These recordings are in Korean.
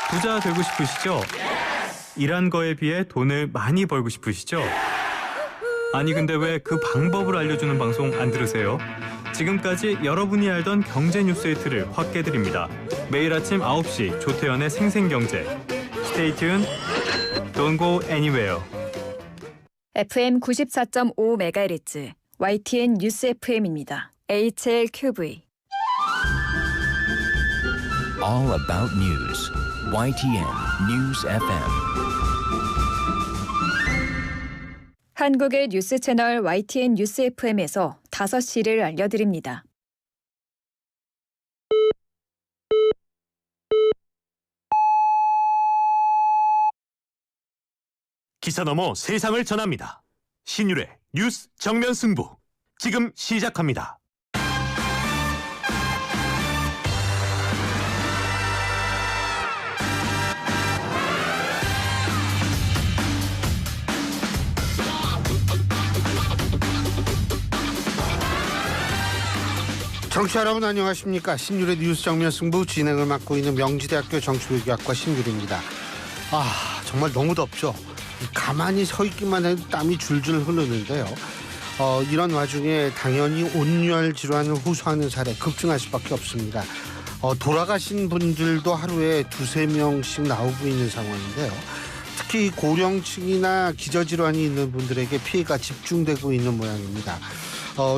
부자 되고 싶으시죠? 일한 거에 비해 돈을 많이 벌고 싶으시죠? 아니 근데 왜 그 방법을 알려주는 방송 안 들으세요? 지금까지 여러분이 알던 경제 뉴스의 틀을 확 깨드립니다. 매일 아침 9시 조태현의 생생경제. Stay tuned. Don't go anywhere. FM 94.5MHz YTN 뉴스 FM입니다. HLQV. All about news. YTN News FM. 한국의 뉴스 채널 YTN 뉴스 FM에서 5시를 알려드립니다. 기사 넘어 세상을 전합니다. 신율의 뉴스 정면 승부. 지금 시작합니다. 청취자 여러분 안녕하십니까. 신율의 뉴스 정면 승부 진행을 맡고 있는 명지대학교 정치외교학과 신율입니다. 정말 너무 덥죠. 가만히 서 있기만 해도 땀이 줄줄 흐르는데요. 이런 와중에 당연히 온열 질환을 호소하는 사례 급증할 수밖에 없습니다. 돌아가신 분들도 하루에 2-3명씩 나오고 있는 상황인데요. 특히 고령층이나 기저질환이 있는 분들에게 피해가 집중되고 있는 모양입니다.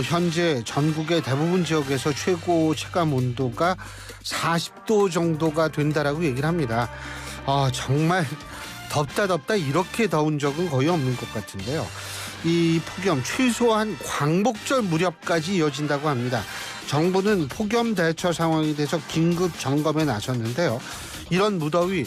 현재 전국의 대부분 지역에서 최고 체감 온도가 40도 정도가 된다라고 얘기를 합니다. 정말 덥다 이렇게 더운 적은 거의 없는 것 같은데요. 이 폭염 최소한 광복절 무렵까지 이어진다고 합니다. 정부는 폭염 대처 상황에 대해서 긴급 점검에 나섰는데요. 이런 무더위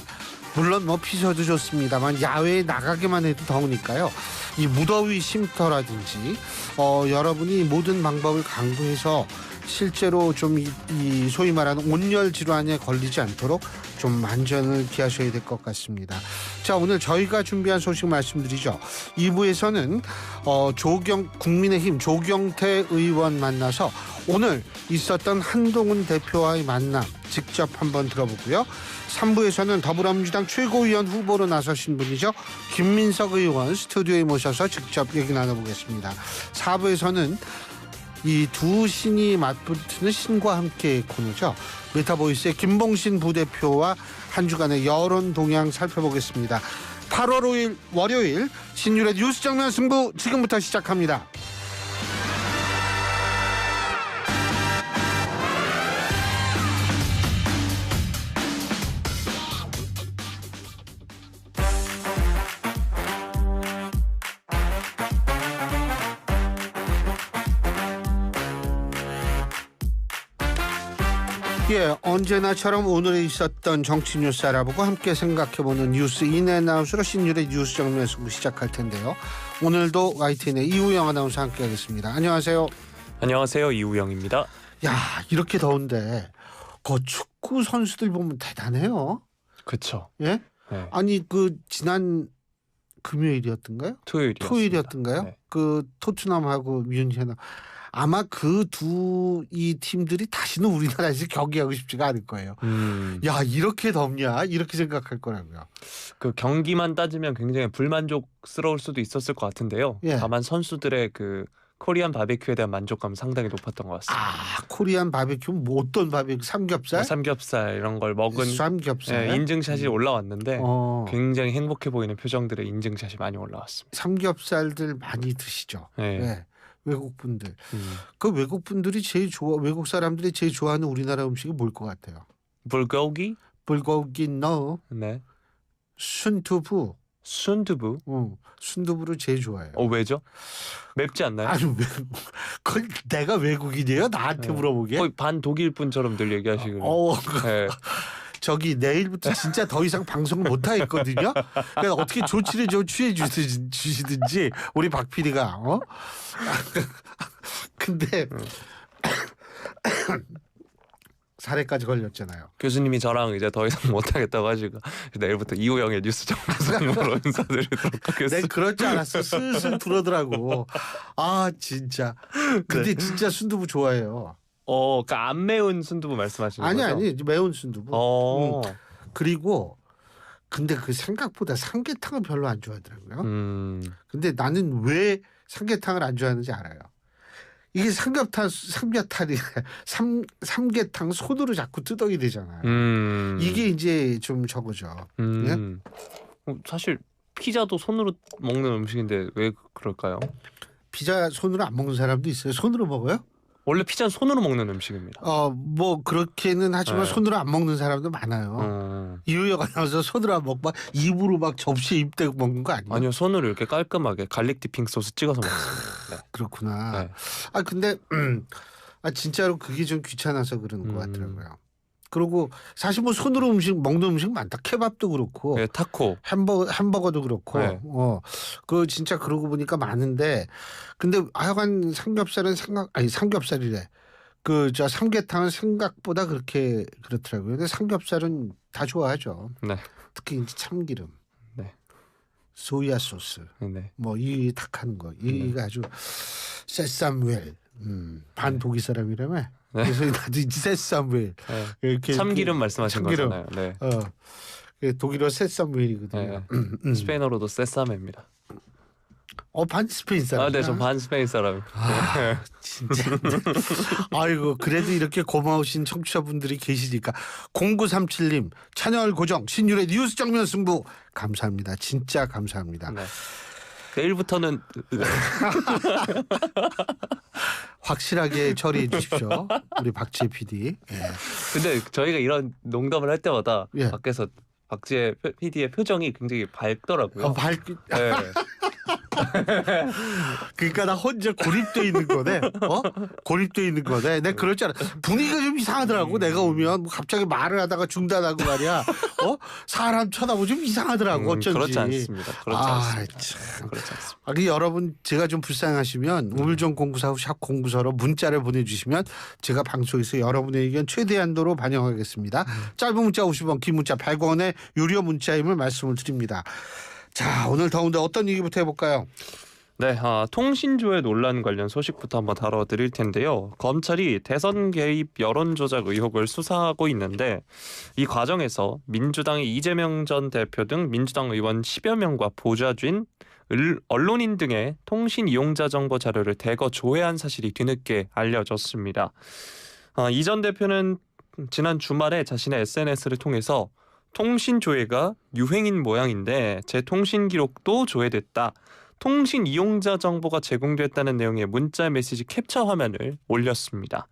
물론 피서도 좋습니다만 야외에 나가기만 해도 더우니까요. 이 무더위 쉼터라든지 여러분이 모든 방법을 강구해서 실제로 좀 이 소위 말하는 온열 질환에 걸리지 않도록 좀 안전을 기하셔야 될 것 같습니다. 자, 오늘 저희가 준비한 소식 말씀드리죠. 2부에서는 국민의힘 조경태 의원 만나서 오늘 있었던 한동훈 대표와의 만남 직접 한번 들어보고요. 3부에서는 더불어민주당 최고위원 후보로 나서신 분이죠. 김민석 의원 스튜디오에 모셔서 직접 얘기 나눠보겠습니다. 4부에서는 이 두 신이 맞붙는 신과 함께 코너죠. 메타보이스의 김봉신 부대표와 한 주간의 여론 동향 살펴보겠습니다. 8월 5일 월요일 신율의 뉴스 정면 승부 지금부터 시작합니다. 언제나처럼 오늘에 있었던 정치 뉴스 알아보고 함께 생각해보는 뉴스 인앤아웃으로 신율의 뉴스 정면 승부 시작할 텐데요. 오늘도 YTN의 이우영 아나운서 함께하겠습니다. 안녕하세요. 안녕하세요. 이우영입니다. 야, 이렇게 더운데 축구 선수들 보면 대단해요. 그렇죠. 예? 네. 아니 지난 금요일이었던가요? 토요일이었던가요? 네. 토트넘하고 뮌헨 아마 이 팀들이 다시는 우리나라에서 경기하고 싶지가 않을 거예요. 야, 이렇게 덥냐? 이렇게 생각할 거라고요. 그 경기만 따지면 굉장히 불만족스러울 수도 있었을 것 같은데요. 예. 다만 선수들의 그 코리안 바베큐에 대한 만족감은 상당히 높았던 것 같습니다. 코리안 바베큐 어떤 바베큐? 삼겹살? 삼겹살 이런 걸 먹은 삼겹살. 인증샷이 올라왔는데 굉장히 행복해 보이는 표정들의 인증샷이 많이 올라왔습니다. 삼겹살들 많이 드시죠? 네. 네. 외국 분들. 그 외국 분들이 외국 사람들이 제일 좋아하는 우리나라 음식이 뭘 것 같아요? 불고기? 불고기 네. 순두부. 순두부? 순두부를 제일 좋아해요. 왜죠? 맵지 않나요? 아니 그걸 내가 외국인이에요? 나한테 물어보게? 거의 반 독일 분처럼 늘 얘기하시거든요. 네. 내일부터 진짜 더 이상 방송을 못 하겠거든요. 그러니까 어떻게 조치를 좀 취해 주시든지 우리 박 PD가 근데 살해까지 걸렸잖아요. 교수님이 저랑 이제 더 이상 못하겠다고 하시고 내일부터 이우영의 뉴스 정보로 인사드리도록 하겠습니다. 내가 그럴 줄 알았어. 슬슬 들어오더라고. 진짜. 근데 진짜 순두부 좋아해요. 그러니까 안 매운 순두부 말씀하시는 거죠? 아니 매운 순두부. 그리고 근데 그 생각보다 삼계탕을 별로 안 좋아하더라고요. 근데 나는 왜 삼계탕을 안 좋아하는지 알아요. 이게 삼계탕 손으로 자꾸 뜯어야 되잖아요. 이게 이제 좀 저거죠. 예? 사실 피자도 손으로 먹는 음식인데 왜 그럴까요? 피자 손으로 안 먹는 사람도 있어요. 손으로 먹어요? 원래 피자는 손으로 먹는 음식입니다. 뭐 그렇게는 하지만 네. 손으로 안 먹는 사람도 많아요. 이유여가 나와서 손으로 안 먹고 막 입으로 막 접시에 입대고 먹는 거 아니에요? 아니요, 손으로 이렇게 깔끔하게 갈릭 디핑 소스 찍어서 먹습니다. 네. 그렇구나. 네. 근데 진짜로 그게 좀 귀찮아서 그러는 것 같더라고요. 그리고 사실 뭐 손으로 먹는 음식 많다. 케밥도 그렇고 네, 타코. 햄버거도 그렇고 네. 그 진짜 그러고 보니까 많은데 근데 하여간 삼겹살이래. 그 저 삼계탕은 생각보다 그렇게 그렇더라고요. 근데 삼겹살은 다 좋아하죠. 네. 특히 이제 참기름, 네. 소야 소스, 네. 뭐 이 탁 하는 거 이가 아주 세삼웰 반 독일 사람이라며. 네. 그래서 나도 이제 세삼웰 네. 이렇게 참기름 말씀하신 참기름. 거잖아요. 네. 독일어 세삼웰이거든요. 네. 스페인어로도 세사메입니다. 반 스페인 사람. 네, 전 반 스페인 사람. 진짜. 아이고 그래도 이렇게 고마우신 청취자분들이 계시니까 0937님 찬열 고정 신율의 뉴스 정면 승부 감사합니다. 진짜 감사합니다. 네. 내일부터는 확실하게 처리해 주십시오. 우리 박지혜 PD. 예. 근데 저희가 이런 농담을 할 때마다 예. 밖에서 박지혜 PD의 표정이 굉장히 밝더라고요. 네. 그러니까 나 혼자 고립돼 있는 거네. 고립돼 있는 거네. 내가 그럴 줄 알아. 분위기가 좀 이상하더라고. 내가 오면 뭐 갑자기 말을 하다가 중단하고 말이야. 사람 쳐다보고 좀 이상하더라고. 어쩐지. 그렇지 않습니다. 그렇지 않습니다. 참. 그렇지 않습니다. 그 여러분 제가 좀 불쌍하시면 우물정 0945 샵 0945로 문자를 보내주시면 제가 방송에서 여러분의 의견 최대한도로 반영하겠습니다. 짧은 문자 50원, 긴 문자 100원의 유료 문자임을 말씀을 드립니다. 자, 오늘 더운데 어떤 얘기부터 해볼까요? 네, 통신조회 논란 관련 소식부터 한번 다뤄드릴 텐데요. 검찰이 대선 개입 여론조작 의혹을 수사하고 있는데 이 과정에서 민주당의 이재명 전 대표 등 민주당 의원 10여 명과 보좌진, 언론인 등의 통신 이용자 정보 자료를 대거 조회한 사실이 뒤늦게 알려졌습니다. 이 전 대표는 지난 주말에 자신의 SNS를 통해서 통신 조회가 유행인 모양인데 제 통신 기록도 조회됐다. 통신 이용자 정보가 제공됐다는 내용의 문자 메시지 캡처 화면을 올렸습니다.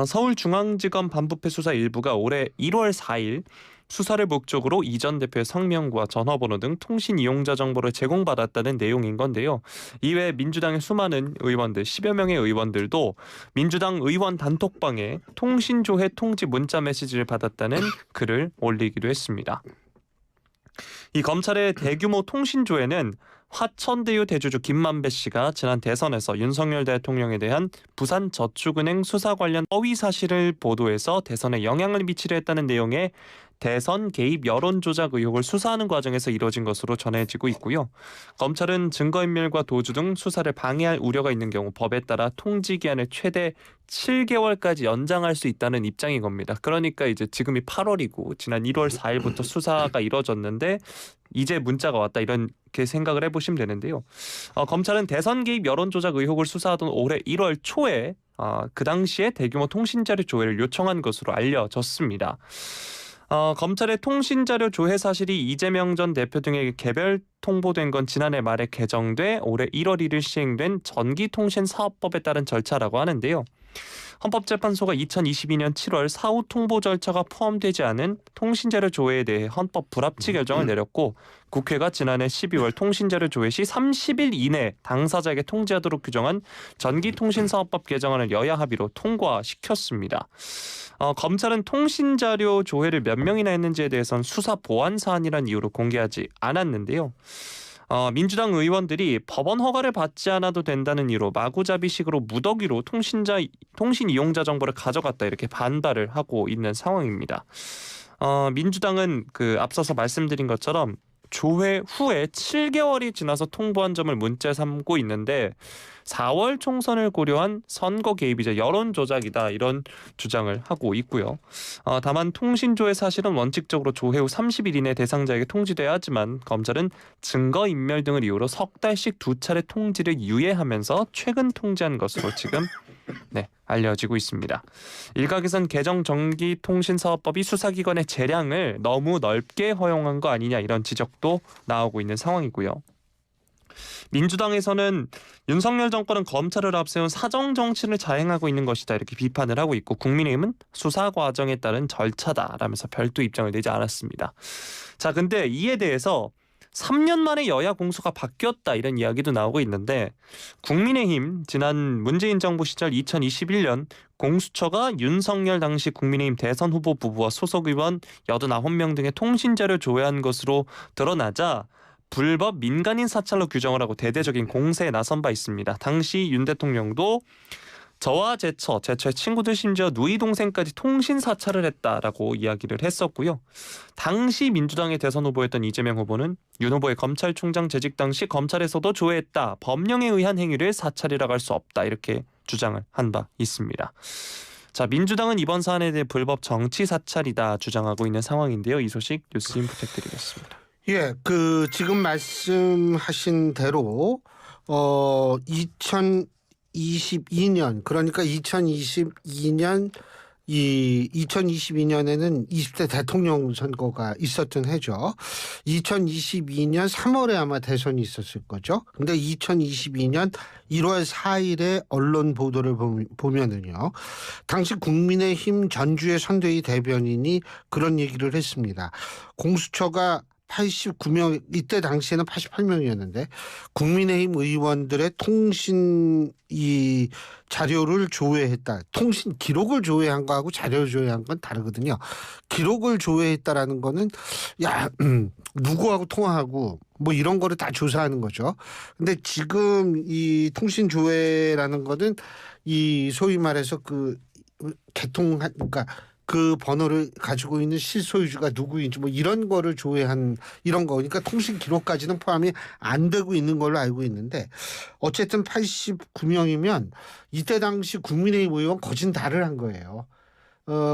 서울중앙지검 반부패 수사 일부가 올해 1월 4일 수사를 목적으로 이 전 대표의 성명과 전화번호 등 통신 이용자 정보를 제공받았다는 내용인 건데요. 이외에 민주당의 수많은 의원들, 10여 명의 의원들도 민주당 의원 단톡방에 통신조회 통지 문자 메시지를 받았다는 글을 올리기도 했습니다. 이 검찰의 대규모 통신조회는 화천대유 대주주 김만배 씨가 지난 대선에서 윤석열 대통령에 대한 부산저축은행 수사 관련 허위 사실을 보도해서 대선에 영향을 미치려 했다는 내용의 대선 개입 여론조작 의혹을 수사하는 과정에서 이뤄진 것으로 전해지고 있고요. 검찰은 증거인멸과 도주 등 수사를 방해할 우려가 있는 경우 법에 따라 통지기한을 최대 7개월까지 연장할 수 있다는 입장인 겁니다. 그러니까 이제 지금이 8월이고 지난 1월 4일부터 수사가 이뤄졌는데 이제 문자가 왔다 이렇게 생각을 해보시면 되는데요. 검찰은 대선 개입 여론조작 의혹을 수사하던 올해 1월 초에 그 당시에 대규모 통신자료 조회를 요청한 것으로 알려졌습니다. 검찰의 통신자료 조회 사실이 이재명 전 대표 등에게 개별 통보된 건 지난해 말에 개정돼 올해 1월 1일 시행된 전기통신사업법에 따른 절차라고 하는데요. 헌법재판소가 2022년 7월 사후 통보 절차가 포함되지 않은 통신자료 조회에 대해 헌법 불합치 결정을 내렸고 국회가 지난해 12월 통신자료 조회 시 30일 이내 당사자에게 통지하도록 규정한 전기통신사업법 개정안을 여야 합의로 통과시켰습니다. 검찰은 통신자료 조회를 몇 명이나 했는지에 대해서는 수사 보안 사안이란 이유로 공개하지 않았는데요. 민주당 의원들이 법원 허가를 받지 않아도 된다는 이유로 마구잡이식으로 무더기로 통신 이용자 정보를 가져갔다 이렇게 반발을 하고 있는 상황입니다. 민주당은 앞서서 말씀드린 것처럼 조회 후에 7개월이 지나서 통보한 점을 문제 삼고 있는데 4월 총선을 고려한 선거 개입이자 여론 조작이다 이런 주장을 하고 있고요. 다만 통신조회 사실은 원칙적으로 조회 후 30일 이내 대상자에게 통지돼야 하지만 검찰은 증거인멸 등을 이유로 석 달씩 2차례 통지를 유예하면서 최근 통지한 것으로 지금 알려지고 있습니다. 일각에선 개정 전기통신사업법이 수사기관의 재량을 너무 넓게 허용한 거 아니냐 이런 지적도 나오고 있는 상황이고요. 민주당에서는 윤석열 정권은 검찰을 앞세운 사정 정치를 자행하고 있는 것이다 이렇게 비판을 하고 있고 국민의힘은 수사 과정에 따른 절차다라면서 별도 입장을 내지 않았습니다. 자, 근데 이에 대해서 3년 만에 여야 공수가 바뀌었다 이런 이야기도 나오고 있는데 국민의힘 지난 문재인 정부 시절 2021년 공수처가 윤석열 당시 국민의힘 대선 후보 부부와 소속 의원 89명 등의 통신자를 조회한 것으로 드러나자 불법 민간인 사찰로 규정을 하고 대대적인 공세에 나선 바 있습니다. 당시 윤 대통령도 저와 제처의 친구들 심지어 누이 동생까지 통신 사찰을 했다라고 이야기를 했었고요. 당시 민주당의 대선 후보였던 이재명 후보는 윤 후보의 검찰총장 재직 당시 검찰에서도 조회했다. 법령에 의한 행위를 사찰이라고 할 수 없다. 이렇게 주장을 한 바 있습니다. 자, 민주당은 이번 사안에 대해 불법 정치 사찰이다 주장하고 있는 상황인데요. 이 소식 뉴스인 부탁드리겠습니다. 예, 지금 말씀하신 대로 2022년 그러니까 2022년에는 20대 대통령 선거가 있었던 해죠. 2022년 3월에 아마 대선이 있었을 거죠. 근데 2022년 1월 4일에 언론 보도를 보면은요. 당시 국민의힘 전주의 선대위 대변인이 그런 얘기를 했습니다. 공수처가 89명, 이때 당시에는 88명이었는데 국민의힘 의원들의 통신 자료를 조회했다. 통신 기록을 조회한 거하고 자료를 조회한 건 다르거든요. 기록을 조회했다라는 거는 누구하고 통화하고 뭐 이런 거를 다 조사하는 거죠. 근데 지금 이 통신 조회라는 거는 이 소위 말해서 그러니까 그 번호를 가지고 있는 실소유주가 누구인지 뭐 이런 거를 조회한 이런 거니까 통신 기록까지는 포함이 안 되고 있는 걸로 알고 있는데 어쨌든 89명이면 이때 당시 국민의힘 의원 거진다를 한 거예요.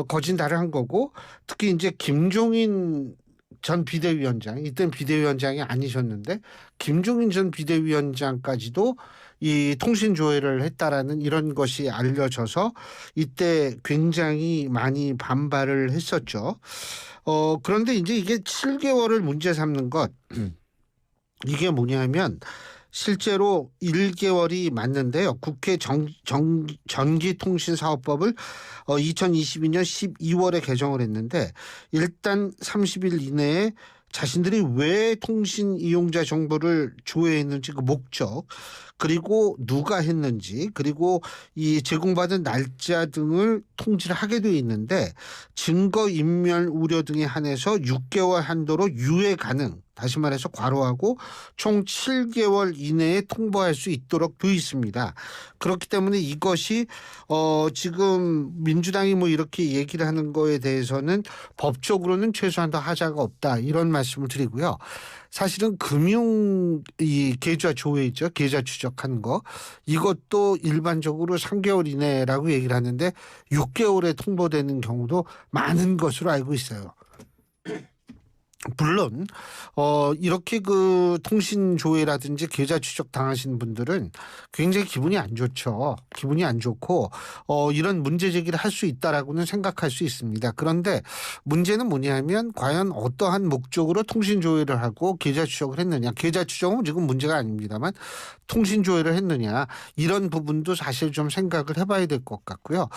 거진다를 한 거고 특히 이제 김종인 전 비대위원장, 이때는 비대위원장이 아니셨는데 김종인 전 비대위원장까지도 이 통신 조회를 했다라는 이런 것이 알려져서 이때 굉장히 많이 반발을 했었죠. 그런데 이제 이게 7개월을 문제 삼는 것 이게 뭐냐면 실제로 1개월이 맞는데요. 국회 전기통신사업법을 2022년 12월에 개정을 했는데 일단 30일 이내에 자신들이 왜 통신 이용자 정보를 조회했는지 그 목적 그리고 누가 했는지 그리고 이 제공받은 날짜 등을 통지를 하게 돼 있는데 증거인멸 우려 등에 한해서 6개월 한도로 유예 가능 다시 말해서 괄호하고 총 7개월 이내에 통보할 수 있도록 되어 있습니다. 그렇기 때문에 이것이 지금 민주당이 뭐 이렇게 얘기를 하는 거에 대해서는 법적으로는 최소한도 하자가 없다 이런 말씀을 드리고요. 사실은 금융 계좌 조회 있죠. 계좌 추적하는 거. 이것도 일반적으로 3개월 이내라고 얘기를 하는데 6개월에 통보되는 경우도 많은 것으로 알고 있어요. 물론 이렇게 그 통신 조회라든지 계좌 추적 당하신 분들은 굉장히 기분이 안 좋죠. 기분이 안 좋고 이런 문제 제기를 할 수 있다라고는 생각할 수 있습니다. 그런데 문제는 뭐냐면 과연 어떠한 목적으로 통신 조회를 하고 계좌 추적을 했느냐. 계좌 추적은 지금 문제가 아닙니다만 통신 조회를 했느냐. 이런 부분도 사실 좀 생각을 해봐야 될 것 같고요.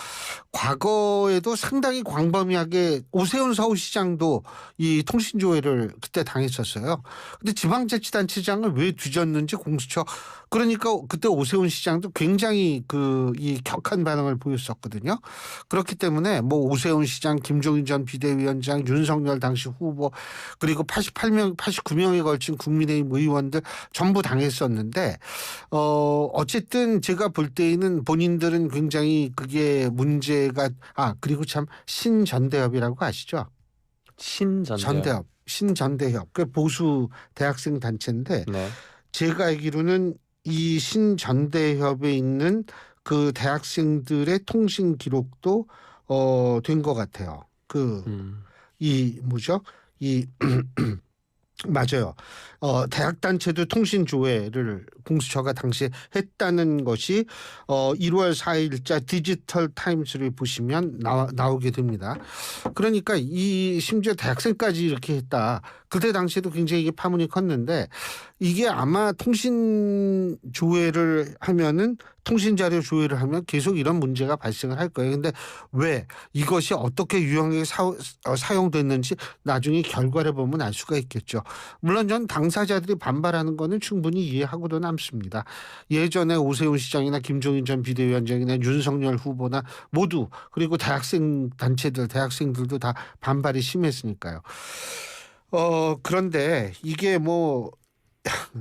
과거에도 상당히 광범위하게 오세훈 서울시장도 이 통신 조회를 그때 당했었어요. 근데 지방자치단체장을 왜 뒤졌는지 공수처 그러니까 그때 오세훈 시장도 굉장히 이 격한 반응을 보였었거든요. 그렇기 때문에 뭐 오세훈 시장, 김종인 전 비대위원장, 윤석열 당시 후보 그리고 89명에 걸친 국민의힘 의원들 전부 당했었는데 어쨌든 제가 볼 때에는 본인들은 굉장히 그게 문제가 그리고 참 신전대협이라고 아시죠? 신전대협. 신전대협, 그 보수 대학생 단체인데 네. 제가 알기로는 이 신전대협에 있는 그 대학생들의 통신 기록도 된 것 같아요. 이 뭐죠? 이 맞아요. 대학 단체도 통신 조회를 공수처가 당시에 했다는 것이 1월 4일자 디지털 타임스를 보시면 나오게 됩니다. 그러니까 이 심지어 대학생까지 이렇게 했다. 그때 당시에도 굉장히 이게 파문이 컸는데 이게 아마 통신 조회를 하면은 통신 자료 조회를 하면 계속 이런 문제가 발생을 할 거예요. 근데 왜 이것이 어떻게 유용하게 사용됐는지 나중에 결과를 보면 알 수가 있겠죠. 물론 전 당사자들이 반발하는 거는 충분히 이해하고도 남습니다. 예전에 오세훈 시장이나 김종인 전 비대위원장이나 윤석열 후보나 모두 그리고 대학생 단체들, 대학생들도 다 반발이 심했으니까요. 그런데 이게 뭐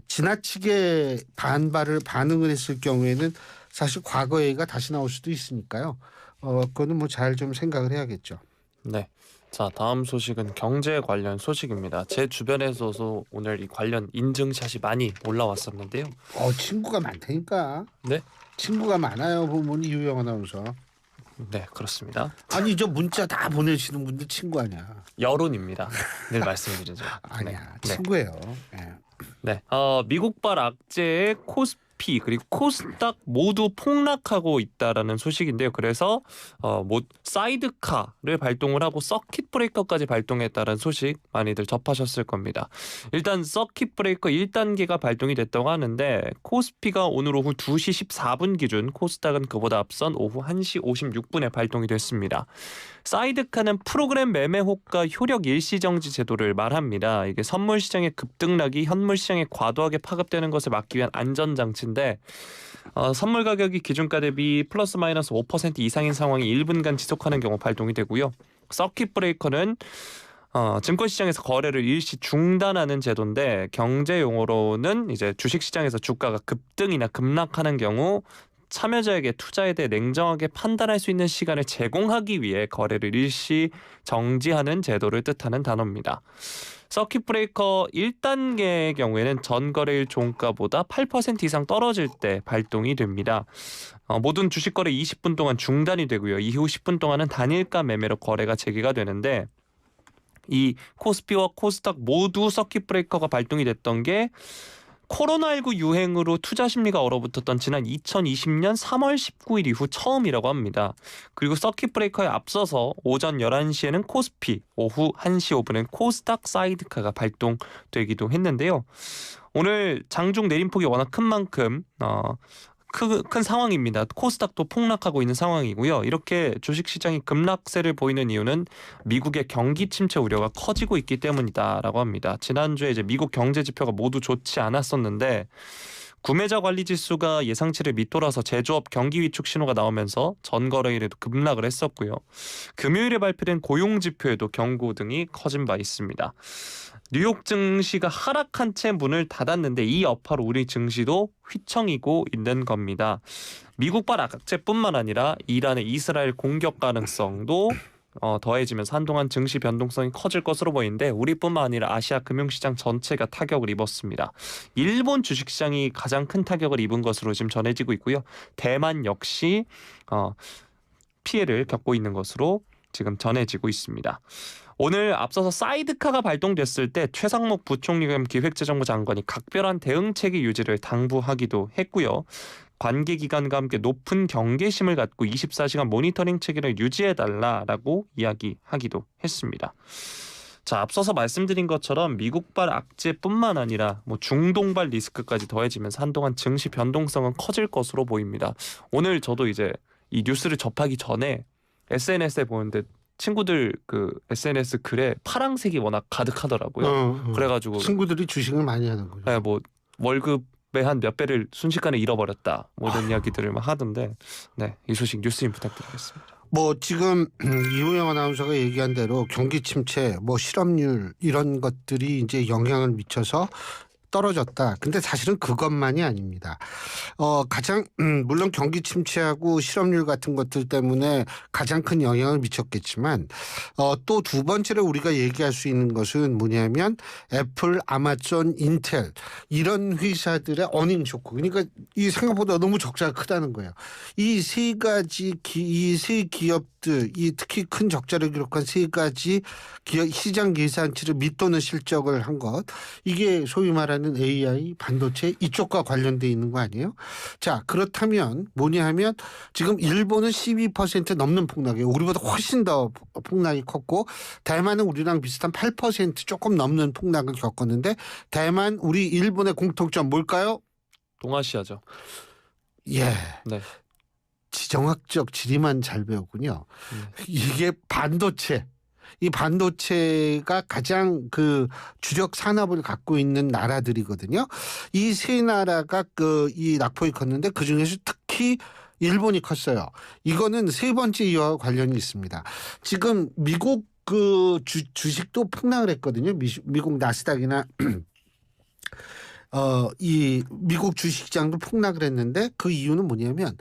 지나치게 반응을 했을 경우에는 사실 과거의 얘기가 다시 나올 수도 있으니까요. 그거는 뭐 잘 좀 생각을 해야겠죠. 네. 자, 다음 소식은 경제 관련 소식입니다. 제 주변에서도 오늘 이 관련 인증샷이 많이 올라왔었는데요. 친구가 많다니까. 네. 친구가 많아요. 보면 이유영 아나운서. 네, 그렇습니다. 아니 저 문자 다 보내시는 분들 친구 아니야. 여론입니다. 늘 말씀드리죠. 아니야. 네. 친구예요. 네. 네. 미국발 악재의 코스피 그리고 코스닥 모두 폭락하고 있다라는 소식인데요. 그래서 사이드카를 발동을 하고 서킷 브레이커까지 발동했다는 소식 많이들 접하셨을 겁니다. 일단 서킷 브레이커 1단계가 발동이 됐다고 하는데 코스피가 오늘 오후 2시 14분 기준, 코스닥은 그보다 앞선 오후 1시 56분에 발동이 됐습니다. 사이드카는 프로그램 매매 호가 효력 일시정지 제도를 말합니다. 이게 선물 시장의 급등락이 현물 시장에 과도하게 파급되는 것을 막기 위한 안전장치인데 선물 가격이 기준가 대비 플러스 마이너스 5% 이상인 상황이 1분간 지속하는 경우 발동이 되고요. 서킷 브레이커는 증권시장에서 거래를 일시 중단하는 제도인데 경제 용어로는 이제 주식시장에서 주가가 급등이나 급락하는 경우 참여자에게 투자에 대해 냉정하게 판단할 수 있는 시간을 제공하기 위해 거래를 일시 정지하는 제도를 뜻하는 단어입니다. 서킷 브레이커 1단계의 경우에는 전 거래일 종가보다 8% 이상 떨어질 때 발동이 됩니다. 모든 주식 거래 20분 동안 중단이 되고요. 이후 10분 동안은 단일가 매매로 거래가 재개가 되는데 이 코스피와 코스닥 모두 서킷 브레이커가 발동이 됐던 게 코로나19 유행으로 투자 심리가 얼어붙었던 지난 2020년 3월 19일 이후 처음이라고 합니다. 그리고 서킷 브레이커에 앞서서 오전 11시에는 코스피, 오후 1시 5분엔 코스닥 사이드카가 발동되기도 했는데요. 오늘 장중 내림폭이 워낙 큰 만큼 큰 상황입니다. 코스닥도 폭락하고 있는 상황이고요. 이렇게 주식시장이 급락세를 보이는 이유는 미국의 경기 침체 우려가 커지고 있기 때문이다라고 합니다. 지난주에 이제 미국 경제 지표가 모두 좋지 않았었는데 구매자 관리 지수가 예상치를 밑돌아서 제조업 경기 위축 신호가 나오면서 전 거래일에도 급락을 했었고요. 금요일에 발표된 고용 지표에도 경고등이 커진 바 있습니다. 뉴욕 증시가 하락한 채 문을 닫았는데 이 여파로 우리 증시도 휘청이고 있는 겁니다. 미국발 악재뿐만 아니라 이란의 이스라엘 공격 가능성도 더해지면서 한동안 증시 변동성이 커질 것으로 보이는데 우리뿐만 아니라 아시아 금융시장 전체가 타격을 입었습니다. 일본 주식시장이 가장 큰 타격을 입은 것으로 지금 전해지고 있고요. 대만 역시 피해를 겪고 있는 것으로 지금 전해지고 있습니다. 오늘 앞서서 사이드카가 발동됐을 때 최상목 부총리 겸 기획재정부 장관이 각별한 대응체계 유지를 당부하기도 했고요. 관계기관과 함께 높은 경계심을 갖고 24시간 모니터링 체계를 유지해달라라고 이야기하기도 했습니다. 자, 앞서서 말씀드린 것처럼 미국발 악재뿐만 아니라 중동발 리스크까지 더해지면서 한동안 증시 변동성은 커질 것으로 보입니다. 오늘 저도 이제 이 뉴스를 접하기 전에 SNS에 보는데 친구들 그 SNS 글에 파랑색이 워낙 가득하더라고요. 그래가지고 친구들이 주식을 많이 하는 거죠. 네, 월급의 한 몇 배를 순식간에 잃어버렸다. 이런 이야기들을 막 하던데, 네, 이 소식 뉴스님 부탁드리겠습니다. 지금 이호영 아나운서가 얘기한 대로 경기 침체, 실업률 이런 것들이 이제 영향을 미쳐서 떨어졌다. 근데 사실은 그것만이 아닙니다. 가장 물론 경기 침체하고 실업률 같은 것들 때문에 가장 큰 영향을 미쳤겠지만 또 두 번째로 우리가 얘기할 수 있는 것은 뭐냐면 애플, 아마존, 인텔 이런 회사들의 어닝 쇼크. 그러니까 이 생각보다 너무 적자가 크다는 거예요. 이 세 가지 이 세 기업들 이 특히 큰 적자를 기록한 세 가지 기업 시장 계산치를 밑도는 실적을 한 것. 이게 소위 말하는 AI, 반도체 이쪽과 관련돼 있는 거 아니에요? 자, 그렇다면 뭐냐 하면 지금 일본은 12% 넘는 폭락이에요. 우리보다 훨씬 더 폭락이 컸고 대만은 우리랑 비슷한 8% 조금 넘는 폭락을 겪었는데 대만, 우리 일본의 공통점 뭘까요? 동아시아죠. 예. 네. 지정학적 지리만 잘 배웠군요. 이게 반도체. 이 반도체가 가장 그 주력 산업을 갖고 있는 나라들이거든요. 이 세 나라가 이 낙폭이 컸는데 그 중에서 특히 일본이 컸어요. 이거는 세 번째 이유와 관련이 있습니다. 지금 미국 그 주식도 폭락을 했거든요. 미국 나스닥이나 이 미국 주식시장도 폭락을 했는데 그 이유는 뭐냐면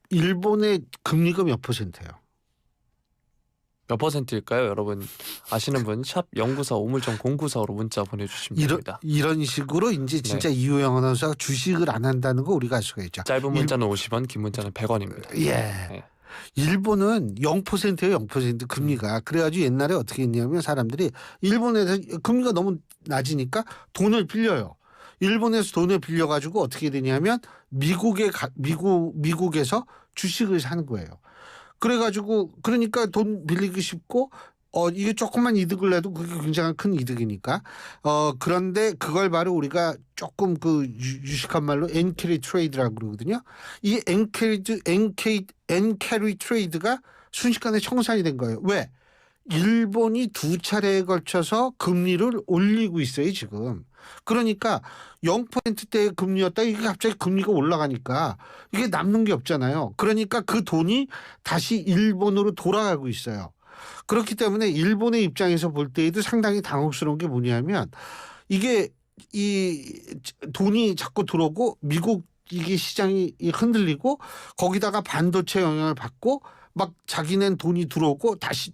일본의 금리가 몇 %예요? 몇 %일까요? 여러분 아시는 분 샵 0945 우물정 094로 문자 보내주시면 됩니다. 이런 식으로 이제 진짜 이호영 아나운서가 주식을 안 한다는 거 우리가 알 수가 있죠. 짧은 문자는 50원, 긴 문자는 100원입니다. 예. 네. 일본은 0%예요. 0% 금리가. 그래가지고 옛날에 어떻게 했냐면 사람들이 일본에서 금리가 너무 낮으니까 돈을 빌려요. 일본에서 돈을 빌려가지고 어떻게 되냐면 미국에서 주식을 사는 거예요. 그래가지고 그러니까 돈 빌리기 쉽고 이게 조금만 이득을 내도 그게 굉장히 큰 이득이니까 그런데 그걸 바로 우리가 조금 그 유식한 말로 엔캐리 트레이드라고 그러거든요. 이 엔캐리 트레이드가 순식간에 청산이 된 거예요. 왜? 일본이 두 차례에 걸쳐서 금리를 올리고 있어요 지금. 그러니까 0%대의 금리였다 이게 갑자기 금리가 올라가니까 이게 남는 게 없잖아요. 그러니까 그 돈이 다시 일본으로 돌아가고 있어요. 그렇기 때문에 일본의 입장에서 볼 때에도 상당히 당혹스러운 게 뭐냐면 이게 이 돈이 자꾸 들어오고 미국 이게 시장이 흔들리고 거기다가 반도체 영향을 받고 막 자기는 돈이 들어오고 다시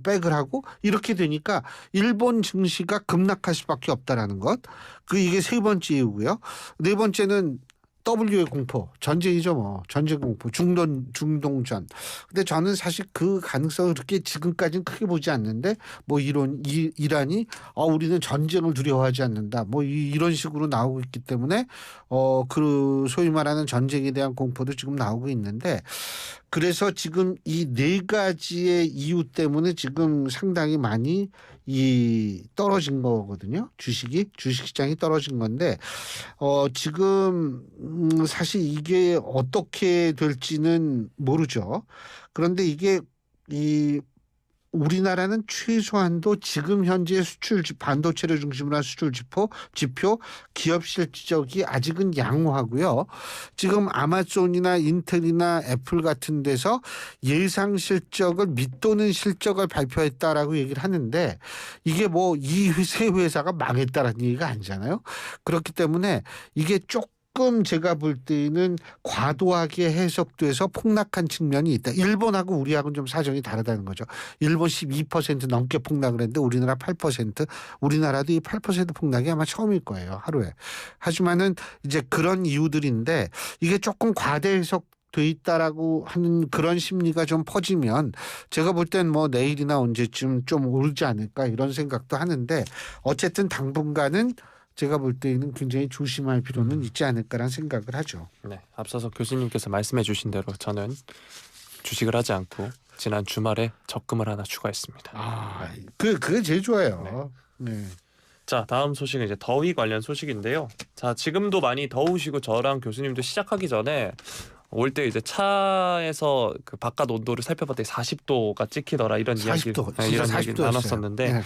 백을 하고 이렇게 되니까 일본 증시가 급락할 수밖에 없다라는 것. 이게 세 번째 이유고요. 네 번째는 W의 공포, 전쟁이죠 뭐. 전쟁 공포, 중동전. 근데 저는 사실 그 가능성을 그렇게 지금까지는 크게 보지 않는데 뭐 이란이 우리는 전쟁을 두려워하지 않는다. 뭐 이런 식으로 나오고 있기 때문에 그 소위 말하는 전쟁에 대한 공포도 지금 나오고 있는데 그래서 지금 이 네 가지의 이유 때문에 지금 상당히 많이 떨어진 거거든요. 주식시장이 떨어진 건데 지금 사실 이게 어떻게 될지는 모르죠. 그런데 이게 우리나라는 최소한도 지금 현재 반도체를 중심으로 한 수출 지표 기업 실적이 아직은 양호하고요. 지금 아마존이나 인텔이나 애플 같은 데서 예상 실적을 밑도는 실적을 발표했다라고 얘기를 하는데 이게 뭐 이 세 회사가 망했다라는 얘기가 아니잖아요. 그렇기 때문에 이게 조금 제가 볼 때는 과도하게 해석돼서 폭락한 측면이 있다. 일본하고 우리하고는 좀 사정이 다르다는 거죠. 일본 12% 넘게 폭락을 했는데 우리나라 8%. 우리나라도 이 8% 폭락이 아마 처음일 거예요. 하루에. 하지만은 이제 그런 이유들인데 이게 조금 과대 해석 돼 있다라고 하는 그런 심리가 좀 퍼지면 제가 볼 땐 뭐 내일이나 언제쯤 좀 오르지 않을까 이런 생각도 하는데 어쨌든 당분간은 제가 볼 때는 굉장히 조심할 필요는 있지 않을까라는 생각을 하죠. 네, 앞서서 교수님께서 말씀해 주신 대로 저는 주식을 하지 않고 지난 주말에 적금을 하나 추가했습니다. 그게 제일 좋아요. 네. 자, 다음 소식은 이제 더위 관련 소식인데요. 자, 지금도 많이 더우시고 저랑 교수님도 시작하기 전에 올 때 이제 차에서 그 바깥 온도를 살펴봤더니 40도가 찍히더라 이런 이야기 40도, 이런 40도 얘기 나눴었는데 네.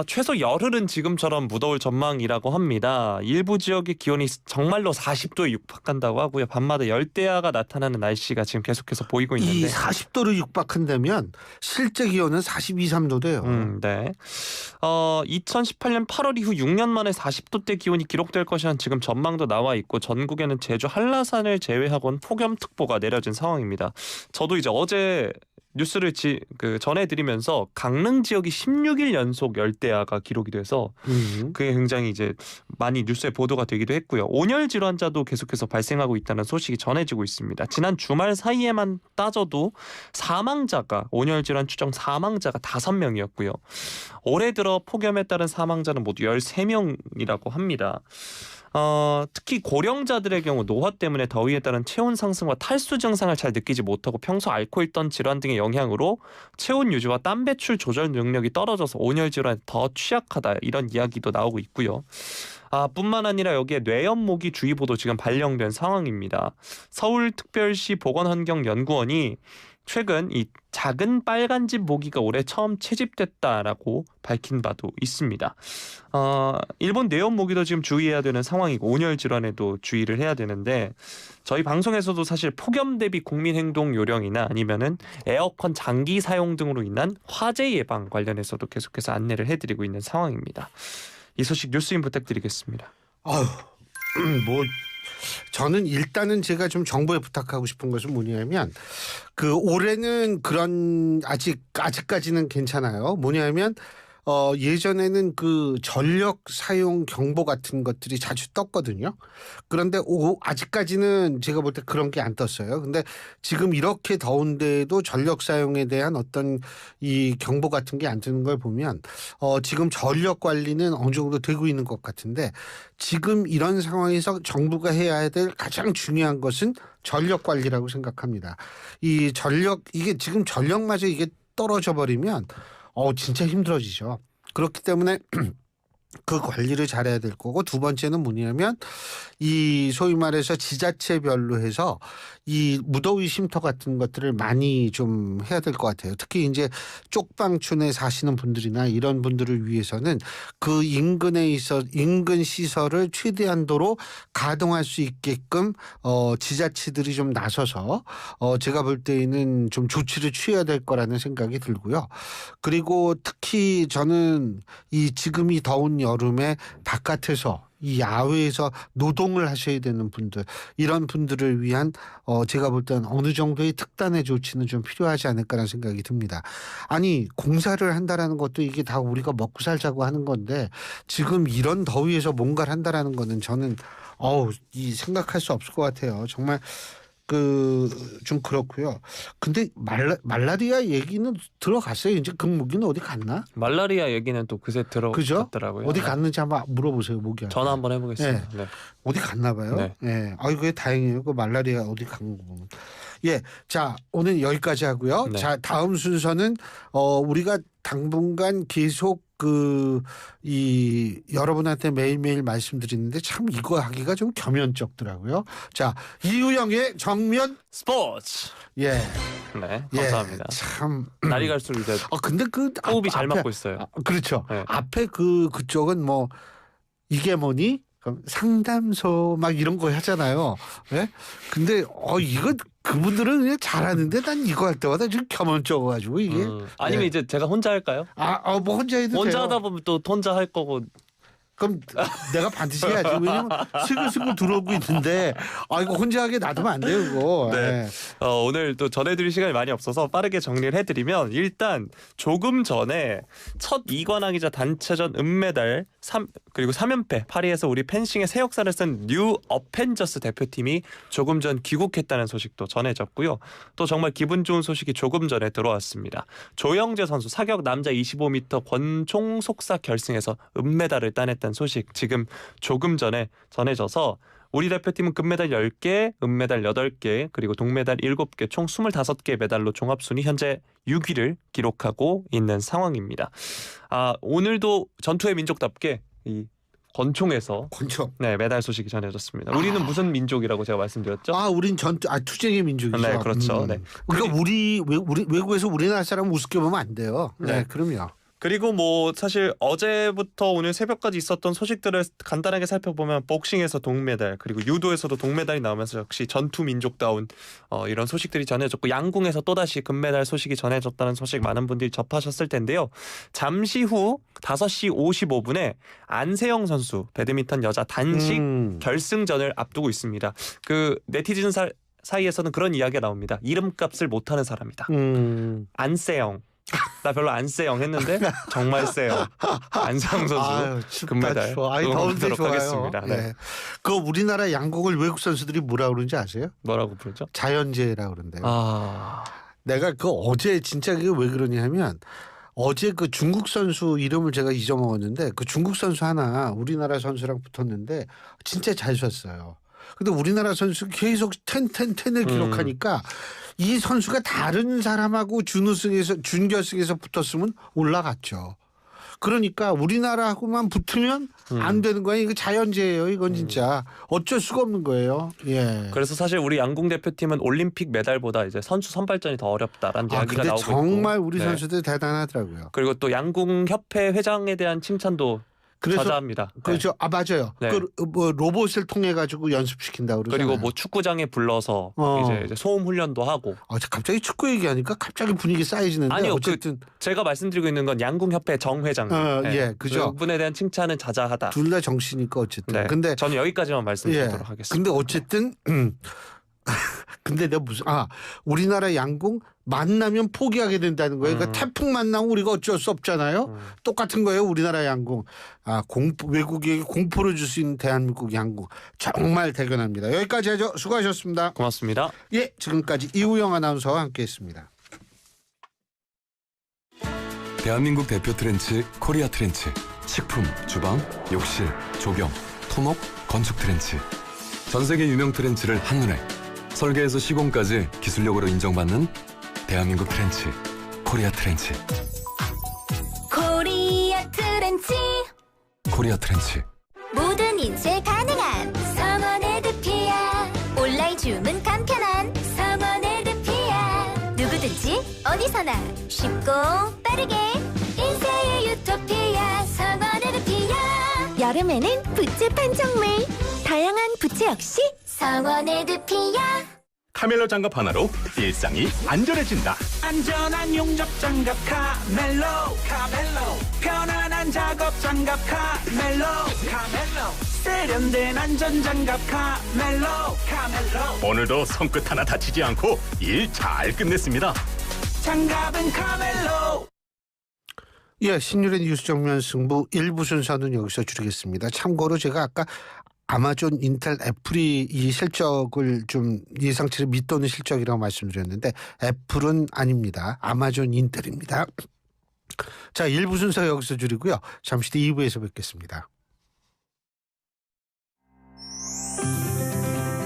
최소 열흘은 지금처럼 무더울 전망이라고 합니다. 일부 지역의 기온이 정말로 40도에 육박한다고 하고요. 밤마다 열대야가 나타나는 날씨가 지금 계속해서 보이고 있는데 이 40도를 육박한다면 실제 기온은 42, 3도래요. 네. 2018년 8월 이후 6년 만에 40도대 기온이 기록될 것이라는 지금 전망도 나와 있고 전국에는 제주 한라산을 제외하고는 폭염특보가 내려진 상황입니다. 저도 이제 어제 뉴스를 전해드리면서 강릉 지역이 16일 연속 열대야가 기록이 돼서 그게 굉장히 이제 많이 뉴스에 보도가 되기도 했고요. 온열 질환자도 계속해서 발생하고 있다는 소식이 전해지고 있습니다. 지난 주말 사이에만 따져도 온열 질환 추정 사망자가 5명이었고요. 올해 들어 폭염에 따른 사망자는 모두 13명이라고 합니다. 특히 고령자들의 경우 노화 때문에 더위에 따른 체온 상승과 탈수 증상을 잘 느끼지 못하고 평소 앓고 있던 질환 등의 영향으로 체온 유지와 땀 배출 조절 능력이 떨어져서 온열 질환에 더 취약하다 이런 이야기도 나오고 있고요. 뿐만 아니라 여기에 뇌염모기 주의보도 지금 발령된 상황입니다. 서울특별시 보건환경연구원이 최근 이 작은 빨간집 모기가 올해 처음 채집됐다라고 밝힌 바도 있습니다. 일본 뇌염 모기도 지금 주의해야 되는 상황이고 온열 질환에도 주의를 해야 되는데 저희 방송에서도 사실 폭염 대비 국민행동 요령이나 아니면은 에어컨 장기 사용 등으로 인한 화재 예방 관련해서도 계속해서 안내를 해드리고 있는 상황입니다. 이 소식 뉴스인 부탁드리겠습니다. 저는 일단은 제가 좀 정부에 부탁하고 싶은 것은 뭐냐면 올해는 그런 아직까지는 괜찮아요. 뭐냐면 예전에는 전력 사용 경보 같은 것들이 자주 떴거든요. 그런데 아직까지는 제가 볼 때 그런 게 안 떴어요. 근데 지금 이렇게 더운데도 전력 사용에 대한 어떤 이 경보 같은 게 안 뜨는 걸 보면 지금 전력 관리는 어느 정도 되고 있는 것 같은데 지금 이런 상황에서 정부가 해야 될 가장 중요한 것은 전력 관리라고 생각합니다. 이게 지금 전력마저 이게 떨어져 버리면 진짜 힘들어지죠. 그렇기 때문에 그 관리를 잘해야 될 거고 두 번째는 뭐냐면 이 소위 말해서 지자체별로 해서 이 무더위 쉼터 같은 것들을 많이 좀 해야 될 것 같아요. 특히 이제 쪽방촌에 사시는 분들이나 이런 분들을 위해서는 그 인근 시설을 최대한도로 가동할 수 있게끔 지자체들이 좀 나서서 제가 볼 때에는 좀 조치를 취해야 될 거라는 생각이 들고요. 그리고 특히 저는 지금 이 더운 여름에 바깥에서 이 야외에서 노동을 하셔야 되는 분들 이런 분들을 위한 제가 볼 때는 어느 정도의 특단의 조치는 좀 필요하지 않을까라는 생각이 듭니다. 아니 공사를 한다라는 것도 이게 다 우리가 먹고 살자고 하는 건데 지금 이런 더위에서 뭔가를 한다라는 거는 저는 생각할 수 없을 것 같아요. 정말 좀 그렇고요. 근데 말라리아 얘기는 들어갔어요. 이제 그 모기는 어디 갔나? 말라리아 얘기는 또 그새 들어갔더라고요. 어디 갔는지 한번 물어보세요. 모기한테. 전화 한번 해보겠습니다. 네. 어디 갔나 봐요. 네. 네. 그게 다행이에요. 그 말라리아 어디 간 거 보면. 예. 자, 오늘 여기까지 하고요. 네. 자, 다음 순서는 우리가 당분간 계속 여러분한테 매일매일 말씀드리는데 참 이거 하기가 좀 겸연쩍더라고요. 자, 이유영의 정면 스포츠. 예. 네, 감사합니다. 참 날이 갈수록 이제 근데 호흡이 잘 앞에, 맞고 있어요. 그렇죠. 네. 앞에 그쪽은 뭐 이게 뭐니? 그럼 상담소 막 이런 거 하잖아요. 예? 근데 이거 그분들은 그냥 잘하는데 난 이거 할 때마다 좀 겸연쩍어가지고 이게. 아니면 예. 이제 제가 혼자 할까요? 뭐 혼자 해도 혼자 돼요. 하다 보면 또 혼자 할 거고. 그럼 내가 반드시 해야지. 왜냐면 슬글슬글 들어오고 있는데 이거 혼자 하게 놔두면 안 돼요 이거. 네. 예. 오늘 또 전해드릴 시간이 많이 없어서 빠르게 정리를 해드리면 일단 조금 전에 첫 이관왕이자 단체전 은메달 그리고 3연패 파리에서 우리 펜싱의 새 역사를 쓴 뉴 어펜져스 대표팀이 조금 전 귀국했다는 소식도 전해졌고요. 또 정말 기분 좋은 소식이 조금 전에 들어왔습니다. 조영재 선수 사격 남자 25m 권총 속사 결승에서 은메달을 따냈다는 소식 지금 조금 전에 전해져서 우리 대표팀은 금메달 10개, 은메달 8개, 그리고 동메달 7개, 총 25개 메달로 종합순위 현재 6위를 기록하고 있는 상황입니다. 오늘도 전투의 민족답게 이 권총에서 권총. 메달 소식이 전해졌습니다. 우리는 무슨 민족이라고 제가 말씀드렸죠? 우린 투쟁의 민족이죠. 네, 그렇죠. 네. 그러니까 외국에서 우리나라 사람 우습게 보면 안 돼요. 네, 그럼요. 그리고 뭐 사실 어제부터 오늘 새벽까지 있었던 소식들을 간단하게 살펴보면 복싱에서 동메달 그리고 유도에서도 동메달이 나오면서 역시 전투 민족다운 이런 소식들이 전해졌고 양궁에서 또다시 금메달 소식이 전해졌다는 소식 많은 분들이 접하셨을 텐데요. 잠시 후 5시 55분에 안세영 선수 배드민턴 여자 단식 결승전을 앞두고 있습니다. 그 네티즌 사이에서는 그런 이야기가 나옵니다. 이름값을 못하는 사람이다. 안세영. 나 별로 안 세영 했는데 정말 세요. 안세영 선수 금메달 더운데 좋아요. 하겠습니다. 네. 그 우리나라 양궁을 외국 선수들이 뭐라 그러는지 아세요? 뭐라고 부르죠? 자연재해라 그런대요. 아, 내가 그 어제 진짜 그게 왜 그러냐면 어제 그 중국 선수 이름을 제가 잊어먹었는데 그 중국 선수 하나 우리나라 선수랑 붙었는데 진짜 잘 쐈어요. 근데 우리나라 선수 계속 10을 기록하니까 이 선수가 다른 사람하고 준결승에서 붙었으면 올라갔죠. 그러니까 우리나라하고만 붙으면 안 되는 거예요. 이거 자연재해예요. 이건 진짜 어쩔 수가 없는 거예요. 예. 그래서 사실 우리 양궁 대표팀은 올림픽 메달보다 이제 선수 선발전이 더 어렵다라는 이야기가 근데 나오고 있고. 정말 우리 네. 선수들 대단하더라고요. 그리고 또 양궁 협회 회장에 대한 칭찬도 자자합니다. 그렇죠. 네. 아 맞아요. 네. 그 뭐 로봇을 통해 가지고 연습시킨다 그러잖아요. 그리고 뭐 축구장에 불러서 이제 소음 훈련도 하고. 갑자기 축구 얘기하니까 갑자기 분위기 쌓여지는데 아니요, 어쨌든 제가 말씀드리고 있는 건 양궁협회 정 회장님. 예, 그죠. 그분에 대한 칭찬은 자자하다. 둘 다 정치니까 어쨌든. 네. 근데 저는 여기까지만 말씀드리도록 하겠습니다. 근데 어쨌든 근데 내가 우리나라 양궁 만나면 포기하게 된다는 거예요. 그러니까 태풍 만나면 우리가 어쩔 수 없잖아요. 똑같은 거예요. 우리나라 양궁. 외국에게 공포를 줄 수 있는 대한민국 양궁. 정말 대견합니다. 여기까지 하죠. 수고하셨습니다. 고맙습니다. 예, 지금까지 이우영 아나운서와 함께했습니다. 대한민국 대표 트렌치 코리아 트렌치. 식품, 주방, 욕실, 조경, 토목, 건축 트렌치. 전 세계 유명 트렌치를 한눈에 설계에서 시공까지 기술력으로 인정받는 대한민국 트렌치 코리아 트렌치. 코리아 트렌치 코리아 트렌치. 모든 인쇄 가능한 서머네드피아 온라인 주문 간편한 서머네드피아 누구든지 어디서나 쉽고 빠르게 인쇄의 유토피아 서머네드피아 여름에는 부채 판촉물 다양한 부채 역시 서머네드피아 카멜로 장갑 하나로 일상이 안전해진다. 안전한 용접 장갑 카멜로 편안한 작업 장갑 카멜로 세련된 안전 장갑 카멜로 오늘도 손끝 하나 다치지 않고 일 잘 끝냈습니다. 장갑은 카멜로. 예, 신율의 뉴스 정면 승부 1부 순서는 여기서 줄이겠습니다. 참고로 제가 아까 아마존, 인텔, 애플이 이 실적을 좀 예상치를 밑도는 실적이라고 말씀드렸는데 애플은 아닙니다. 아마존, 인텔입니다. 자, 1부 순서 여기서 줄이고요. 잠시 뒤 2부에서 뵙겠습니다.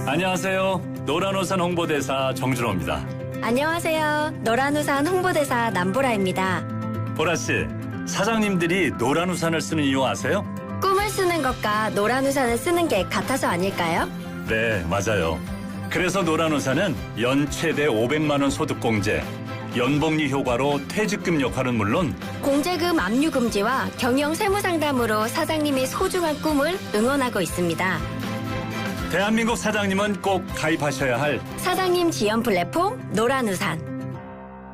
안녕하세요. 노란우산 홍보대사 정준호입니다. 안녕하세요. 노란우산 홍보대사 남보라입니다. 보라씨, 사장님들이 노란우산을 쓰는 이유 아세요? 꿈을 쓰는 것과 노란우산을 쓰는 게 같아서 아닐까요? 네, 맞아요. 그래서 노란우산은 연 최대 500만 원 소득공제, 연복리 효과로 퇴직금 역할은 물론 공제금 압류 금지와 경영 세무 상담으로 사장님의 소중한 꿈을 응원하고 있습니다. 대한민국 사장님은 꼭 가입하셔야 할 사장님 지원 플랫폼 노란우산.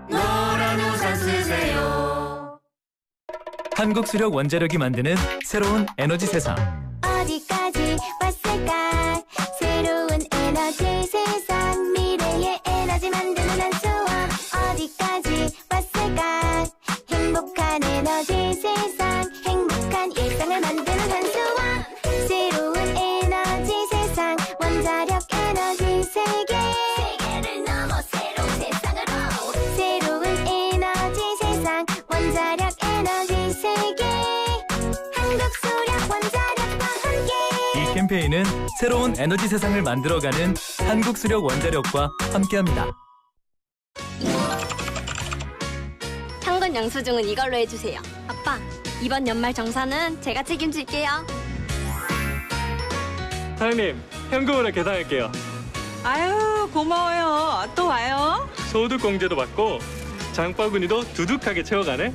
노란우산 쓰세요. 한국수력 원자력이 만드는 새로운 에너지 세상. 어디까지 왔을까? 새로운 에너지 세상, 미래의 에너지 만드는 한수원. 어디까지 왔을까? 행복한 에너지 세상, 행복한 일상을 만드는 한수원. 새로운 에너지 세상, 원자력 에너지 세계. 세계를 넘어 새로운 세상으로. 새로운 에너지 세상, 원자력 에너지 세계. 한국수력 원자력과 함께. 이 캠페인은 새로운 에너지 세상을 만들어가는 한국수력 원자력과 함께합니다. 현금 영수증은 이걸로 해주세요. 아빠, 이번 연말 정산은 제가 책임질게요. 사장님, 현금으로 계산할게요. 아유, 고마워요. 또 와요. 소득공제도 받고 장바구니도 두둑하게 채워가네.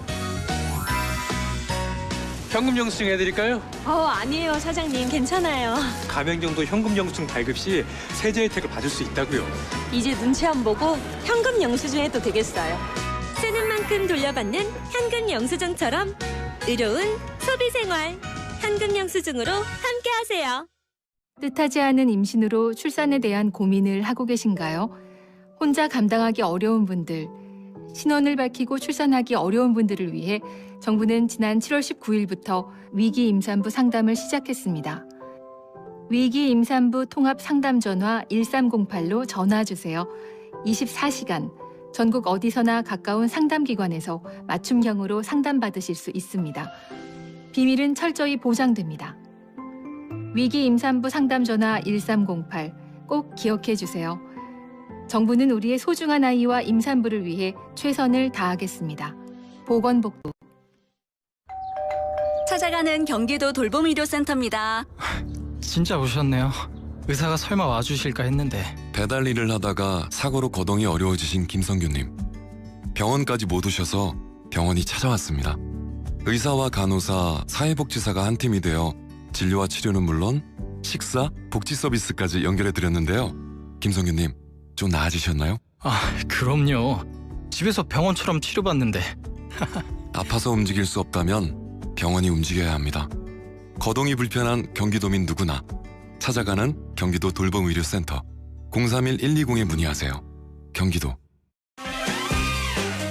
현금 영수증 해드릴까요? 아니에요, 사장님. 괜찮아요. 가맹점도 현금 영수증 발급 시 세제 혜택을 받을 수 있다고요. 이제 눈치 안 보고 현금 영수증 해도 되겠어요. 쓰는 만큼 돌려받는 현금 영수증처럼 의료운 소비생활 현금 영수증으로 함께하세요. 뜻하지 않은 임신으로 출산에 대한 고민을 하고 계신가요? 혼자 감당하기 어려운 분들, 신원을 밝히고 출산하기 어려운 분들을 위해 정부는 지난 7월 19일부터 위기 임산부 상담을 시작했습니다. 위기 임산부 통합 상담 전화 1308로 전화 주세요. 24시간 전국 어디서나 가까운 상담기관에서 맞춤형으로 상담받으실 수 있습니다. 비밀은 철저히 보장됩니다. 위기 임산부 상담 전화 1308 꼭 기억해 주세요. 정부는 우리의 소중한 아이와 임산부를 위해 최선을 다하겠습니다. 보건복부 찾아가는 경기도 돌봄의료센터입니다. 진짜 오셨네요. 의사가 설마 와주실까 했는데. 배달 일을 하다가 사고로 거동이 어려워지신 김성규님. 병원까지 못 오셔서 병원이 찾아왔습니다. 의사와 간호사, 사회복지사가 한 팀이 되어 진료와 치료는 물론 식사, 복지 서비스까지 연결해드렸는데요. 김성규님, 좀 나아지셨나요? 그럼요. 집에서 병원처럼 치료받는데. 아파서 움직일 수 없다면 병원이 움직여야 합니다. 거동이 불편한 경기도민 누구나 찾아가는 경기도 돌봄의료센터 031-120에 문의하세요. 경기도.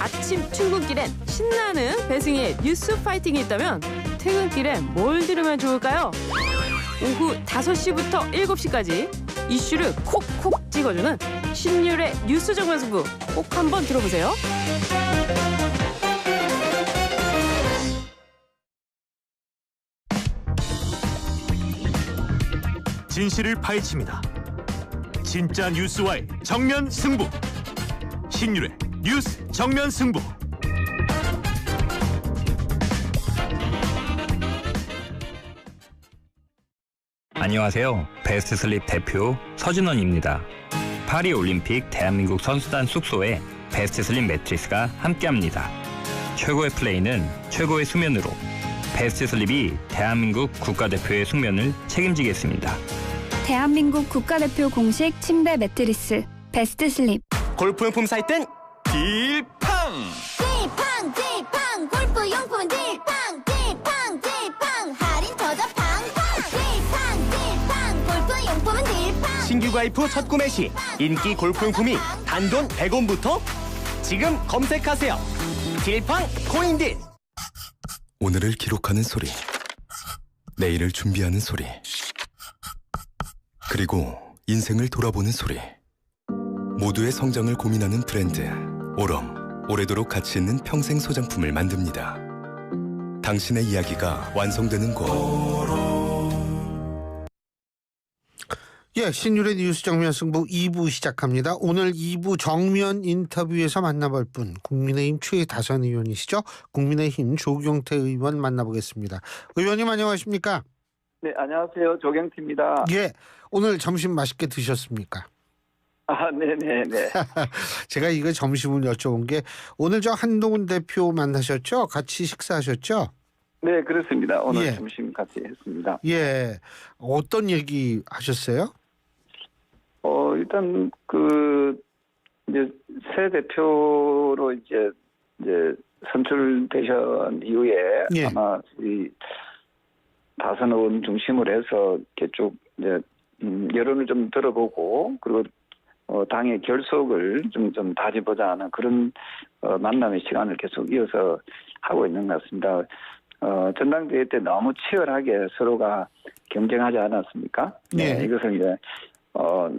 아침 출근길엔 신나는 배승의 뉴스 파이팅이 있다면 퇴근길엔 뭘 들으면 좋을까요? 오후 5시부터 7시까지 이슈를 콕콕 찍어주는 신율의 뉴스 정면승부 꼭 한번 들어보세요. 진실을 파헤칩니다. 진짜 뉴스와의 정면 승부. 신율의 뉴스 정면 승부. 안녕하세요. 베스트 슬립 대표 서진원입니다. 파리 올림픽 대한민국 선수단 숙소에 베스트 슬립 매트리스가 함께합니다. 최고의 플레이는 최고의 수면으로 베스트 슬립이 대한민국 국가대표의 숙면을 책임지겠습니다. 대한민국 국가대표 공식 침대 매트리스 베스트 슬립. 골프용품 살 땐 딜팡! 딜팡 골프용품은 딜팡 할인 터져 팡팡 딜팡 골프용품은 딜팡. 신규 가입 후 첫 구매 시 인기 골프용품이 단돈 100원부터 지금 검색하세요. 딜팡 코인딜. 오늘을 기록하는 소리, 내일을 준비하는 소리, 그리고 인생을 돌아보는 소리. 모두의 성장을 고민하는 브랜드 오럼, 오래도록 가치 있는 평생 소장품을 만듭니다. 당신의 이야기가 완성되는 곳. 예, 신율의 뉴스 정면 승부 2부 시작합니다. 오늘 2부 정면 인터뷰에서 만나볼 분, 국민의힘 최다선 의원이시죠? 국민의힘 조경태 의원 만나보겠습니다. 의원님 안녕하십니까? 네, 안녕하세요. 조경태입니다. 예, 오늘 점심 맛있게 드셨습니까? 네네네. 제가 이거 점심을 여쭤본 게 오늘 저 한동훈 대표 만나셨죠? 같이 식사하셨죠? 네, 그렇습니다. 오늘 예. 점심 같이 했습니다. 예, 어떤 얘기 하셨어요? 일단 이제 새 대표로 이제 선출되신 이후에 예. 아마 우리 다선 의원 중심으로 해서 이렇게 쭉 이제 여론을 좀 들어보고 그리고 당의 결속을 좀 다져보자 하는 그런 만남의 시간을 계속 이어서 하고 있는 것 같습니다. 전당대회 때 너무 치열하게 서로가 경쟁하지 않았습니까? 네. 이것을 이제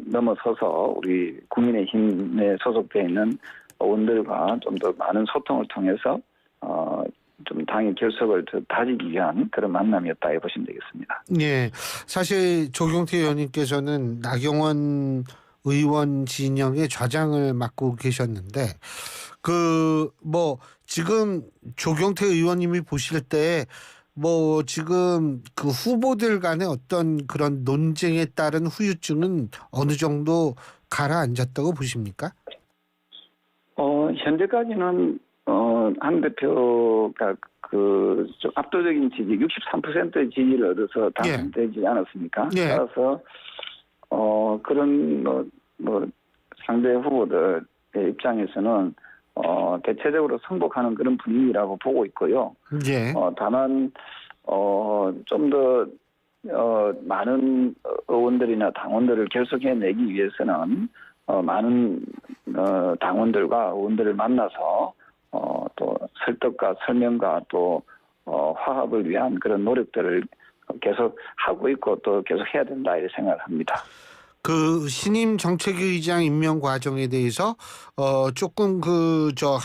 넘어서서 우리 국민의힘에 소속되어 있는 의원들과 좀 더 많은 소통을 통해서 좀 당의 결속을 더 다지기 위한 그런 만남이었다 해보시면 되겠습니다. 예, 사실 조경태 의원님께서는 나경원 의원 진영의 좌장을 맡고 계셨는데 지금 조경태 의원님이 보실 때 지금 그 후보들 간의 어떤 그런 논쟁에 따른 후유증은 어느 정도 가라앉았다고 보십니까? 현재까지는 한 대표가 좀 압도적인 지지, 63%의 지지를 얻어서 당선되지 않았습니까? 예. 따라서 그런 상대 후보들의 입장에서는 대체적으로 승복하는 그런 분위기라고 보고 있고요. 예. 다만 좀 더 많은 의원들이나 당원들을 결속해내기 위해서는 많은 당원들과 의원들을 만나서 또 설득과 설명과 또 화합을 위한 그런 노력들을 계속 하고 있고 또 계속 해야 된다 이렇게 생각을 합니다. 그 신임 정책위의장 임명 과정에 대해서 조금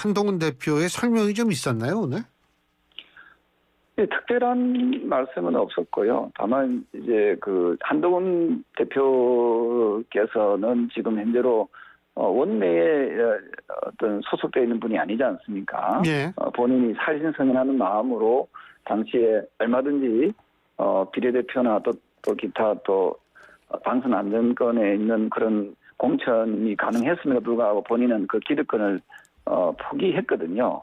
한동훈 대표의 설명이 좀 있었나요 오늘? 네, 특별한 말씀은 없었고요. 다만 이제 한동훈 대표께서는 지금 현재로 원내에 어떤 소속되어 있는 분이 아니지 않습니까? 예. 본인이 살신성인하는 마음으로 당시에 얼마든지 비례대표나 또 기타 또 당선 안정권에 있는 그런 공천이 가능했음에도 불구하고 본인은 그 기득권을 포기했거든요.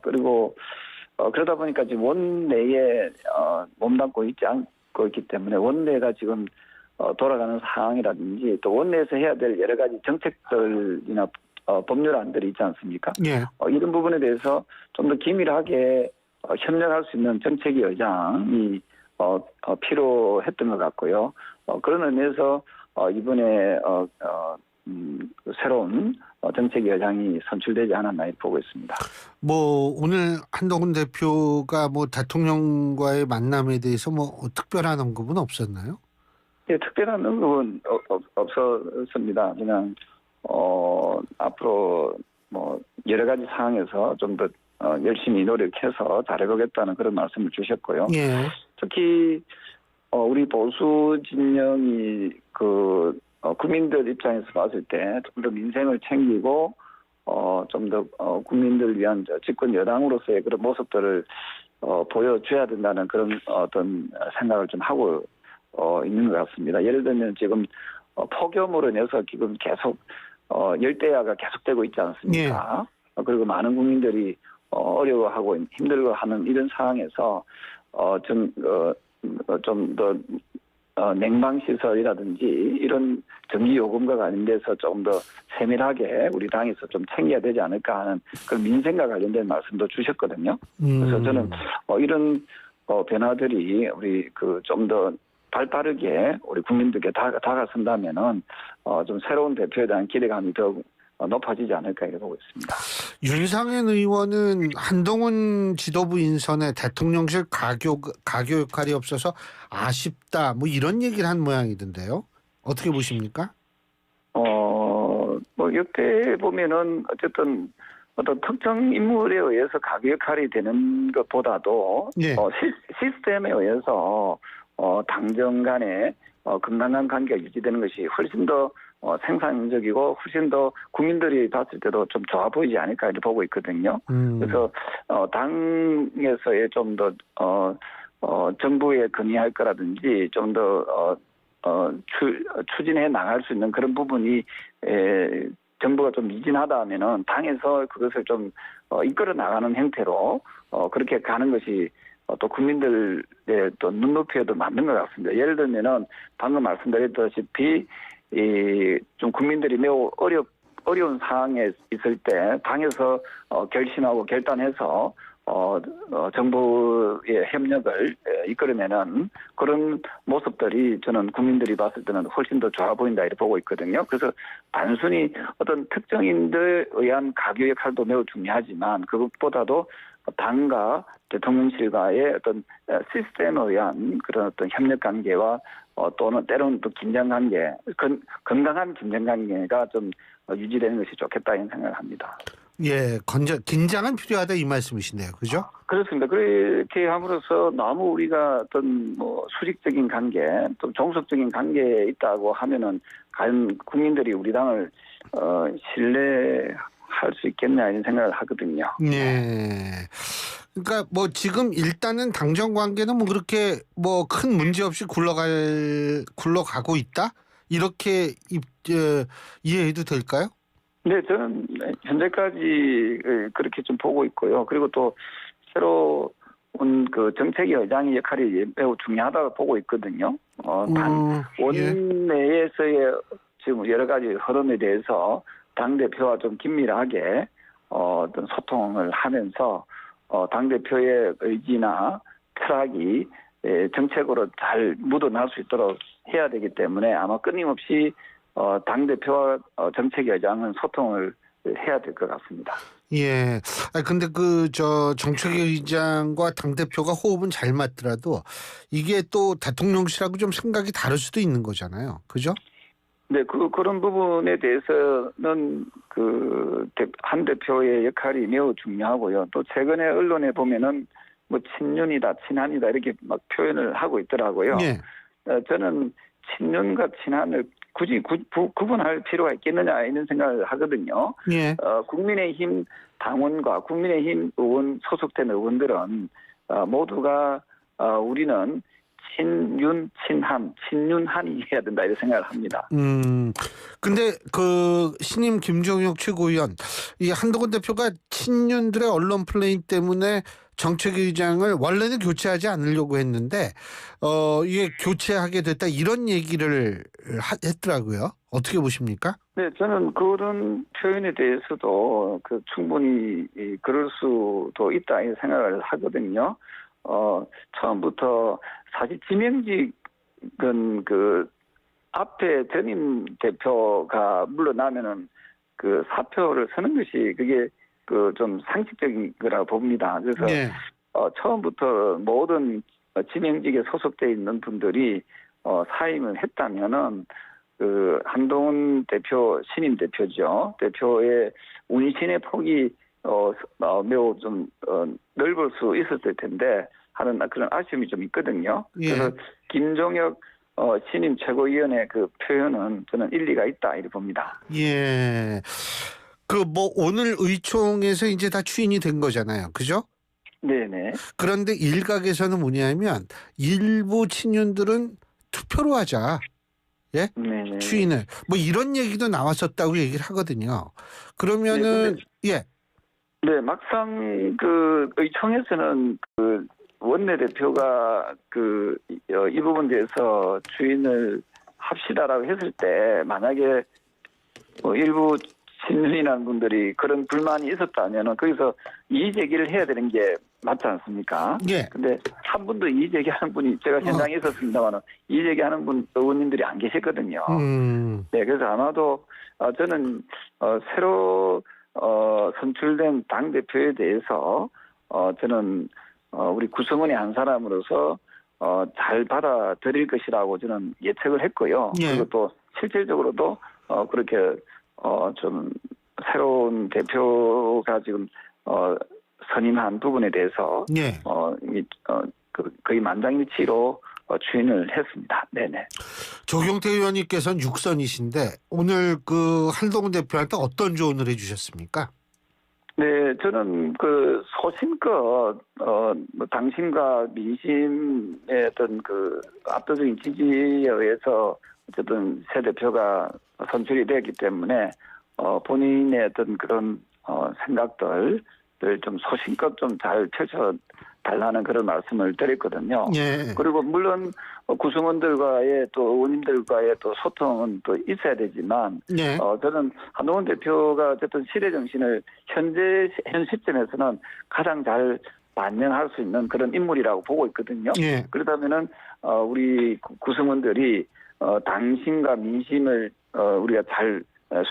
그리고 그러다 보니까 지금 원내에 몸담고 있지 않고 있기 때문에 원내가 지금 돌아가는 상황이라든지 또 원내에서 해야 될 여러 가지 정책들이나 법률안들이 있지 않습니까? 예. 이런 부분에 대해서 좀 더 긴밀하게 협력할 수 있는 정책위 의장이 필요했던 것 같고요. 그런 의미에서 이번에 새로운 정책위 의장이 선출되지 않았나 이렇게 보고 있습니다. 오늘 한동훈 대표가 대통령과의 만남에 대해서 특별한 언급은 없었나요? 예, 특별한 언급은 없었습니다. 그냥 앞으로 여러 가지 상황에서 좀 더 열심히 노력해서 잘해보겠다는 그런 말씀을 주셨고요. 예. 특히 우리 보수 진영이 국민들 입장에서 봤을 때 좀 더 민생을 챙기고 좀 더 국민들을 위한 집권 여당으로서의 그런 모습들을 보여줘야 된다는 그런 어떤 생각을 좀 하고 있는 것 같습니다. 예를 들면 지금 폭염으로 인해서 지금 계속 열대야가 계속되고 있지 않습니까? 그리고 많은 국민들이 어려워하고 힘들어하는 이런 상황에서 좀 더 냉방 시설이라든지 이런 전기 요금과 관련돼서 조금 더 세밀하게 우리 당에서 좀 챙겨야 되지 않을까 하는 그런 민생과 관련된 말씀도 주셨거든요. 그래서 저는 이런 변화들이 우리 좀 더 발빠르게 우리 국민들께 다가선다면은 좀 새로운 대표에 대한 기대감이 더욱 높아지지 않을까 이렇게 보고 있습니다. 윤상현 의원은 한동훈 지도부 인선에 대통령실 가교 역할이 없어서 아쉽다 이런 얘기를 한 모양이던데요. 어떻게 보십니까? 역대 보면은 어쨌든 어떤 특정 인물에 의해서 가교 역할이 되는 것보다도 시스템에 의해서 당정 간에 건강한 관계가 유지되는 것이 훨씬 더 생산적이고 훨씬 더 국민들이 봤을 때도 좀 좋아 보이지 않을까 이렇게 보고 있거든요. 그래서 당에서의 좀 더 정부에 건의할 거라든지 좀 더 추진해 나갈 수 있는 그런 부분이 정부가 좀 미진하다 하면은 당에서 그것을 좀 이끌어 나가는 형태로 그렇게 가는 것이 또 국민들의 또 눈높이에도 맞는 것 같습니다. 예를 들면은 방금 말씀드렸다시피 좀 국민들이 매우 어려운 상황에 있을 때 당에서 결심하고 결단해서 정부의 협력을 이끌어내는 그런 모습들이 저는 국민들이 봤을 때는 훨씬 더 좋아 보인다 이렇게 보고 있거든요. 그래서 단순히 어떤 특정인들에 의한 가교 역할도 매우 중요하지만 그것보다도 당과 대통령실과의 어떤 시스템에 의한 그런 어떤 협력 관계와 또는 때로는 또 긴장 관계, 건강한 긴장 관계가 좀 유지되는 것이 좋겠다 이런 생각을 합니다. 예, 긴장은 필요하다 이 말씀이시네요, 그죠? 그렇습니다. 그렇게 함으로써 너무 우리가 어떤 수직적인 관계, 또 종속적인 관계에 있다고 하면은 과연 국민들이 우리 당을 신뢰할 수 있겠냐 이런 생각을 하거든요. 네. 그러니까 지금 일단은 당정 관계는 그렇게 큰 문제 없이 굴러가고 있다 이렇게 이해해도 될까요? 네, 저는 현재까지 그렇게 좀 보고 있고요. 그리고 또 새로 온 그 정책위 의장의 역할이 매우 중요하다고 보고 있거든요. 단 원내에서의 지금 여러 가지 흐름에 대해서 당 대표와 좀 긴밀하게 어떤 소통을 하면서 당 대표의 의지나 철학이 정책으로 잘 묻어날 수 있도록 해야 되기 때문에 아마 끊임없이 당 대표와 정책위 의장은 소통을 해야 될 것 같습니다. 예. 근데 정책위 의장과 당대표가 호흡은 잘 맞더라도 이게 또 대통령실하고 좀 생각이 다를 수도 있는 거잖아요. 그죠? 네, 그런 부분에 대해서는 한 대표의 역할이 매우 중요하고요. 또 최근에 언론에 보면은 뭐 친윤이다, 친한이다 이렇게 막 표현을 하고 있더라고요. 예. 저는 친윤과 친한을 굳이 구분할 필요가 있겠느냐 이런 생각을 하거든요. 예. 국민의힘 당원과 국민의힘 의원 소속된 의원들은 모두가 우리는 친윤, 친한, 친윤한이 해야 된다 이런 생각을 합니다. 근데 신임 김종혁 최고위원, 이 한동훈 대표가 친윤들의 언론 플레이 때문에 정책위의장을 원래는 교체하지 않으려고 했는데 이게 교체하게 됐다 이런 얘기를 했더라고요. 어떻게 보십니까? 네, 저는 그런 표현에 대해서도 충분히 그럴 수도 있다 이 생각을 하거든요. 처음부터 사실 지명직은 앞에 전임 대표가 물러나면은 사표를 서는 것이 그게 좀 상식적인 거라고 봅니다. 그래서 네. 처음부터 모든 지명직에 소속돼 있는 분들이 사임을 했다면은 한동훈 대표, 신임 대표죠. 대표의 운신의 폭이 매우 좀 넓을 수 있었을 텐데 하는 그런 아쉬움이 좀 있거든요. 예. 그래서 김종혁 신임 최고위원의 표현은 저는 일리가 있다 이렇게 봅니다. 예. 오늘 의총에서 이제 다 추인이 된 거잖아요. 그죠? 네네. 그런데 일각에서는 뭐냐면 일부 친윤들은 투표로 하자. 예? 네네. 추인을. 이런 얘기도 나왔었다고 얘기를 하거든요. 그러면은, 예. 네, 막상 의총에서는 원내대표가 이 부분에 대해서 추인을 합시다라고 했을 때 만약에 일부 친윤이라는 분들이 그런 불만이 있었다면 거기서 이의 제기를 해야 되는 게 맞지 않습니까? 예. 근데 한 분도 이의 제기하는 분이 제가 현장에 있었습니다만 이의 제기하는 의원님들이 안 계셨거든요. 네, 그래서 아마도 저는 새로 선출된 당 대표에 대해서 저는 우리 구성원의 한 사람으로서 잘 받아들일 것이라고 저는 예측을 했고요. 예. 그리고 또 실질적으로도 그렇게 좀 새로운 대표가 지금 선임한 부분에 대해서 예. 거의 만장일치로 추인을 했습니다. 네네. 조경태 의원님께서는 6선이신데 오늘 한동훈 대표한테 어떤 조언을 해주셨습니까? 네, 저는 소신껏 당신과 민심의 어떤 압도적인 지지에 의해서 어쨌든 새 대표가 선출이 되었기 때문에 본인의 어떤 그런 생각들을 좀 소신껏 좀 잘 펼쳐 달라는 그런 말씀을 드렸거든요. 예. 그리고 물론 구성원들과의 또 의원님들과의 또 소통은 또 있어야 되지만 예. 저는 한동훈 대표가 어쨌든 시대 정신을 현 시점에서는 가장 잘 반영할 수 있는 그런 인물이라고 보고 있거든요. 예. 그렇다면은 우리 구성원들이 당신과 민심을 우리가 잘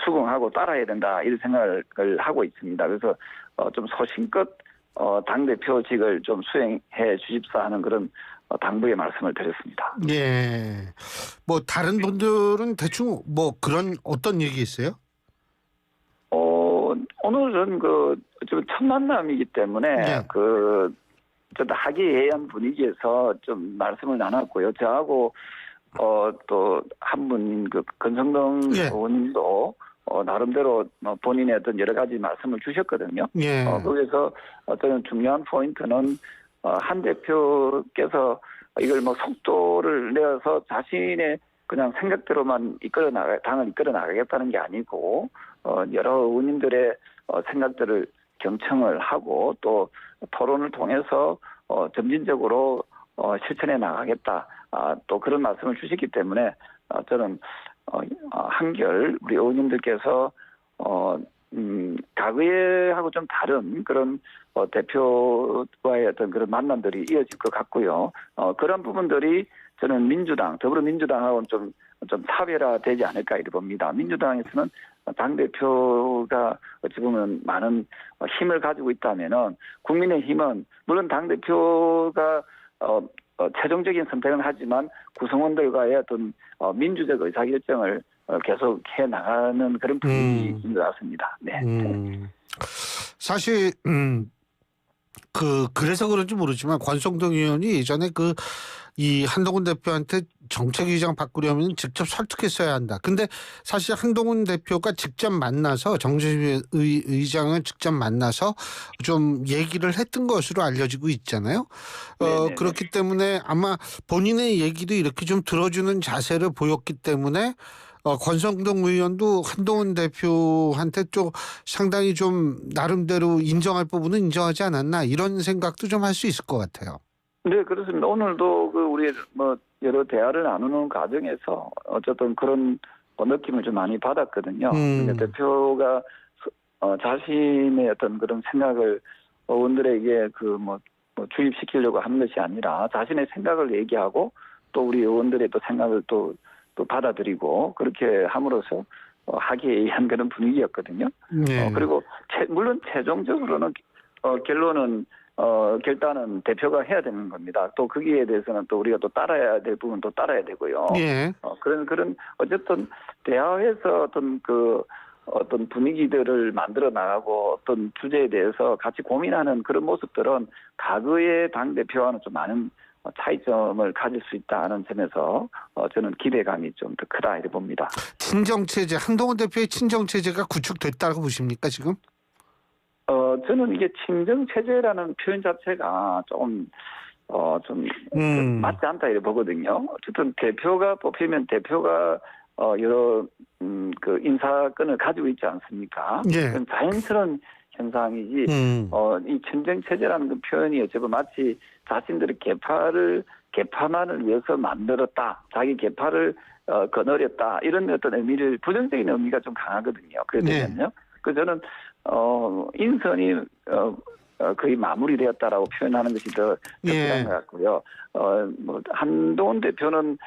수긍하고 따라야 된다 이런 생각을 하고 있습니다. 그래서 좀 소신껏 당대표직을 좀 수행해 주십사 하는 그런 당부의 말씀을 드렸습니다. 예. 다른 분들은 대충 그런 어떤 얘기 있어요? 오늘은 좀 첫 만남이기 때문에 예. 좀 화기애애한 분위기에서 좀 말씀을 나눴고요. 저하고 또 한 분인 권성동 예. 의원님도 나름대로 본인의 어떤 여러 가지 말씀을 주셨거든요. 예. 거기서 저는 중요한 포인트는 한 대표께서 이걸 속도를 내어서 자신의 그냥 생각대로만 당을 이끌어 나가겠다는 게 아니고 여러 의원님들의 생각들을 경청을 하고 또 토론을 통해서 점진적으로 실천해 나가겠다. 또 그런 말씀을 주셨기 때문에 저는 한결 우리 의원님들께서 과거에하고 좀 다른 그런 대표와의 어떤 그런 만남들이 이어질 것 같고요. 그런 부분들이 저는 더불어민주당하고는 좀 차별화되지 않을까 이렇게 봅니다. 민주당에서는 당대표가 어찌 보면 많은 힘을 가지고 있다면은 국민의힘은 물론 당대표가 최종적인 선택은 하지만 구성원들과의 어떤 민주적 의사결정을 계속 해 나가는 그런 분위기인 것 같습니다. 네. 사실 그래서 그런지 모르지만 권성동 의원이 예전에 이 한동훈 대표한테 정책 의장 바꾸려면 직접 설득했어야 한다. 근데 사실 한동훈 대표가 직접 만나서 정책 의장을 직접 만나서 좀 얘기를 했던 것으로 알려지고 있잖아요. 그렇기 때문에 아마 본인의 얘기도 이렇게 좀 들어주는 자세를 보였기 때문에 권성동 의원도 한동훈 대표한테 좀 상당히 좀 나름대로 인정할 부분은 인정하지 않았나 이런 생각도 좀 할 수 있을 것 같아요. 네, 그렇습니다. 오늘도 우리 여러 대화를 나누는 과정에서 어쨌든 그런 느낌을 좀 많이 받았거든요. 대표가 자신의 어떤 그런 생각을 의원들에게 주입시키려고 하는 것이 아니라 자신의 생각을 얘기하고 또 우리 의원들의 또 생각을 또 받아들이고 그렇게 함으로써 하기에 의한 그런 분위기였거든요. 네. 그리고 물론 최종적으로는 결단은 대표가 해야 되는 겁니다. 또 거기에 대해서는 또 우리가 또 따라야 될 부분도 따라야 되고요. 예. 그런 어쨌든 대화에서 어떤 분위기들을 만들어 나가고 어떤 주제에 대해서 같이 고민하는 그런 모습들은 과거의 당 대표와는 좀 많은 차이점을 가질 수 있다는 점에서 저는 기대감이 좀 더 크다 이렇게 봅니다. 친정체제, 한동훈 대표의 친정체제가 구축됐다고 보십니까 지금? 저는 이게 친정체제라는 표현 자체가 좀 맞지 않다 이렇게 보거든요. 어쨌든 대표가 뽑히면 대표가 여러 인사권을 가지고 있지 않습니까? 예. 그건 자연스러운 현상이지. 이 친정체제라는 그 표현이 어쩌면 마치 자신들의 개파만을 위해서 만들었다. 자기 개파를 거느렸다. 이런 어떤 의미를 부정적인 의미가 좀 강하거든요. 그러면요. 그래서 저는 인선이 거의 마무리되었다라고 표현하는 것이 더 적절한 것 같고요. 한동훈 대표는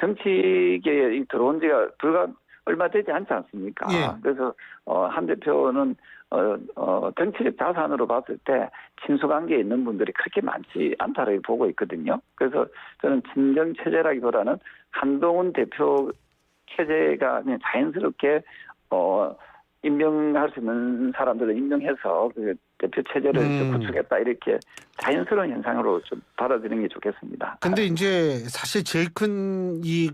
정치계에 들어온 지가 얼마 되지 않지 않습니까? 그래서 한 대표는 정치적 자산으로 봤을 때 친소관계에 있는 분들이 그렇게 많지 않다고 보고 있거든요. 그래서 저는 친정체제라기보다는 한동훈 대표 체제가 그냥 자연스럽게 임명할 수 있는 사람들을 임명해서 그 대표 체제를 좀 구축했다 이렇게 자연스러운 현상으로 좀 받아들이는 게 좋겠습니다. 근데 이제 사실 제일 큰 이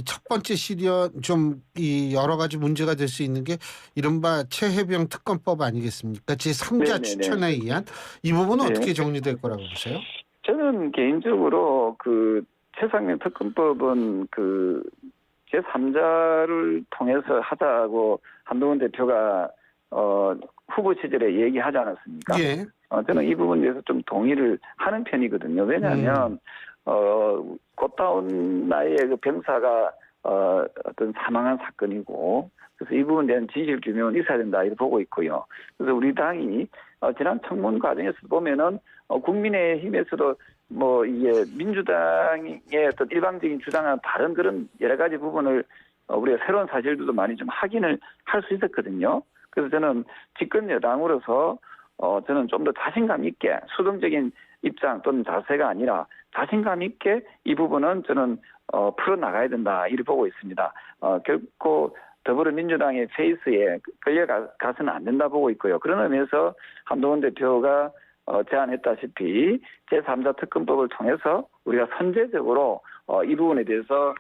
첫 번째 시련 좀 이 여러 가지 문제가 될 수 있는 게 이른바 최혜병 특검법 아니겠습니까? 제3자 추천에 의한 이 부분은 어떻게 정리될 거라고 보세요? 저는 개인적으로 최상명 특검법은 제3자를 통해서 하자고 한동훈 대표가 후보 시절에 얘기하지 않았습니까? 예. 저는 이 부분에 대해서 좀 동의를 하는 편이거든요. 왜냐하면 꽃다운 나이에 그 병사가 어떤 사망한 사건이고 그래서 이 부분에 대한 진실 규명은 있어야 된다 이렇게 보고 있고요. 그래서 우리 당이 지난 청문 과정에서 보면은 국민의힘에서도 이게 민주당의 어떤 일방적인 주장과 다른 그런 여러 가지 부분을 우리가 새로운 사실들도 많이 좀 확인을 할 수 있었거든요. 그래서 저는 집권 여당으로서 저는 좀 더 자신감 있게 수동적인 입장 또는 자세가 아니라 자신감 있게 이 부분은 저는 풀어나가야 된다 이렇게 보고 있습니다. 결코 더불어민주당의 페이스에 끌려가서는 안 된다 보고 있고요. 그런 의미에서 한동훈 대표가 제안했다시피 제3자 특검법을 통해서 우리가 선제적으로 이 부분에 대해서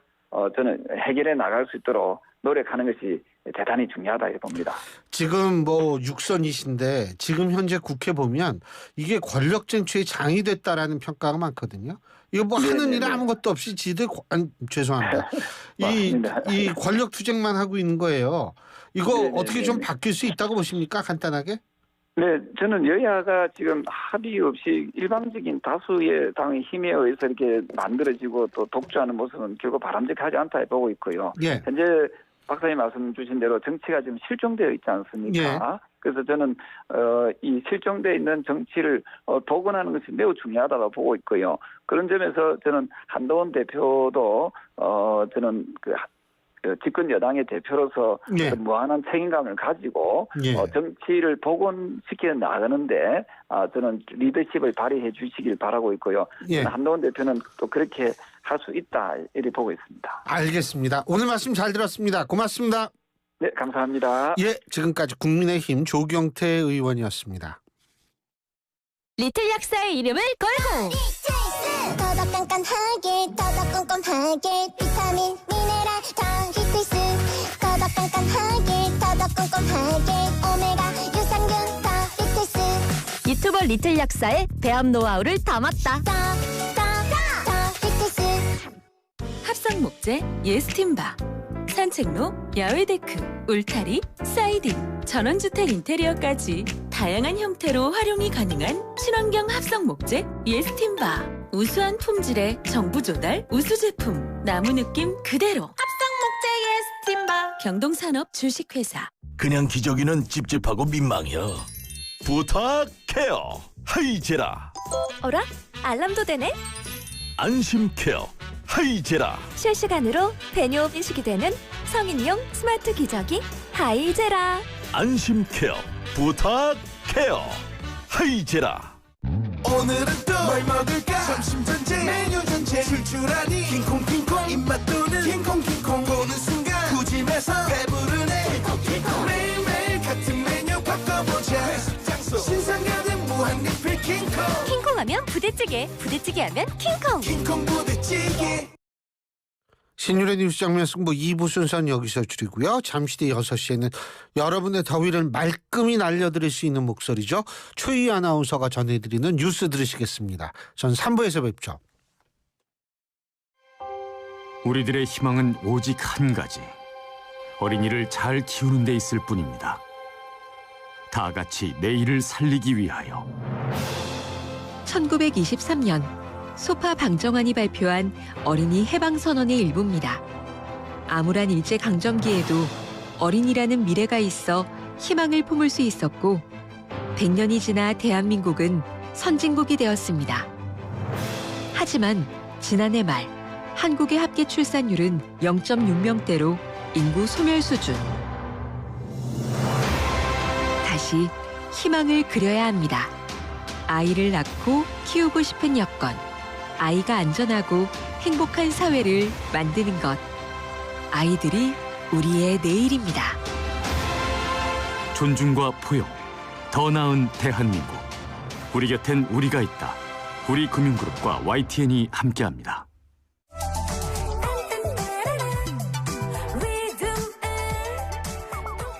저는 해결해 나갈 수 있도록 노력하는 것이 대단히 중요하다 이렇게 봅니다. 지금 6선이신데 지금 현재 국회 보면 이게 권력 쟁취의 장이 됐다라는 평가가 많거든요. 이거 하는 일 아무것도 없이 죄송합니다. 이 권력 투쟁만 하고 있는 거예요. 이거 네네네. 어떻게 좀 바뀔 수 있다고 보십니까? 간단하게? 네, 저는 여야가 지금 합의 없이 일방적인 다수의 당의 힘에 의해서 이렇게 만들어지고 또 독주하는 모습은 결국 바람직하지 않다 보고 있고요. 예. 현재 박사님 말씀 주신 대로 정치가 지금 실종되어 있지 않습니까? 그래서 저는 이 실종되어 있는 정치를 복원하는 것이 매우 중요하다고 보고 있고요. 그런 점에서 저는 한동훈 대표도 저는 그 집권 여당의 대표로서 무한한 책임감을 가지고 정치를 복원시켜 나가는데 저는 리더십을 발휘해 주시길 바라고 있고요. 한동훈 대표는 또 그렇게 할 수 있다 이렇게 보고 있습니다. 알겠습니다. 오늘 말씀 잘 들었습니다. 고맙습니다. 네, 감사합니다. 예, 지금까지 국민의힘 조경태 의원이었습니다. 리틀 약사의 이름을 걸고 더더 깐깐하게 더더 꼼꼼하게 비타민 미네랄 더 히트스 더더 깐깐하게 더더 꼼꼼하게 오메가 유산균 더 히트스 유튜버 리틀 약사의 배합 노하우를 담았다. 더 히트스 합성 목재 예스팀바 산책로 야외 데크 울타리 사이딩 전원주택 인테리어까지 다양한 형태로 활용이 가능한 친환경 합성 목재 예스팀바 우수한 품질의 정부 조달 우수 제품 나무 느낌 그대로 합성 목재 예스팀바 경동산업 주식회사. 그냥 기저귀는 찝찝하고 민망해요. 부탁해요. 하이제라. 어라? 알람도 되네? 안심케어. 하이제라. 실시간으로 배뇨 인식이 되는 성인용 스마트 기저귀 하이제라. 안심케어. 부탁해요. 하이제라. 오늘은 또 뭘 먹을까? 점심 전쟁 메뉴 전쟁 출출하니 킹콩 입맛 도는 킹콩 보는 순간 구집에서 배부르네 킹콩 매일매일 같은 메뉴 바꿔보자 회식 장소 신상 가득 무한 리필 킹콩 하면 부대찌개 부대찌개 하면 킹콩 부대찌개. 신율의 뉴스 장면 승부 2부 순서는 여기서 줄이고요. 잠시 뒤 6시에는 여러분의 더위를 말끔히 날려드릴 수 있는 목소리죠. 최희 아나운서가 전해드리는 뉴스 들으시겠습니다. 전 3부에서 뵙죠. 우리들의 희망은 오직 한 가지. 어린이를 잘 키우는 데 있을 뿐입니다. 다 같이 내일을 살리기 위하여. 1923년 소파 방정환이 발표한 어린이 해방선언의 일부입니다. 암울한 일제강점기에도 어린이라는 미래가 있어 희망을 품을 수 있었고 100년이 지나 대한민국은 선진국이 되었습니다. 하지만 지난해 말 한국의 합계 출산율은 0.6명대로 인구 소멸 수준. 다시 희망을 그려야 합니다. 아이를 낳고 키우고 싶은 여건. 아이가 안전하고 행복한 사회를 만드는 것. 아이들이 우리의 내일입니다. 존중과 포용, 더 나은 대한민국. 우리 곁엔 우리가 있다. 우리금융그룹과 YTN이 함께합니다.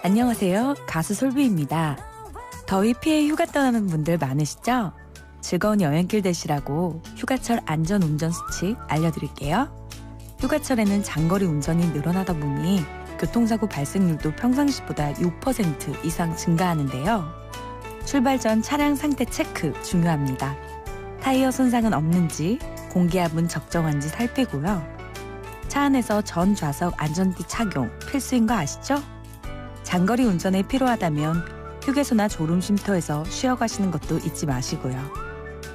안녕하세요. 가수 솔비입니다. 더위 피해 휴가 떠나는 분들 많으시죠? 즐거운 여행길 되시라고 휴가철 안전운전 수칙 알려드릴게요. 휴가철에는 장거리 운전이 늘어나다 보니 교통사고 발생률도 평상시보다 6% 이상 증가하는데요. 출발 전 차량 상태 체크 중요합니다. 타이어 손상은 없는지, 공기압은 적정한지 살피고요. 차 안에서 전 좌석 안전띠 착용 필수인 거 아시죠? 장거리 운전에 필요하다면 휴게소나 졸음쉼터에서 쉬어가시는 것도 잊지 마시고요.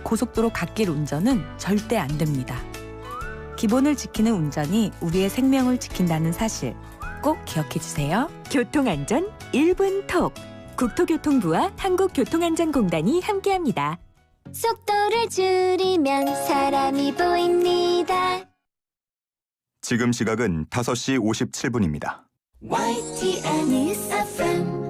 고속도로 갓길 운전은 절대 안 됩니다. 기본을 지키는 운전이 우리의 생명을 지킨다는 사실 꼭 기억해 주세요. 교통안전 1분 톡. 국토교통부와 한국교통안전공단이 함께합니다. 속도를 줄이면 사람이 보입니다. 지금 시각은 5시 57분입니다. YTN News FM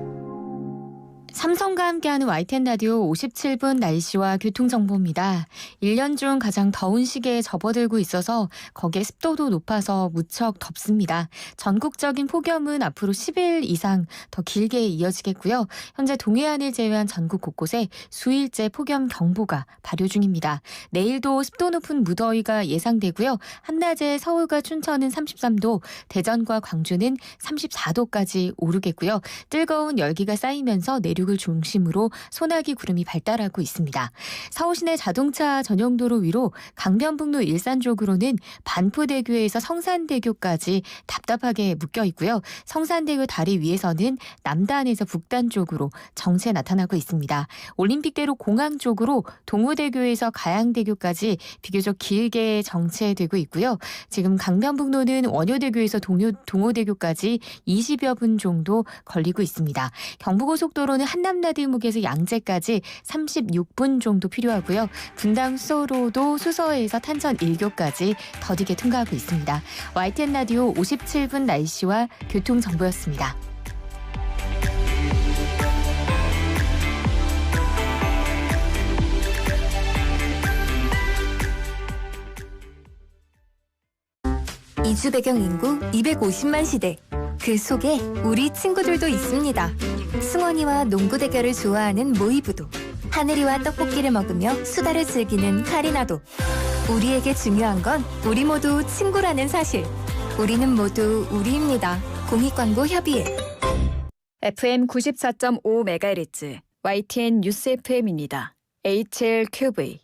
삼성과 함께하는 YTN 라디오 57분 날씨와 교통정보입니다. 1년 중 가장 더운 시기에 접어들고 있어서 거기에 습도도 높아서 무척 덥습니다. 전국적인 폭염은 앞으로 10일 이상 더 길게 이어지겠고요. 현재 동해안을 제외한 전국 곳곳에 수일째 폭염 경보가 발효 중입니다. 내일도 습도 높은 무더위가 예상되고요. 한낮에 서울과 춘천은 33도, 대전과 광주는 34도까지 오르겠고요. 뜨거운 열기가 쌓이면서 내륙을 중심으로 소나기 구름이 발달하고 있습니다. 서울시내 자동차 전용도로 위로 강변북로 일산 쪽으로는 반포대교에서 성산대교까지 답답하게 묶여 있고요. 성산대교 다리 위에서는 남단에서 북단 쪽으로 정체 나타나고 있습니다. 올림픽대로 공항 쪽으로 동호대교에서 가양대교까지 비교적 길게 정체되고 있고요. 지금 강변북로는 원효대교에서 동호대교까지 20여 분 정도 걸리고 있습니다. 경부고속도로는 한남나들목에서 양재까지 36분 정도 필요하고요. 분당 수서로도 수서에서 탄천 1교까지 더디게 통과하고 있습니다. YTN 라디오 57분 날씨와 교통정보였습니다. 이주 배경 인구 250만 시대. 그 속에 우리 친구들도 있습니다. 승원이와 농구 대결을 좋아하는 모이부도, 하늘이와 떡볶이를 먹으며 수다를 즐기는 카리나도. 우리에게 중요한 건 우리 모두 친구라는 사실. 우리는 모두 우리입니다. 공익광고협의회. FM 94.5MHz YTN 뉴스 FM입니다. HLQV.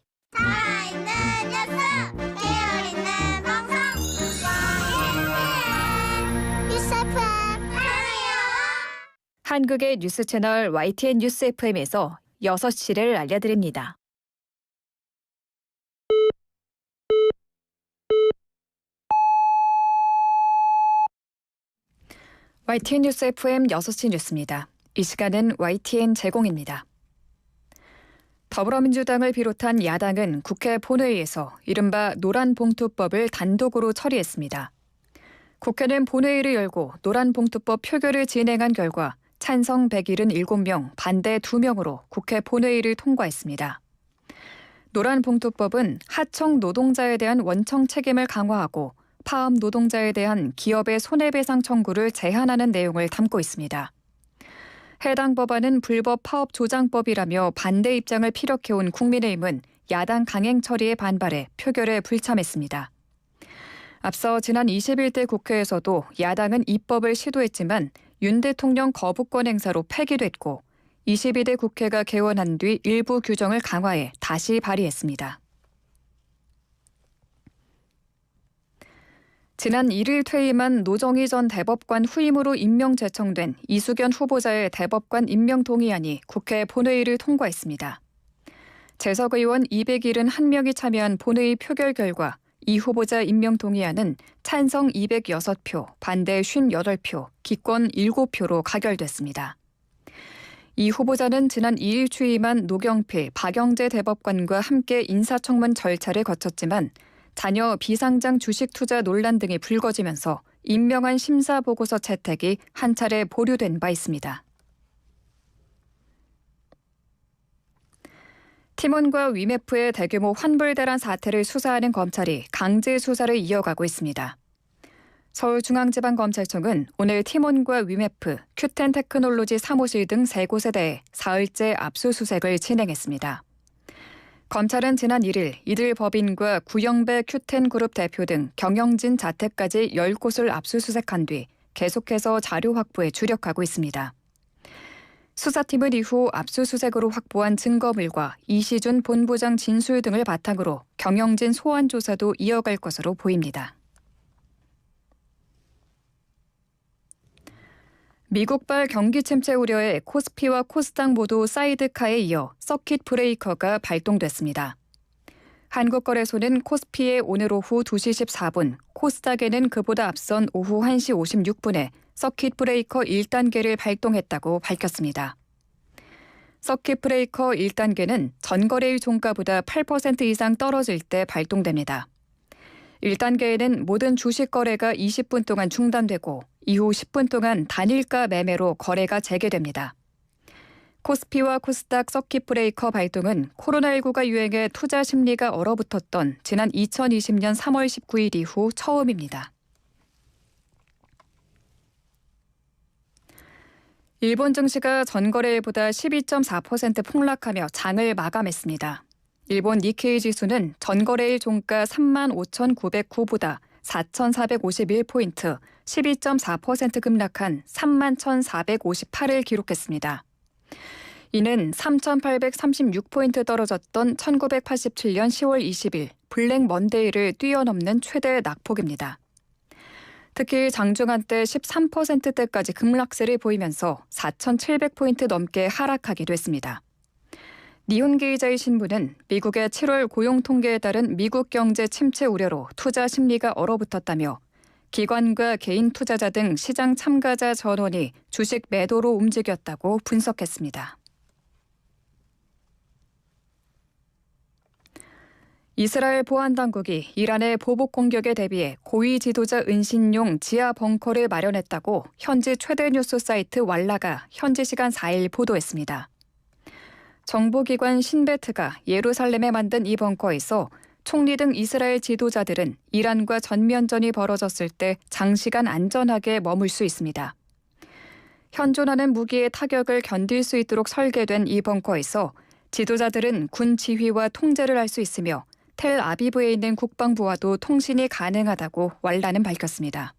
한국의 뉴스 채널 YTN 뉴스 FM에서 6시를 알려드립니다. YTN 뉴스 FM 6시 뉴스입니다. 이 시간은 YTN 제공입니다. 더불어민주당을 비롯한 야당은 국회 본회의에서 이른바 노란봉투법을 단독으로 처리했습니다. 국회는 본회의를 열고 노란봉투법 표결을 진행한 결과 찬성 177명, 반대 2명으로 국회 본회의를 통과했습니다. 노란봉투법은 하청 노동자에 대한 원청 책임을 강화하고 파업 노동자에 대한 기업의 손해배상 청구를 제한하는 내용을 담고 있습니다. 해당 법안은 불법 파업 조장법이라며 반대 입장을 피력해온 국민의힘은 야당 강행 처리에 반발해 표결에 불참했습니다. 앞서 지난 21대 국회에서도 야당은 입법을 시도했지만 윤 대통령 거부권 행사로 폐기됐고 22대 국회가 개원한 뒤 일부 규정을 강화해 다시 발의했습니다. 지난 1일 퇴임한 노정희 전 대법관 후임으로 임명 제청된 이수견 후보자의 대법관 임명 동의안이 국회 본회의를 통과했습니다. 재석 의원 271명이 참여한 본회의 표결 결과 이 후보자 임명 동의안은 찬성 206표, 반대 58표, 기권 7표로 가결됐습니다. 이 후보자는 지난 2일 취임한 노경필, 박영재 대법관과 함께 인사청문 절차를 거쳤지만 자녀 비상장 주식 투자 논란 등이 불거지면서 임명한 심사보고서 채택이 한 차례 보류된 바 있습니다. 팀원과 위메프의 대규모 환불 대란 사태를 수사하는 검찰이 강제 수사를 이어가고 있습니다. 서울중앙지방검찰청은 오늘 팀원과 위메프, 큐텐테크놀로지 사무실 등 3곳에 대해 사흘째 압수수색을 진행했습니다. 검찰은 지난 1일 이들 법인과 구영배 큐텐그룹 대표 등 경영진 자택까지 10곳을 압수수색한 뒤 계속해서 자료 확보에 주력하고 있습니다. 수사팀은 이후 압수수색으로 확보한 증거물과 이시준 본부장 진술 등을 바탕으로 경영진 소환 조사도 이어갈 것으로 보입니다. 미국발 경기 침체 우려에 코스피와 코스닥 모두 사이드카에 이어 서킷 브레이커가 발동됐습니다. 한국거래소는 코스피에 오늘 오후 2시 14분, 코스닥에는 그보다 앞선 오후 1시 56분에 서킷 브레이커 1단계를 발동했다고 밝혔습니다. 서킷 브레이커 1단계는 전거래일 종가보다 8% 이상 떨어질 때 발동됩니다. 1단계에는 모든 주식 거래가 20분 동안 중단되고 이후 10분 동안 단일가 매매로 거래가 재개됩니다. 코스피와 코스닥 서킷 브레이커 발동은 코로나19가 유행해 투자 심리가 얼어붙었던 지난 2020년 3월 19일 이후 처음입니다. 일본 증시가 전거래일보다 12.4% 폭락하며 장을 마감했습니다. 일본 니케이 지수는 전거래일 종가 35,909보다 4,451포인트, 12.4% 급락한 31,458을 기록했습니다. 이는 3,836포인트 떨어졌던 1987년 10월 20일 블랙 먼데이를 뛰어넘는 최대 낙폭입니다. 특히 장중한 때 13%대까지 급락세를 보이면서 4,700포인트 넘게 하락하기도 했습니다. 니혼게이자이 신문은 미국의 7월 고용 통계에 따른 미국 경제 침체 우려로 투자 심리가 얼어붙었다며 기관과 개인 투자자 등 시장 참가자 전원이 주식 매도로 움직였다고 분석했습니다. 이스라엘 보안당국이 이란의 보복 공격에 대비해 고위 지도자 은신용 지하 벙커를 마련했다고 현지 최대 뉴스 사이트 왈라가 현지 시간 4일 보도했습니다. 정보기관 신베트가 예루살렘에 만든 이 벙커에서 총리 등 이스라엘 지도자들은 이란과 전면전이 벌어졌을 때 장시간 안전하게 머물 수 있습니다. 현존하는 무기의 타격을 견딜 수 있도록 설계된 이 벙커에서 지도자들은 군 지휘와 통제를 할 수 있으며 텔아비브에 있는 국방부와도 통신이 가능하다고 왈라는 밝혔습니다.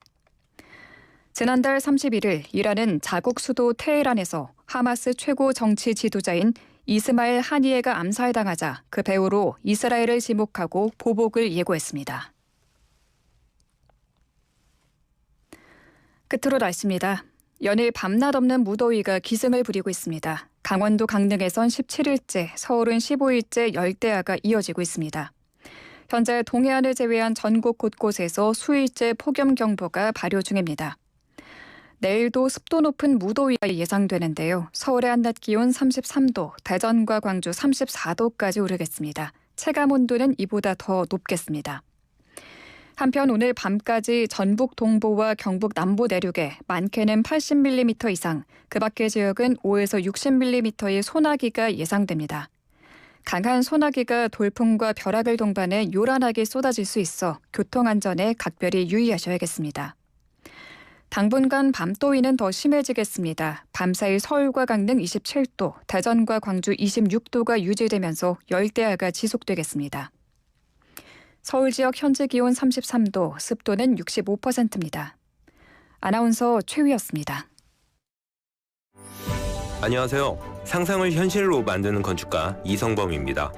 지난달 31일 이란은 자국 수도 테헤란에서 하마스 최고 정치 지도자인 이스마일 하니에가 암살당하자 그 배후로 이스라엘을 지목하고 보복을 예고했습니다. 끝으로 날씨입니다. 연일 밤낮 없는 무더위가 기승을 부리고 있습니다. 강원도 강릉에선 17일째, 서울은 15일째 열대야가 이어지고 있습니다. 현재 동해안을 제외한 전국 곳곳에서 수일째 폭염경보가 발효 중입니다. 내일도 습도 높은 무더위가 예상되는데요. 서울의 한낮 기온 33도, 대전과 광주 34도까지 오르겠습니다. 체감온도는 이보다 더 높겠습니다. 한편 오늘 밤까지 전북 동부와 경북 남부 내륙에 많게는 80mm 이상, 그 밖의 지역은 5에서 60mm의 소나기가 예상됩니다. 강한 소나기가 돌풍과 벼락을 동반해 요란하게 쏟아질 수 있어 교통안전에 각별히 유의하셔야겠습니다. 당분간 밤더위는 더 심해지겠습니다. 밤사이 서울과 강릉 27도, 대전과 광주 26도가 유지되면서 열대야가 지속되겠습니다. 서울 지역 현재 기온 33도, 습도는 65%입니다. 아나운서 최휘였습니다. 안녕하세요. 상상을 현실로 만드는 건축가 이성범입니다.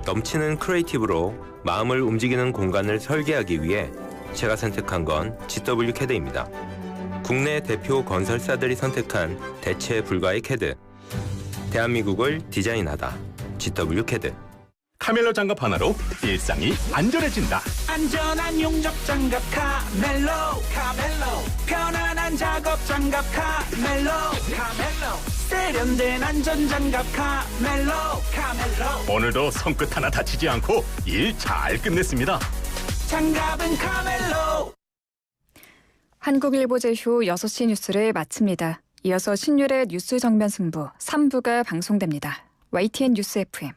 넘치는 크리에이티브로 마음을 움직이는 공간을 설계하기 위해 제가 선택한 건 GW 캐드입니다. 국내 대표 건설사들이 선택한 대체 불가의 캐드. 대한민국을 디자인하다. GW 캐드. 카멜로 장갑 하나로 일상이 안전해진다. 안전한 용접 장갑 카멜로 편안한 작업 장갑 카멜로 세련된 안전 장갑 카멜로 오늘도 손끝 하나 다치지 않고 일 잘 끝냈습니다. 장갑은 카멜로. 한국일보 제휴 6시 뉴스를 마칩니다. 이어서 신율의 뉴스 정면 승부 3부가 방송됩니다. YTN 뉴스 FM.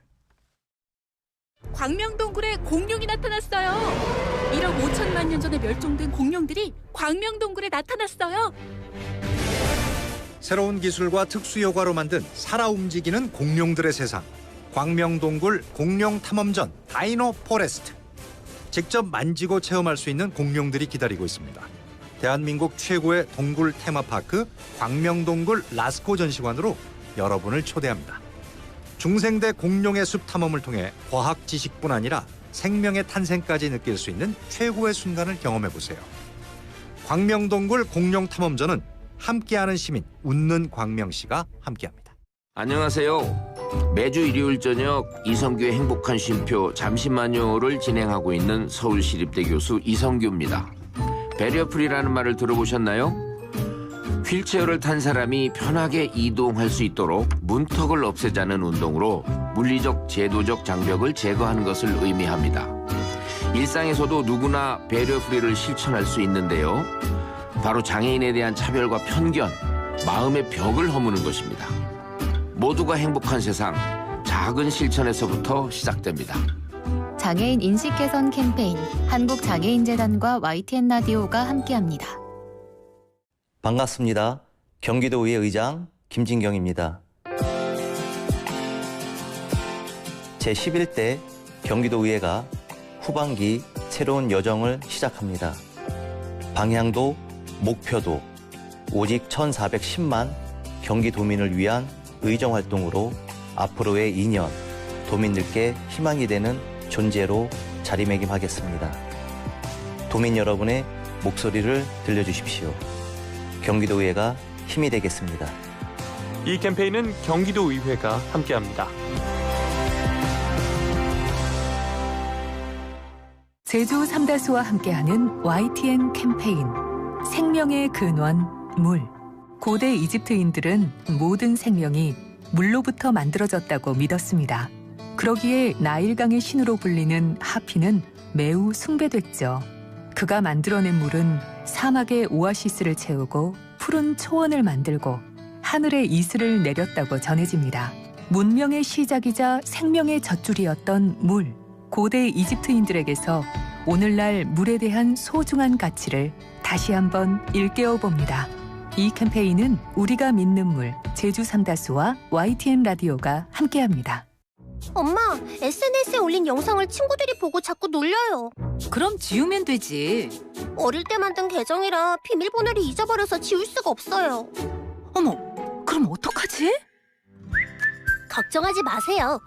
광명동굴에 공룡이 나타났어요. 1억 5천만 년 전에 멸종된 공룡들이 광명동굴에 나타났어요. 새로운 기술과 특수 효과로 만든 살아 움직이는 공룡들의 세상. 광명동굴 공룡 탐험전 다이노 포레스트. 직접 만지고 체험할 수 있는 공룡들이 기다리고 있습니다. 대한민국 최고의 동굴 테마파크 광명동굴 라스코 전시관으로 여러분을 초대합니다. 중생대 공룡의 숲 탐험을 통해 과학 지식뿐 아니라 생명의 탄생까지 느낄 수 있는 최고의 순간을 경험해보세요. 광명동굴 공룡 탐험전은 함께하는 시민 웃는 광명시가 함께합니다. 안녕하세요. 매주 일요일 저녁 이성규의 행복한 쉼표 잠시만요를 진행하고 있는 서울시립대 교수 이성규입니다. 배리어프리라는 말을 들어보셨나요? 휠체어를 탄 사람이 편하게 이동할 수 있도록 문턱을 없애자는 운동으로 물리적, 제도적 장벽을 제거하는 것을 의미합니다. 일상에서도 누구나 배리어프리를 실천할 수 있는데요. 바로 장애인에 대한 차별과 편견, 마음의 벽을 허무는 것입니다. 모두가 행복한 세상, 작은 실천에서부터 시작됩니다. 장애인 인식 개선 캠페인 한국장애인재단과 YTN 라디오가 함께합니다. 반갑습니다. 경기도의회 의장 김진경입니다. 제11대 경기도의회가 후반기 새로운 여정을 시작합니다. 방향도 목표도 오직 1,410만 경기도민을 위한 의정활동으로 앞으로의 2년 도민들께 희망이 되는 존재로 자리매김하겠습니다. 도민 여러분의 목소리를 들려주십시오. 경기도의회가 힘이 되겠습니다. 이 캠페인은 경기도의회가 함께합니다. 제주 삼다수와 함께하는 YTN 캠페인 생명의 근원 물. 고대 이집트인들은 모든 생명이 물로부터 만들어졌다고 믿었습니다. 그러기에 나일강의 신으로 불리는 하피는 매우 숭배됐죠. 그가 만들어낸 물은 사막의 오아시스를 채우고 푸른 초원을 만들고 하늘의 이슬을 내렸다고 전해집니다. 문명의 시작이자 생명의 젖줄이었던 물. 고대 이집트인들에게서 오늘날 물에 대한 소중한 가치를 다시 한번 일깨워 봅니다. 이 캠페인은 우리가 믿는 물, 제주 삼다수와 YTN 라디오가 함께합니다. 엄마, SNS에 올린 영상을 친구들이 보고 자꾸 놀려요. 그럼 지우면 되지. 어릴 때 만든 계정이라 비밀번호를 잊어버려서 지울 수가 없어요. 어머, 그럼 어떡하지? 걱정하지 마세요.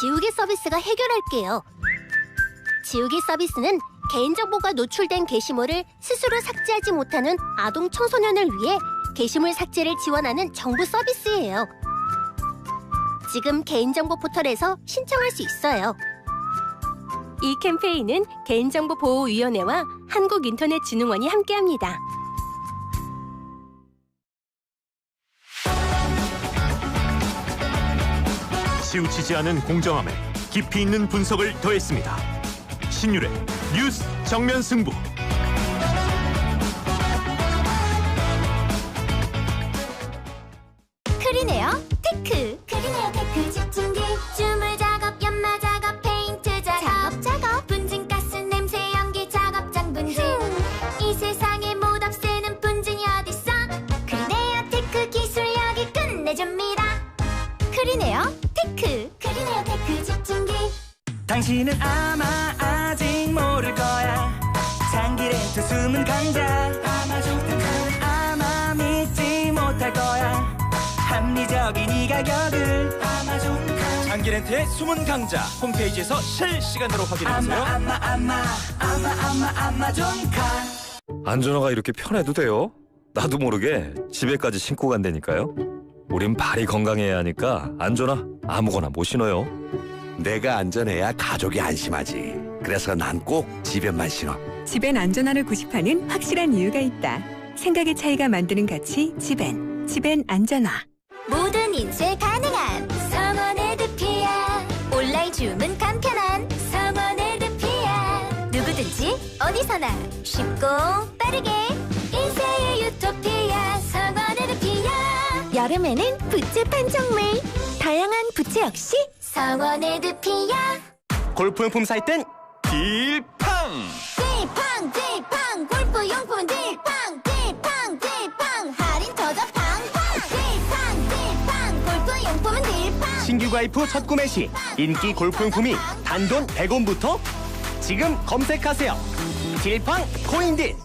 지우개 서비스가 해결할게요. 지우개 서비스는 개인정보가 노출된 게시물을 스스로 삭제하지 못하는 아동 청소년을 위해 게시물 삭제를 지원하는 정부 서비스예요. 지금 개인정보 포털에서 신청할 수 있어요. 이 캠페인은 개인정보보호위원회와 한국인터넷진흥원이 함께합니다. 치우치지 않은 공정함에 깊이 있는 분석을 더했습니다. 신율의 뉴스 정면 승부. 크리네어 테크. 크리네어 테크 집중기. 주물 작업, 연마 작업, 페인트 작업. 분진가스, 냄새, 연기, 작업장 분진. 이 세상에 못 없애는 분진이 어딨어. 크리네어 테크 기술력이 끝내줍니다. 크리네어 테크. 크리네어 테크 집중기. 당신은 아마 아직 모를 거야. 장기 렌트 숨은 강자. 아마 믿지 못할 거야. 합리적인 이 가격을. 장기 렌트의 숨은 강자 홈페이지에서 실시간으로 확인해보세요. 아마존카. 안전화가 이렇게 편해도 돼요? 나도 모르게 집에까지 신고 간다니까요. 우린 발이 건강해야 하니까 안전화 아무거나 못 신어요. 내가 안전해야 가족이 안심하지. 그래서 난 꼭 집엔만 신어. 집엔 안전함을 구십하는 확실한 이유가 있다. 생각의 차이가 만드는 가치 집엔. 집엔 안전화. 모든 인쇄 가능한 성원에드피아. 온라인 주문 간편한 성원에드피아. 누구든지 어디서나 쉽고 빠르게 인쇄의 유토피아. 성원에드피아. 여름에는 부채 판촉물. 다양한 부채 역시 성원에드피아. 골프용품 살 땐 딜팡. 딜팡 골프용품 딜팡 할인 터져 팡팡. 딜팡 골프용품은 딜팡. 신규 가입 후 첫 구매 시 인기 골프용품이 단돈 100원부터 지금 검색하세요. 딜팡 코인딘.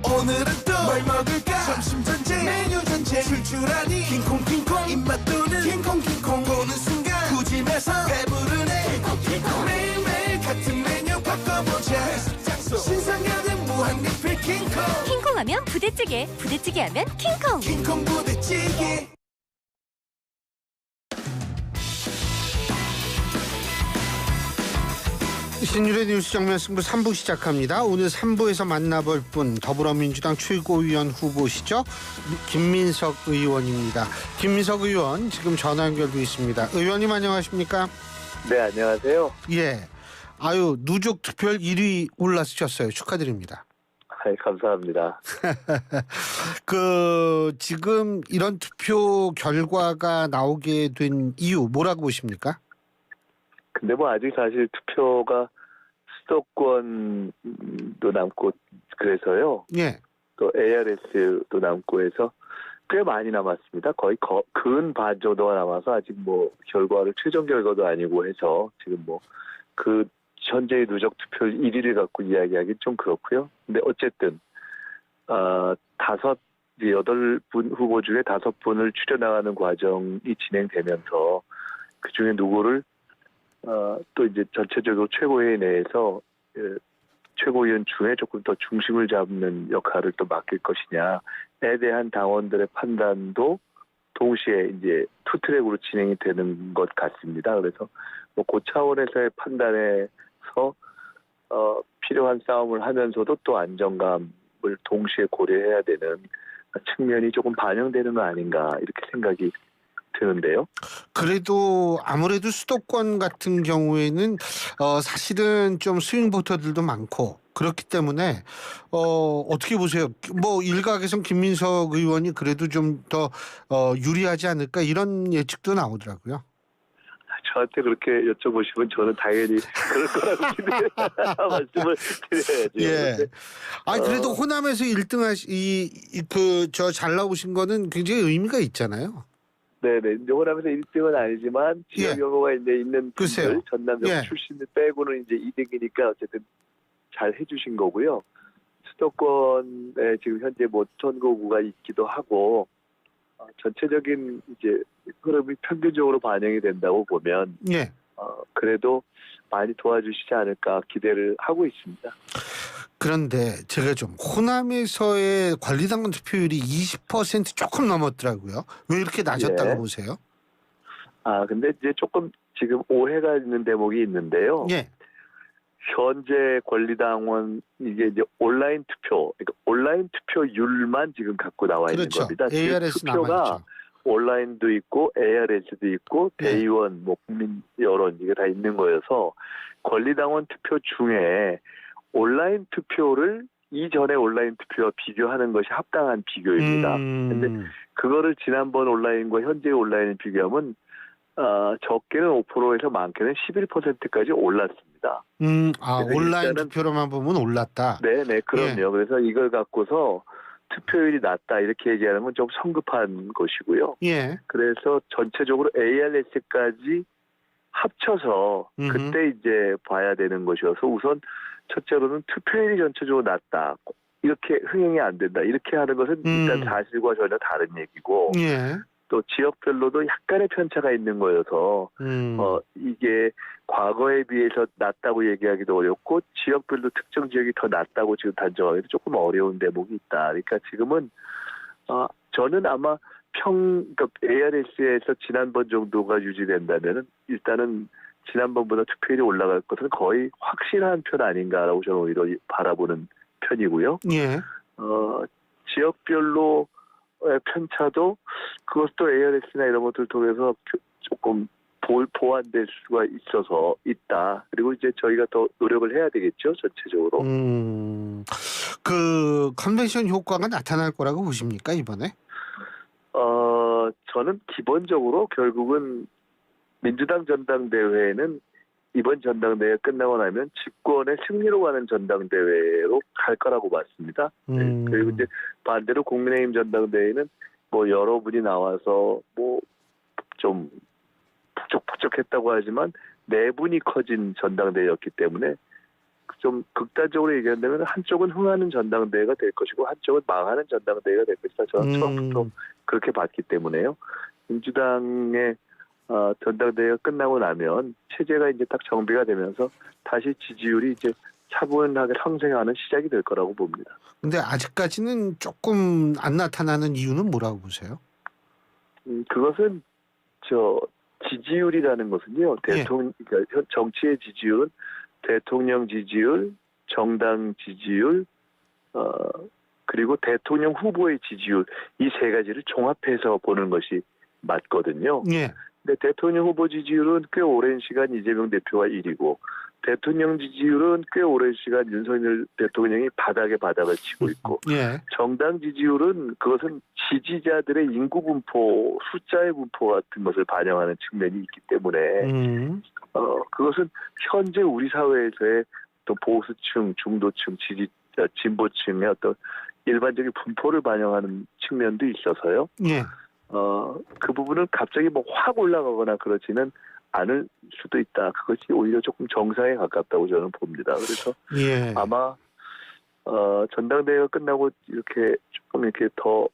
오늘은 또 뭘 먹을까? 점심 전쟁 메뉴 전쟁 출출하니 킹콩 입맛 도는 킹콩 보는 순간 구집에서 배부르네. 매일매일 같은 메뉴 바꿔보자. 신상가는 무한 리필 킹콩 하면 부대찌개 하면 킹콩 부대찌개. 신율의 뉴스 정면 승부 3부 시작합니다. 오늘 3부에서 만나볼 분 더불어민주당 최고위원 후보시죠. 김민석 의원입니다. 김민석 의원 지금 전화 연결돼 있습니다. 의원님 안녕하십니까? 네, 안녕하세요. 예. 아유, 누적 득표율 1위 올라서셨어요. 축하드립니다. 감사합니다. 지금 이런 투표 결과가 나오게 된 이유 뭐라고 보십니까? 근데 뭐 아직 사실 투표가 수도권도 남고 그래서요. 예. 또 ARS도 남고 해서 꽤 많이 남았습니다. 거의 근 반 정도가 남아서 아직 뭐 결과를 최종 결과도 아니고 해서 지금 뭐 그 현재의 누적 투표 1위를 갖고 이야기하기 좀 그렇고요. 근데 어쨌든 8분 후보 중에 5분을 추려나가는 과정이 진행되면서 그 중에 누구를 또 이제 전체적으로 최고위원 내에서 최고위원 중에 조금 더 중심을 잡는 역할을 또 맡길 것이냐에 대한 당원들의 판단도 동시에 이제 투 트랙으로 진행이 되는 것 같습니다. 그래서 뭐 그 차원에서의 판단에서 필요한 싸움을 하면서도 또 안정감을 동시에 고려해야 되는 측면이 조금 반영되는 거 아닌가 이렇게 생각이 드는데요. 그래도 아무래도 수도권 같은 경우에는 사실은 좀 스윙 보터들도 많고 그렇기 때문에 어떻게 보세요? 뭐 일각에선 김민석 의원이 그래도 좀 더 유리하지 않을까 이런 예측도 나오더라고요. 저한테 그렇게 여쭤보시면 저는 당연히 그럴 거라고 말씀을 드려야죠. 예. 그래도 호남에서 1등 잘 나오신 거는 굉장히 의미가 있잖아요. 네네. 이제 호남에서 1등은 아니지만 지역 연고가 이제 있는 분들 전남 출신들 빼고는 이제 2등이니까 어쨌든 잘 해주신 거고요. 수도권에 지금 현재 뭐 선거구가 있기도 하고 전체적인 이제 흐름이 평균적으로 반영이 된다고 보면 그래도 많이 도와주시지 않을까 기대를 하고 있습니다. 그런데 제가 좀 호남에서의 관리당원 투표율이 20% 조금 넘었더라고요. 왜 이렇게 낮았다고 보세요? 근데 이제 조금 지금 오해가 있는 대목이 있는데요. 현재 권리당원 이게 이제 온라인 투표, 그러니까 온라인 투표율만 지금 갖고 나와 있는 겁니다. ARS 투표가 온라인도 있고 ARS도 있고 대의원, 뭐 국민 여론 이게 다 있는 거여서 권리당원 투표 중에 온라인 투표를 이전의 온라인 투표와 비교하는 것이 합당한 비교입니다. 근데 그거를 지난번 온라인과 현재 온라인을 비교하면 적게는 5%에서 많게는 11%까지 올랐습니다. 온라인 투표로만 보면 올랐다. 네네, 그럼요. 그래서 이걸 갖고서 투표율이 낮다 이렇게 얘기하는 건 좀 성급한 것이고요. 그래서 전체적으로 ARS까지 합쳐서 그때 이제 봐야 되는 것이어서 우선 첫째로는 투표율이 전체적으로 낮다. 이렇게 흥행이 안 된다. 이렇게 하는 것은 일단 사실과 전혀 다른 얘기고 또 지역별로도 약간의 편차가 있는 거여서 이게 과거에 비해서 낮다고 얘기하기도 어렵고 지역별로 특정 지역이 더 낮다고 지금 단정하기도 조금 어려운 대목이 있다. 그러니까 지금은 저는 아마 그러니까 ARS에서 지난번 정도가 유지된다면은 일단은 지난번보다 투표율이 올라갈 것은 거의 확실한 편 아닌가라고 저는 오히려 바라보는 편이고요. 지역별로 편차도 그것도 ARS나 이런 것들 통해서 조금 보완될 수가 있다. 그리고 이제 저희가 더 노력을 해야 되겠죠, 전체적으로. 그 컨벤션 효과가 나타날 거라고 보십니까 이번에? 저는 기본적으로 결국은 민주당 전당대회는 이번 전당대회 끝나고 나면 집권의 승리로 가는 전당대회로 갈 거라고 봤습니다. 그리고 이제 반대로 국민의힘 전당대회는 뭐 여러분이 나와서 뭐 좀 북적북적했다고 하지만 내분이 커진 전당대회였기 때문에 좀 극단적으로 얘기한다면 한쪽은 흥하는 전당대회가 될 것이고 한쪽은 망하는 전당대회가 될 것이다. 저는 처음부터 그렇게 봤기 때문에요. 민주당의 전당대회가 끝나고 나면 체제가 이제 딱 정비가 되면서 다시 지지율이 이제 차분하게 상승하는 시작이 될 거라고 봅니다. 근데 아직까지는 조금 안 나타나는 이유는 뭐라고 보세요? 그것은 지지율이라는 것은요. 그러니까 정치의 지지율은 대통령 지지율, 정당 지지율, 그리고 대통령 후보의 지지율 이 세 가지를 종합해서 보는 것이 맞거든요. 근데 대통령 후보 지지율은 꽤 오랜 시간 이재명 대표가 1위고 대통령 지지율은 꽤 오랜 시간 윤석열 대통령이 바닥에 바닥을 치고 있고 예. 정당 지지율은 그것은 지지자들의 인구 분포, 숫자의 분포 같은 것을 반영하는 측면이 있기 때문에 그것은 현재 우리 사회에서의 또 보수층, 중도층, 진보층의 어떤 일반적인 분포를 반영하는 측면도 있어서요. 예. 그 부분은 갑자기 뭐 확 올라가거나 그러지는 않을 수도 있다. 그것이 오히려 조금 정상에 가깝다고 저는 봅니다. 그래서 예. 아마 전당대회가 끝나고 이렇게 조금 이렇게 더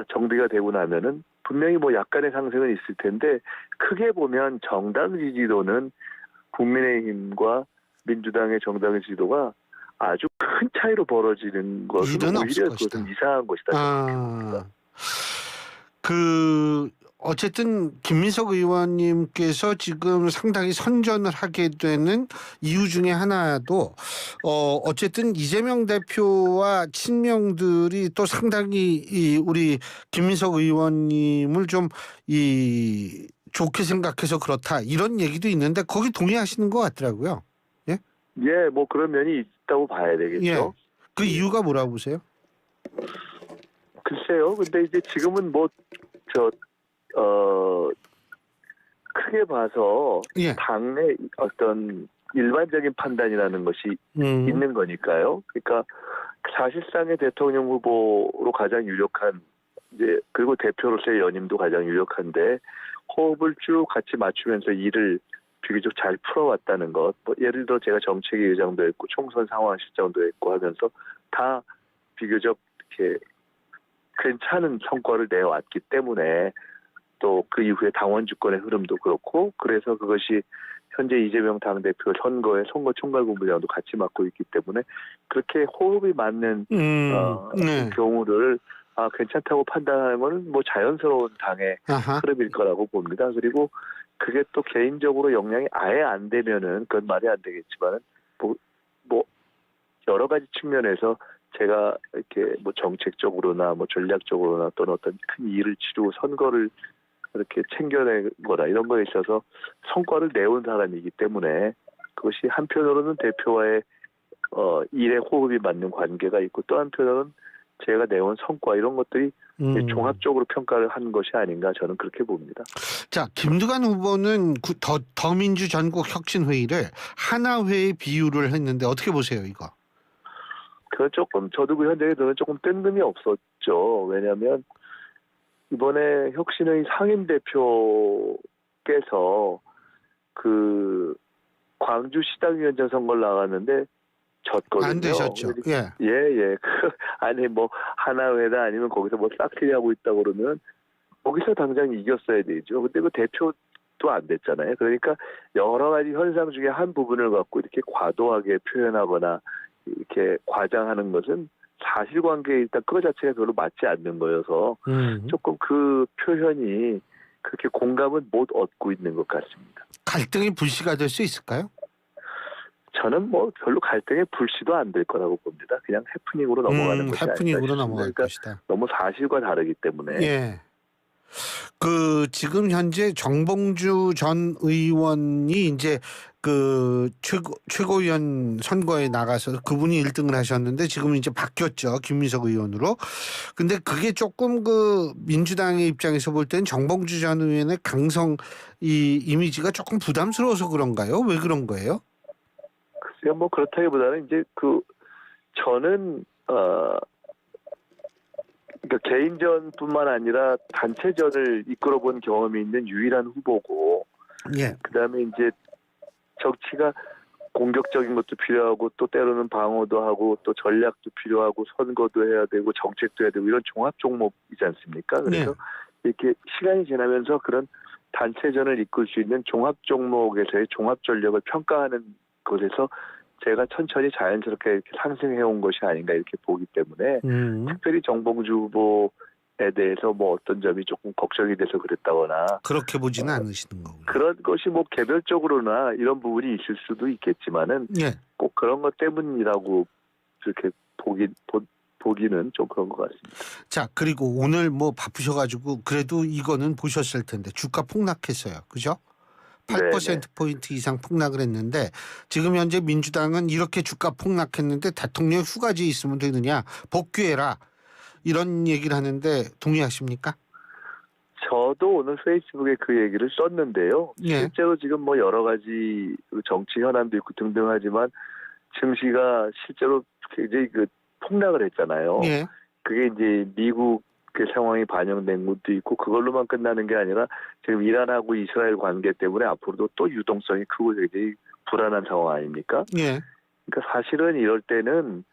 정비가 되고 나면은 분명히 뭐 약간의 상승은 있을 텐데 크게 보면 정당 지지도는 국민의힘과 민주당의 정당 지지도가 아주 큰 차이로 벌어지는 것은 오히려 그것은 이상한 것이다. 어쨌든 김민석 의원님께서 지금 상당히 선전을 하게 되는 이유 중에 하나도 어쨌든 이재명 대표와 친명들이 또 상당히 우리 김민석 의원님을 좀 좋게 생각해서 그렇다 이런 얘기도 있는데 거기 동의하시는 것 같더라고요. 예? 예, 뭐 그런 면이 있다고 봐야 되겠죠. 예. 그 이유가 뭐라고 보세요? 글쎄요. 근데 이제 지금은 크게 봐서 당의 어떤 일반적인 판단이라는 것이 있는 거니까요. 그러니까 사실상의 대통령 후보로 가장 유력한 이제 그리고 대표로서의 연임도 가장 유력한데 호흡을 쭉 같이 맞추면서 일을 비교적 잘 풀어왔다는 것. 뭐 예를 들어 제가 정책위 의장도 했고 총선 상황 실장도 했고 하면서 다 비교적 이렇게 괜찮은 성과를 내왔기 때문에 또 그 이후에 당원 주권의 흐름도 그렇고 그래서 그것이 현재 이재명 당대표 선거 총괄본부장도 같이 맡고 있기 때문에 그렇게 호흡이 맞는 경우를 괜찮다고 판단하는 것은 뭐 자연스러운 당의 흐름일 거라고 봅니다. 그리고 그게 또 개인적으로 영향이 아예 안 되면은 그건 말이 안 되겠지만은 뭐 여러 가지 측면에서 제가 이렇게 뭐 정책적으로나 뭐 전략적으로나 또는 어떤 큰 일을 치르고 선거를 이렇게 챙겨내거나 이런 거에 있어서 성과를 내온 사람이기 때문에 그것이 한편으로는 대표와의 일의 호흡이 맞는 관계가 있고 또 한편으로는 제가 내온 성과 이런 것들이 종합적으로 평가를 하는 것이 아닌가 저는 그렇게 봅니다. 자, 김두관 후보는 더민주 전국혁신회의를 하나회에 비유를 했는데 어떻게 보세요, 이거? 그건 조금 저도 그 현장에 들은 조금 뜬금이 없었죠. 왜냐하면 이번에 혁신의 상임대표께서 그 광주시당위원장 선거를 나갔는데 졌거든요. 안 되셨죠. 예. 예. 아니 뭐 하나회다 아니면 거기서 뭐 싹쓸이 하고 있다고 그러면 거기서 당장 이겼어야 되죠. 근데 그 대표도 안 됐잖아요. 그러니까 여러 가지 현상 중에 한 부분을 갖고 이렇게 과도하게 표현하거나 이렇게 과장하는 것은 사실관계에 일단 그 자체가 별로 맞지 않는 거여서 조금 그 표현이 그렇게 공감은 못 얻고 있는 것 같습니다. 갈등이 불씨가 될 수 있을까요? 저는 뭐 별로 갈등의 불씨도 안 될 거라고 봅니다. 그냥 해프닝으로 넘어가는 것이 해프닝으로 넘어갈 것이다. 너무 사실과 다르기 때문에. 예. 지금 현재 정봉주 전 의원이 이제 그 최고위원 선거에 나가서 그분이 1등을 하셨는데 지금 이제 바뀌었죠. 김민석 의원으로. 근데 그게 조금 그 민주당의 입장에서 볼 때는 정봉주 전 의원의 강성 이미지가 조금 부담스러워서 그런가요? 왜 그런 거예요? 글쎄요, 뭐 그렇다기보다는 이제 저는 그러니까 개인전뿐만 아니라 단체전을 이끌어본 경험이 있는 유일한 후보고, 그다음에 이제 정치가 공격적인 것도 필요하고 또 때로는 방어도 하고 또 전략도 필요하고 선거도 해야 되고 정책도 해야 되고 이런 종합 종목이지 않습니까? 그래서 이렇게 시간이 지나면서 그런 단체전을 이끌 수 있는 종합 종목에서의 종합 전력을 평가하는 곳에서 제가 천천히 자연스럽게 이렇게 상승해온 것이 아닌가 이렇게 보기 때문에 특별히 정봉주 후보에 대해서 뭐 어떤 점이 조금 걱정이 돼서 그랬다거나 그렇게 보지는 않으시는 거고요. 그런 것이 뭐 개별적으로나 이런 부분이 있을 수도 있겠지만은 꼭 그런 것 때문이라고 이렇게 보기는 좀 그런 것 같습니다. 자, 그리고 오늘 뭐 바쁘셔가지고 그래도 이거는 보셨을 텐데 주가 폭락했어요. 그죠? 8%포인트 이상 폭락을 했는데 지금 현재 민주당은 이렇게 주가 폭락했는데 대통령 휴가지에 있으면 되느냐 복귀해라 이런 얘기를 하는데 동의하십니까? 저도 오늘 페이스북에 그 얘기를 썼는데요. 예. 실제로 지금 뭐 여러 가지 정치 현안도 있고 등등 하지만 증시가 실제로 굉장히 그 폭락을 했잖아요. 예. 그게 이제 미국 그 상황이 반영된 것도 있고 그걸로만 끝나는 게 아니라 지금 이란하고 이스라엘 관계 때문에 앞으로도 또 유동성이 크고 굉장히 불안한 상황 아닙니까? 예. 그러니까 사실은 이럴 때는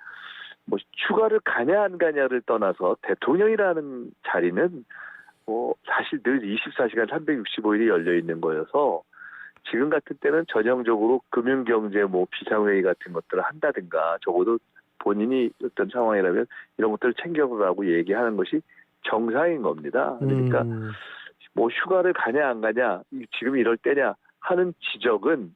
뭐 휴가를 가냐 안 가냐를 떠나서 대통령이라는 자리는 뭐 사실 늘 24시간 365일이 열려 있는 거여서 지금 같은 때는 전형적으로 금융경제 뭐 비상회의 같은 것들을 한다든가 적어도 본인이 어떤 상황이라면 이런 것들을 챙겨보라고 얘기하는 것이 정상인 겁니다. 그러니까 뭐 휴가를 가냐 안 가냐 지금 이럴 때냐 하는 지적은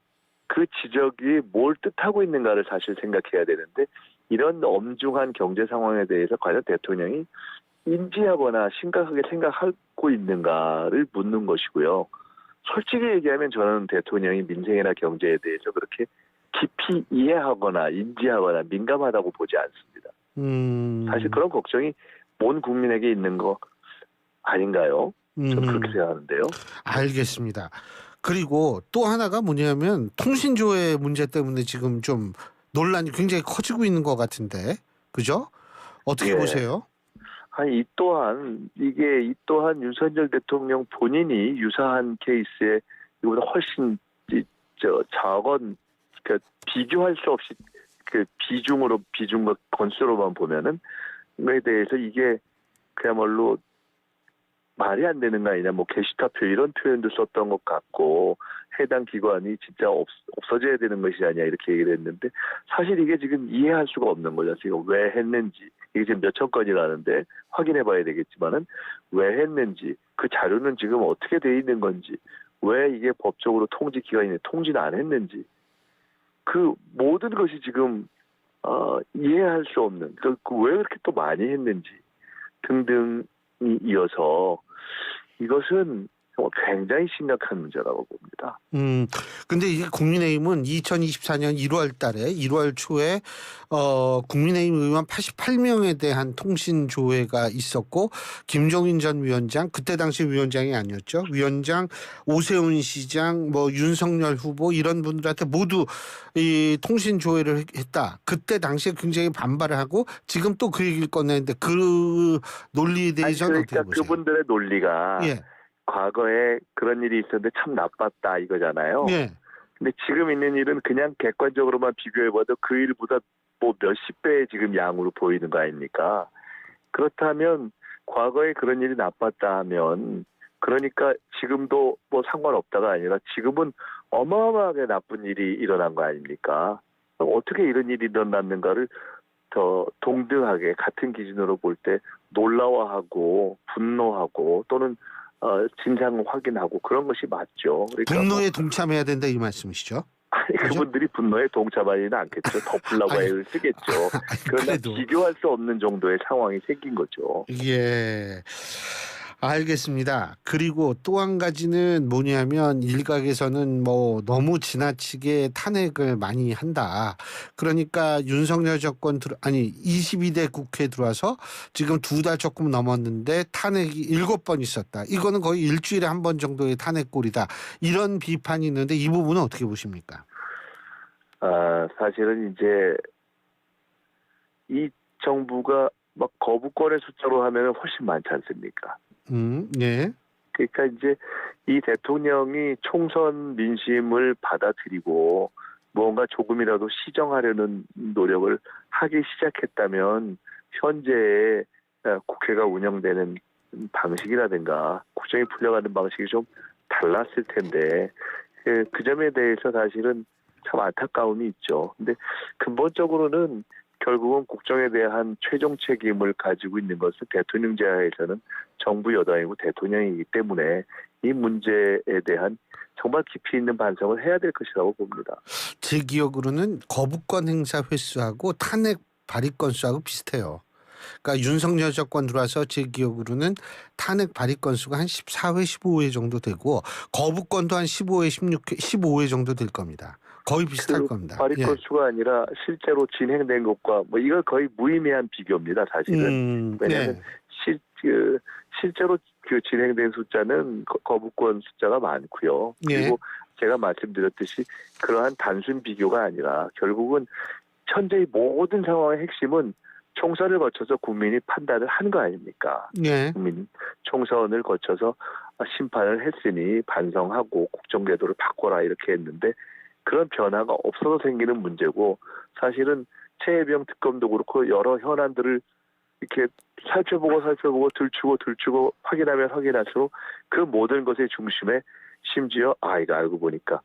그 지적이 뭘 뜻하고 있는가를 사실 생각해야 되는데 이런 엄중한 경제 상황에 대해서 과연 대통령이 인지하거나 심각하게 생각하고 있는가를 묻는 것이고요. 솔직히 얘기하면 저는 대통령이 민생이나 경제에 대해서 그렇게 깊이 이해하거나 인지하거나 민감하다고 보지 않습니다. 사실 그런 걱정이 온 국민에게 있는 거 아닌가요? 저는 그렇게 생각하는데요. 알겠습니다. 그리고 또 하나가 뭐냐면 통신조회 문제 때문에 지금 좀 논란이 굉장히 커지고 있는 것 같은데, 그죠? 어떻게 보세요? 이 또한 윤석열 대통령 본인이 유사한 케이스에 이보다 훨씬 작은 비교할 수 없이 그 비중과 건수로만 보면은 에 대해서 이게 그야말로 말이 안 되는 거 아니냐, 뭐 게시타표 이런 표현도 썼던 것 같고 해당 기관이 진짜 없어져야 되는 것이 아니냐 이렇게 얘기를 했는데 사실 이게 지금 이해할 수가 없는 거죠. 지금 왜 했는지 이게 지금 몇천 건이라는데 확인해봐야 되겠지만은 왜 했는지 그 자료는 지금 어떻게 돼 있는 건지 왜 이게 법적으로 통지 기관이 통지는 안 했는지 그 모든 것이 지금 이해할 수 없는 왜 그렇게 또 많이 했는지 등등이 이어서 이것은 굉장히 심각한 문제라고 봅니다. 근데 이게 국민의힘은 2024년 1월 달에 1월 초에 국민의힘 의원 88명에 대한 통신 조회가 있었고 김종인 전 위원장 그때 당시 위원장이 아니었죠. 위원장 오세훈 시장 뭐 윤석열 후보 이런 분들한테 모두 이 통신 조회를 했다. 그때 당시에 굉장히 반발을 하고 지금 또 그 얘기를 꺼내는데 그 논리에 대해서는 어떻게 보세요? 그분들의 논리가 과거에 그런 일이 있었는데 참 나빴다 이거잖아요. 근데 지금 있는 일은 그냥 객관적으로만 비교해봐도 그 일보다 뭐 몇십 배의 지금 양으로 보이는 거 아닙니까? 그렇다면 과거에 그런 일이 나빴다 하면 그러니까 지금도 뭐 상관없다가 아니라 지금은 어마어마하게 나쁜 일이 일어난 거 아닙니까? 어떻게 이런 일이 일어났는가를 더 동등하게 같은 기준으로 볼 때 놀라워하고 분노하고 또는 진상을 확인하고 그런 것이 맞죠. 그러니까 분노에 동참해야 된다 이 말씀이시죠? 그분들이 분노에 동참하지는 않겠죠. 덮으려고 애를 쓰겠죠. 그러나 비교할 수 없는 정도의 상황이 생긴 거죠. 예. 알겠습니다. 그리고 또 한 가지는 뭐냐면 일각에서는 뭐 너무 지나치게 탄핵을 많이 한다. 그러니까 윤석열 정권 22대 국회에 들어와서 지금 2달 조금 넘었는데 탄핵이 7번 있었다. 이거는 거의 일주일에 한 번 정도의 탄핵골이다. 이런 비판이 있는데 이 부분은 어떻게 보십니까? 사실은 이제 이 정부가 막 거부권의 숫자로 하면 훨씬 많지 않습니까? 예. 그러니까 이제 이 대통령이 총선 민심을 받아들이고 뭔가 조금이라도 시정하려는 노력을 하기 시작했다면 현재의 국회가 운영되는 방식이라든가 국정이 풀려가는 방식이 좀 달랐을 텐데 그 점에 대해서 사실은 참 안타까움이 있죠. 근데 근본적으로는 결국은 국정에 대한 최종 책임을 가지고 있는 것은 대통령 제하에서는 정부 여당이고 대통령이기 때문에 이 문제에 대한 정말 깊이 있는 반성을 해야 될 것이라고 봅니다. 제 기억으로는 거부권 행사 횟수하고 탄핵 발의 건수하고 비슷해요. 그러니까 윤석열 정권 들어와서 제 기억으로는 탄핵 발의 건수가 한 14회, 15회 정도 되고 거부권도 한 15회, 15회 정도 될 겁니다. 거의 비슷할 겁니다. 발의 건수가 아니라 실제로 진행된 것과 뭐 이거 거의 무의미한 비교입니다. 사실은. 왜냐하면 실제로 그 진행된 숫자는 거부권 숫자가 많고요. 그리고 제가 말씀드렸듯이 그러한 단순 비교가 아니라 결국은 현재의 모든 상황의 핵심은 총선을 거쳐서 국민이 판단을 한 거 아닙니까? 국민 총선을 거쳐서 심판을 했으니 반성하고 국정제도를 바꿔라 이렇게 했는데 그런 변화가 없어서 생기는 문제고 사실은 최혜병 특검도 그렇고 여러 현안들을 이렇게 살펴보고 들추고 확인하면 확인할수록 그 모든 것의 중심에 심지어 이거 알고 보니까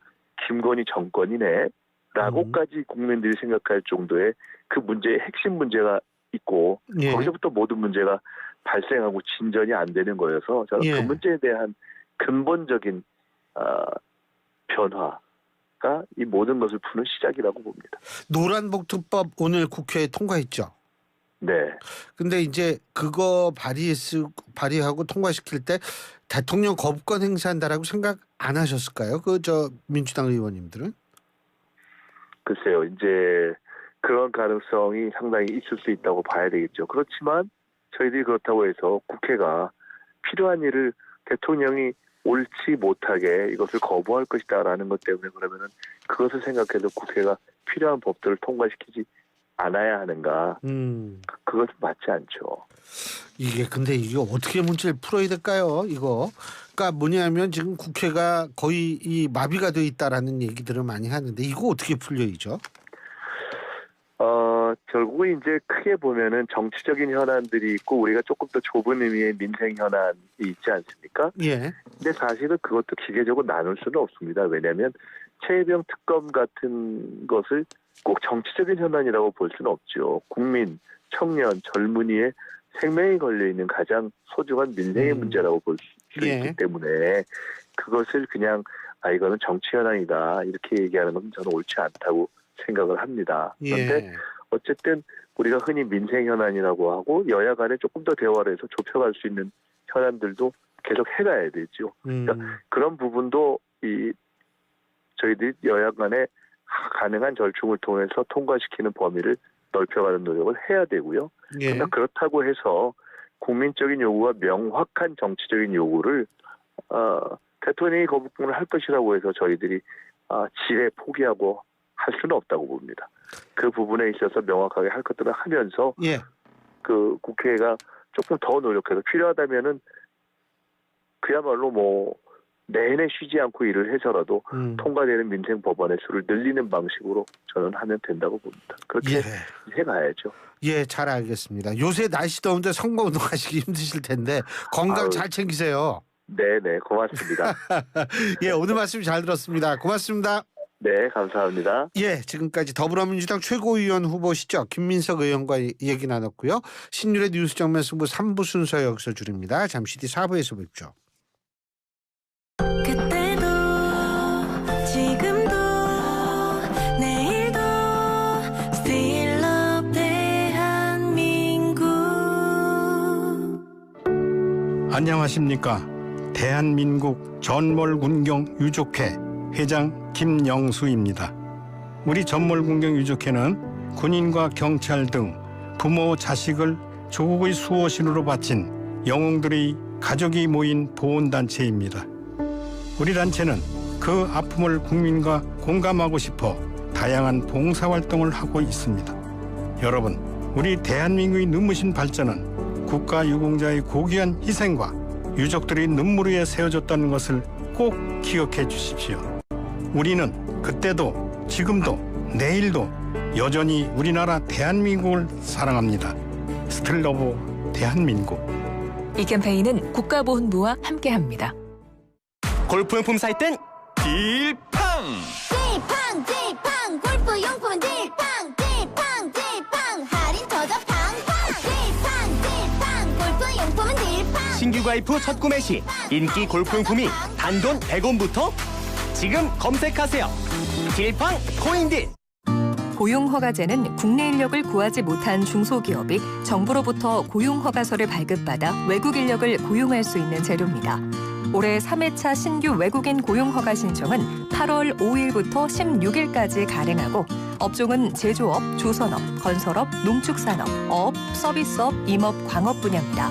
김건희 정권이네 라고까지 국민들이 생각할 정도의 그 문제의 핵심 문제가 있고 거기서부터 모든 문제가 발생하고 진전이 안 되는 거여서 저는 그 문제에 대한 근본적인 변화가 이 모든 것을 푸는 시작이라고 봅니다. 노란봉투법 오늘 국회에 통과했죠? 네. 근데 이제 그거 발의하고 통과시킬 때 대통령 거부권 행사한다라고 생각 안 하셨을까요? 민주당 의원님들은? 글쎄요. 이제 그런 가능성이 상당히 있을 수 있다고 봐야 되겠죠. 그렇지만 저희들이 그렇다고 해서 국회가 필요한 일을 대통령이 옳지 못하게 이것을 거부할 것이다라는 것 때문에 그러면은 그것을 생각해서 국회가 필요한 법들을 통과시키지 않아야 하는가? 그것은 맞지 않죠. 근데 이게 어떻게 문제를 풀어야 될까요? 이거. 그러니까 뭐냐면 지금 국회가 거의 이 마비가 돼 있다라는 얘기들을 많이 하는데 이거 어떻게 풀려야죠? 결국은 이제 크게 보면은 정치적인 현안들이 있고 우리가 조금 더 좁은 의미의 민생 현안이 있지 않습니까? 근데 사실은 그것도 기계적으로 나눌 수는 없습니다. 왜냐하면 최혜병 특검 같은 것을 꼭 정치적인 현안이라고 볼 수는 없죠. 국민, 청년, 젊은이의 생명이 걸려있는 가장 소중한 민생의 문제라고 볼 수 있기 때문에 그것을 그냥 이거는 정치 현안이다 이렇게 얘기하는 건 저는 옳지 않다고 생각을 합니다. 그런데 어쨌든 우리가 흔히 민생 현안이라고 하고 여야 간에 조금 더 대화를 해서 좁혀갈 수 있는 현안들도 계속 해가야 되죠. 그러니까 그런 부분도 저희들이 여야 간에 가능한 절충을 통해서 통과시키는 범위를 넓혀가는 노력을 해야 되고요. 그러나 그렇다고 해서 국민적인 요구와 명확한 정치적인 요구를 대통령이 거부권을 할 것이라고 해서 저희들이 지레 포기하고 할 수는 없다고 봅니다. 그 부분에 있어서 명확하게 할 것들을 하면서 그 국회가 조금 더 노력해서 필요하다면은 그야말로 뭐 내내 쉬지 않고 일을 해서라도 통과되는 민생 법안의 수를 늘리는 방식으로 저는 하면 된다고 봅니다. 그렇게 해가야죠. 잘 알겠습니다. 요새 날씨 더운데 선거운동 하시기 힘드실 텐데 건강 잘 챙기세요. 네네, 고맙습니다. 오늘 말씀 잘 들었습니다. 고맙습니다. 네, 감사합니다. 지금까지 더불어민주당 최고위원 후보시죠. 김민석 의원과 얘기 나눴고요. 신율의 뉴스 정면 승부 3부 순서 여기서 줄입니다. 잠시 뒤 4부에서 뵙죠. 그때도 지금도 내일도 Still Love 대한민국. 안녕하십니까. 대한민국 전몰군경 유족회 회장 김영수입니다. 우리 전몰군경 유족회는 군인과 경찰 등 부모, 자식을 조국의 수호신으로 바친 영웅들의 가족이 모인 보훈단체입니다. 우리 단체는 그 아픔을 국민과 공감하고 싶어 다양한 봉사활동을 하고 있습니다. 여러분, 우리 대한민국의 눈부신 발전은 국가유공자의 고귀한 희생과 유족들의 눈물 위에 세워졌다는 것을 꼭 기억해 주십시오. 우리는 그때도 지금도 내일도 여전히 우리나라 대한민국을 사랑합니다. 스틸 러브 대한민국. 이 캠페인은 국가보훈부와 함께합니다. 골프용품 살 땐 딜팡! 딜팡 골프용품은 딜팡 할인 터져 팡팡 딜팡 골프용품은 딜팡. 신규 가입 후 첫 구매 시 인기 골프용품이 단돈 100원부터 지금 검색하세요. 딜팡 코인딜. 고용허가제는 국내 인력을 구하지 못한 중소기업이 정부로부터 고용허가서를 발급받아 외국 인력을 고용할 수 있는 제도입니다. 올해 3회차 신규 외국인 고용허가 신청은 8월 5일부터 16일까지 가능하고 업종은 제조업, 조선업, 건설업, 농축산업, 어업, 서비스업, 임업, 광업 분야입니다.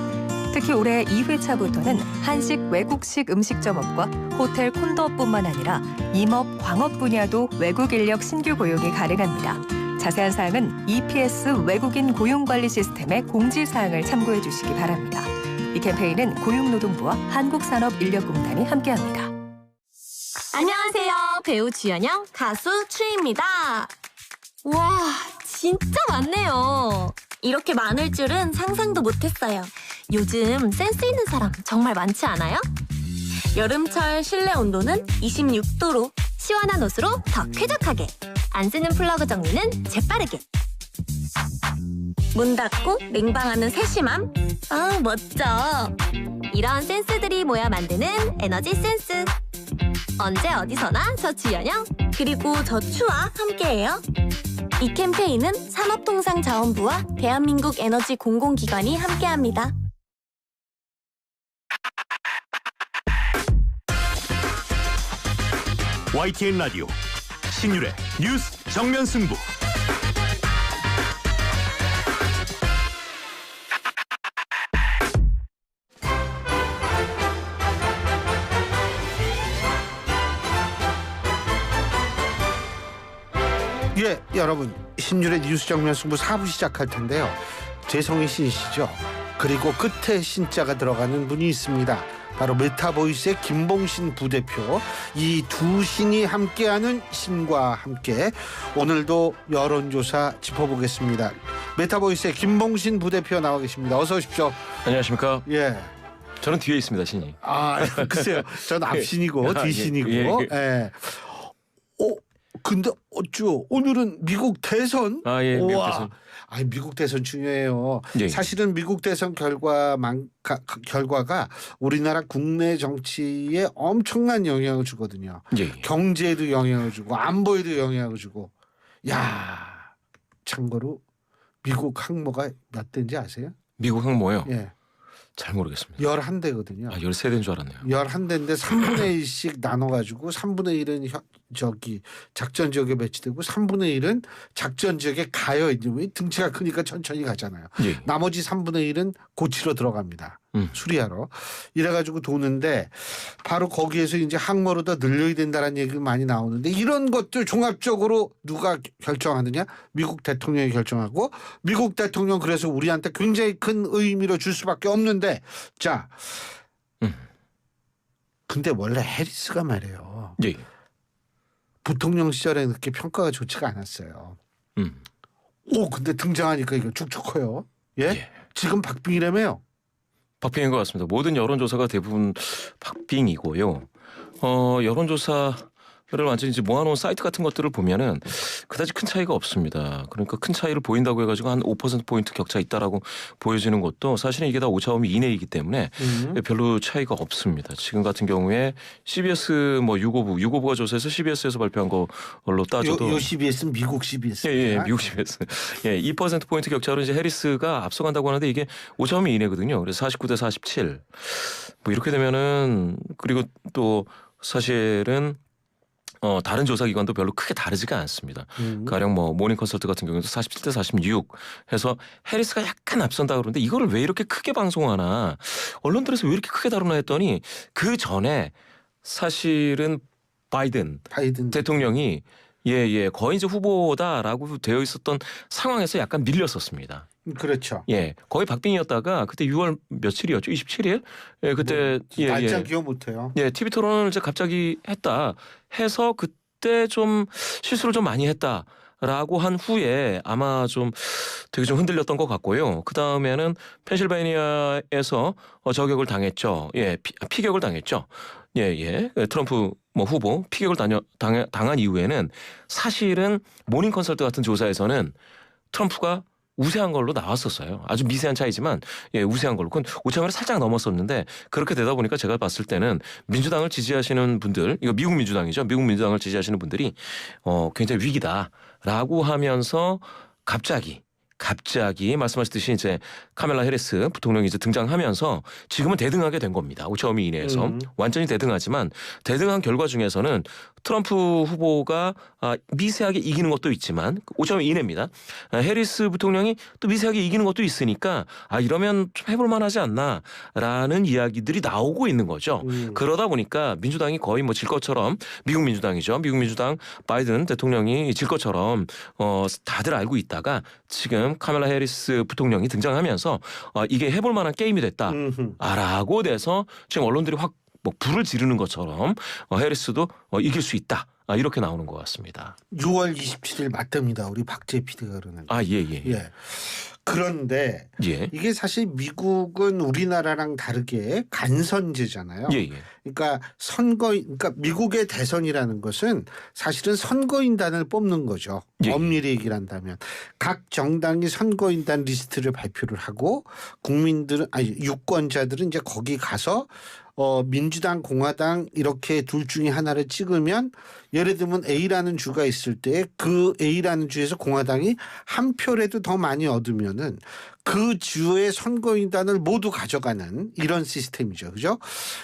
특히 올해 2회차부터는 한식, 외국식 음식점업과 호텔, 콘도업뿐만 아니라 임업, 광업 분야도 외국 인력 신규 고용이 가능합니다. 자세한 사항은 EPS 외국인 고용관리 시스템의 공지사항을 참고해 주시기 바랍니다. 이 캠페인은 고용노동부와 한국산업인력공단이 함께합니다. 안녕하세요. 배우 주연영, 가수 추입니다. 와, 진짜 많네요. 이렇게 많을 줄은 상상도 못했어요. 요즘 센스 있는 사람 정말 많지 않아요? 여름철 실내 온도는 26도로 시원한 옷으로 더 쾌적하게. 안 쓰는 플러그 정리는 재빠르게. 문 닫고 냉방하는 세심함. 아, 멋져. 이런 센스들이 모여 만드는 에너지 센스. 언제 어디서나 저 주연영 그리고 저 추와 함께해요. 이 캠페인은 산업통상자원부와 대한민국 에너지 공공기관이 함께합니다. YTN 라디오 신율의 뉴스 정면 승부. 예, 여러분 신율의 뉴스 정면 승부 4부 시작할 텐데요. 재성의 신이시죠. 그리고 끝에 신자가 들어가는 분이 있습니다. 바로 메타보이스의 김봉신 부대표. 이 두 신이 함께하는 신과 함께 오늘도 여론조사 짚어보겠습니다. 메타보이스의 김봉신 부대표 나와 계십니다. 어서 오십시오. 안녕하십니까? 예. 저는 뒤에 있습니다, 신이. 아, 글쎄요. 전 앞신이고 뒤신이고. 예. 근데 어쭈 오늘은 미국 대선. 아, 예, 미국 대선. 아, 미국 대선 중요해요. 예. 사실은 미국 대선 결과가 우리나라 국내 정치에 엄청난 영향을 주거든요. 예. 경제에도 영향을 주고 안보에도 영향을 주고. 야, 참고로 미국 항모가 몇 대인지 아세요? 미국 항모요? 예. 잘 모르겠습니다. 11대거든요. 아, 13대인 줄 알았네요. 11대인데 3분의 1씩 나눠가지고 3분의 1은 작전 지역에 배치되고 3분의 1은 작전 지역에 가요. 이제 왜 등치가 크니까 천천히 가잖아요. 예. 나머지 3분의 1은 고치러 들어갑니다. 수리하러. 이래가지고 도는데 바로 거기에서 이제 항모로 더 늘려야 된다는 얘기가 많이 나오는데 이런 것들 종합적으로 누가 결정하느냐? 미국 대통령이 결정하고 미국 대통령 그래서 우리한테 굉장히 큰 의미로 줄 수밖에 없는데 자. 근데 원래 해리스가 말이에요. 예. 부통령 시절에 그렇게 평가가 좋지가 않았어요. 근데 등장하니까 이거 쭉쭉 커요. 예? 지금 박빙이라며요. 박빙인 것 같습니다. 모든 여론조사가 대부분 박빙이고요. 여론조사를 완전히 이제 모아놓은 사이트 같은 것들을 보면은 그다지 큰 차이가 없습니다. 그러니까 큰 차이를 보인다고 해가지고 한 5%포인트 격차 있다라고 보여지는 것도 사실은 이게 다 오차범위 이내이기 때문에 별로 차이가 없습니다. 지금 같은 경우에 CBS 유고부가 조사해서 CBS에서 발표한 걸로 따져도 요 CBS는 미국 CBS. 예, 미국 CBS. 예, 2%포인트 격차로 이제 해리스가 앞서간다고 하는데 이게 오차범위 이내거든요. 그래서 49대 47. 이렇게 되면은 그리고 또 사실은 다른 조사기관도 별로 크게 다르지가 않습니다. 가령 모닝 컨설트 같은 경우도 47대 46 해서 해리스가 약간 앞선다 그러는데 이거를 왜 이렇게 크게 방송하나 언론들에서 왜 이렇게 크게 다루나 했더니 그 전에 사실은 바이든 대통령이 거의 이제 후보다라고 되어 있었던 상황에서 약간 밀렸었습니다. 그렇죠. 예, 거의 박빙이었다가 그때 6월 며칠이었죠? 27일? 예, 그때 날짜 기억 못해요. 예, TV 토론을 이제 갑자기 했다 해서 그때 좀 실수를 좀 많이 했다라고 한 후에 아마 좀 되게 좀 흔들렸던 것 같고요. 그 다음에는 펜실베이니아에서 저격을 당했죠. 예, 피격을 당했죠. 트럼프 후보 피격을 당한 이후에는 사실은 모닝 컨설트 같은 조사에서는 트럼프가 우세한 걸로 나왔었어요. 아주 미세한 차이지만 우세한 걸로. 그건 오차범위를 살짝 넘었었는데 그렇게 되다 보니까 제가 봤을 때는 민주당을 지지하시는 분들, 이거 미국 민주당이죠. 미국 민주당을 지지하시는 분들이 굉장히 위기다라고 하면서 갑자기 말씀하셨듯이 이제 카멜라 해리스 부통령이 이제 등장하면서 지금은 대등하게 된 겁니다. 오차범위 이내에서 완전히 대등하지만 대등한 결과 중에서는 트럼프 후보가 미세하게 이기는 것도 있지만 오차범위 이내입니다. 해리스 부통령이 또 미세하게 이기는 것도 있으니까 이러면 좀 해볼 만하지 않나라는 이야기들이 나오고 있는 거죠. 그러다 보니까 민주당이 거의 뭐 질 것처럼 미국 민주당이죠. 미국 민주당 바이든 대통령이 질 것처럼 다들 알고 있다가 지금 카멜라 해리스 부통령이 등장하면서 이게 해볼 만한 게임이 됐다라고 돼서 지금 언론들이 확 뭐 불을 지르는 것처럼 해리스도 이길 수 있다. 이렇게 나오는 것 같습니다. 6월 27일 맞답니다. 우리 박재 PD가 그러는. 예. 그런데 이게 사실 미국은 우리나라랑 다르게 간선제잖아요. 그러니까 그러니까 미국의 대선이라는 것은 사실은 선거인단을 뽑는 거죠. 엄밀히 얘기를 한다면 각 정당이 선거인단 리스트를 발표를 하고 유권자들은 이제 거기 가서 민주당, 공화당 이렇게 둘 중에 하나를 찍으면 예를 들면 A라는 주가 있을 때 그 A라는 주에서 공화당이 한 표라도 더 많이 얻으면은 그 주의 선거인단을 모두 가져가는 이런 시스템이죠. 그죠?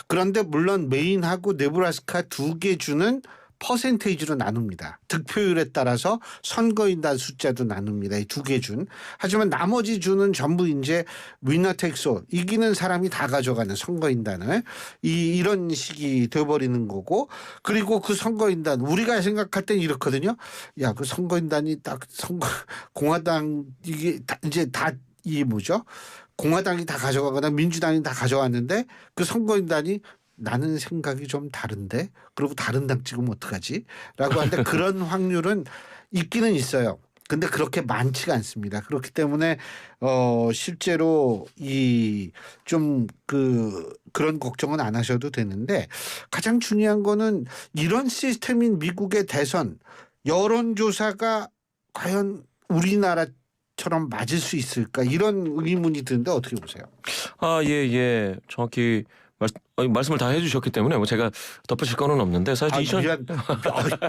그런데 물론 메인하고 네브라스카 두 개 주는 퍼센테이지로 나눕니다. 득표율에 따라서 선거인단 숫자도 나눕니다. 이 두 개 준. 하지만 나머지 주는 전부 이제 위너 텍소 이기는 사람이 다 가져가는 선거인단을 이런 식이 돼버리는 거고 그리고 그 선거인단 우리가 생각할 땐 이렇거든요. 야, 그 선거인단이 딱 공화당 이게 이제 다 이 뭐죠? 공화당이 다 가져가거나 민주당이 다 가져왔는데 그 선거인단이 나는 생각이 좀 다른데 그리고 다른 당 찍으면 어떡하지? 라고 하는데 그런 확률은 있기는 있어요. 근데 그렇게 많지가 않습니다. 그렇기 때문에 실제로 그런 걱정은 안 하셔도 되는데 가장 중요한 거는 이런 시스템인 미국의 대선 여론조사가 과연 우리나라처럼 맞을 수 있을까 이런 의문이 드는데 어떻게 보세요? 예. 정확히 말씀을 다 해주셨기 때문에 뭐 제가 덧붙일 거는 없는데 사실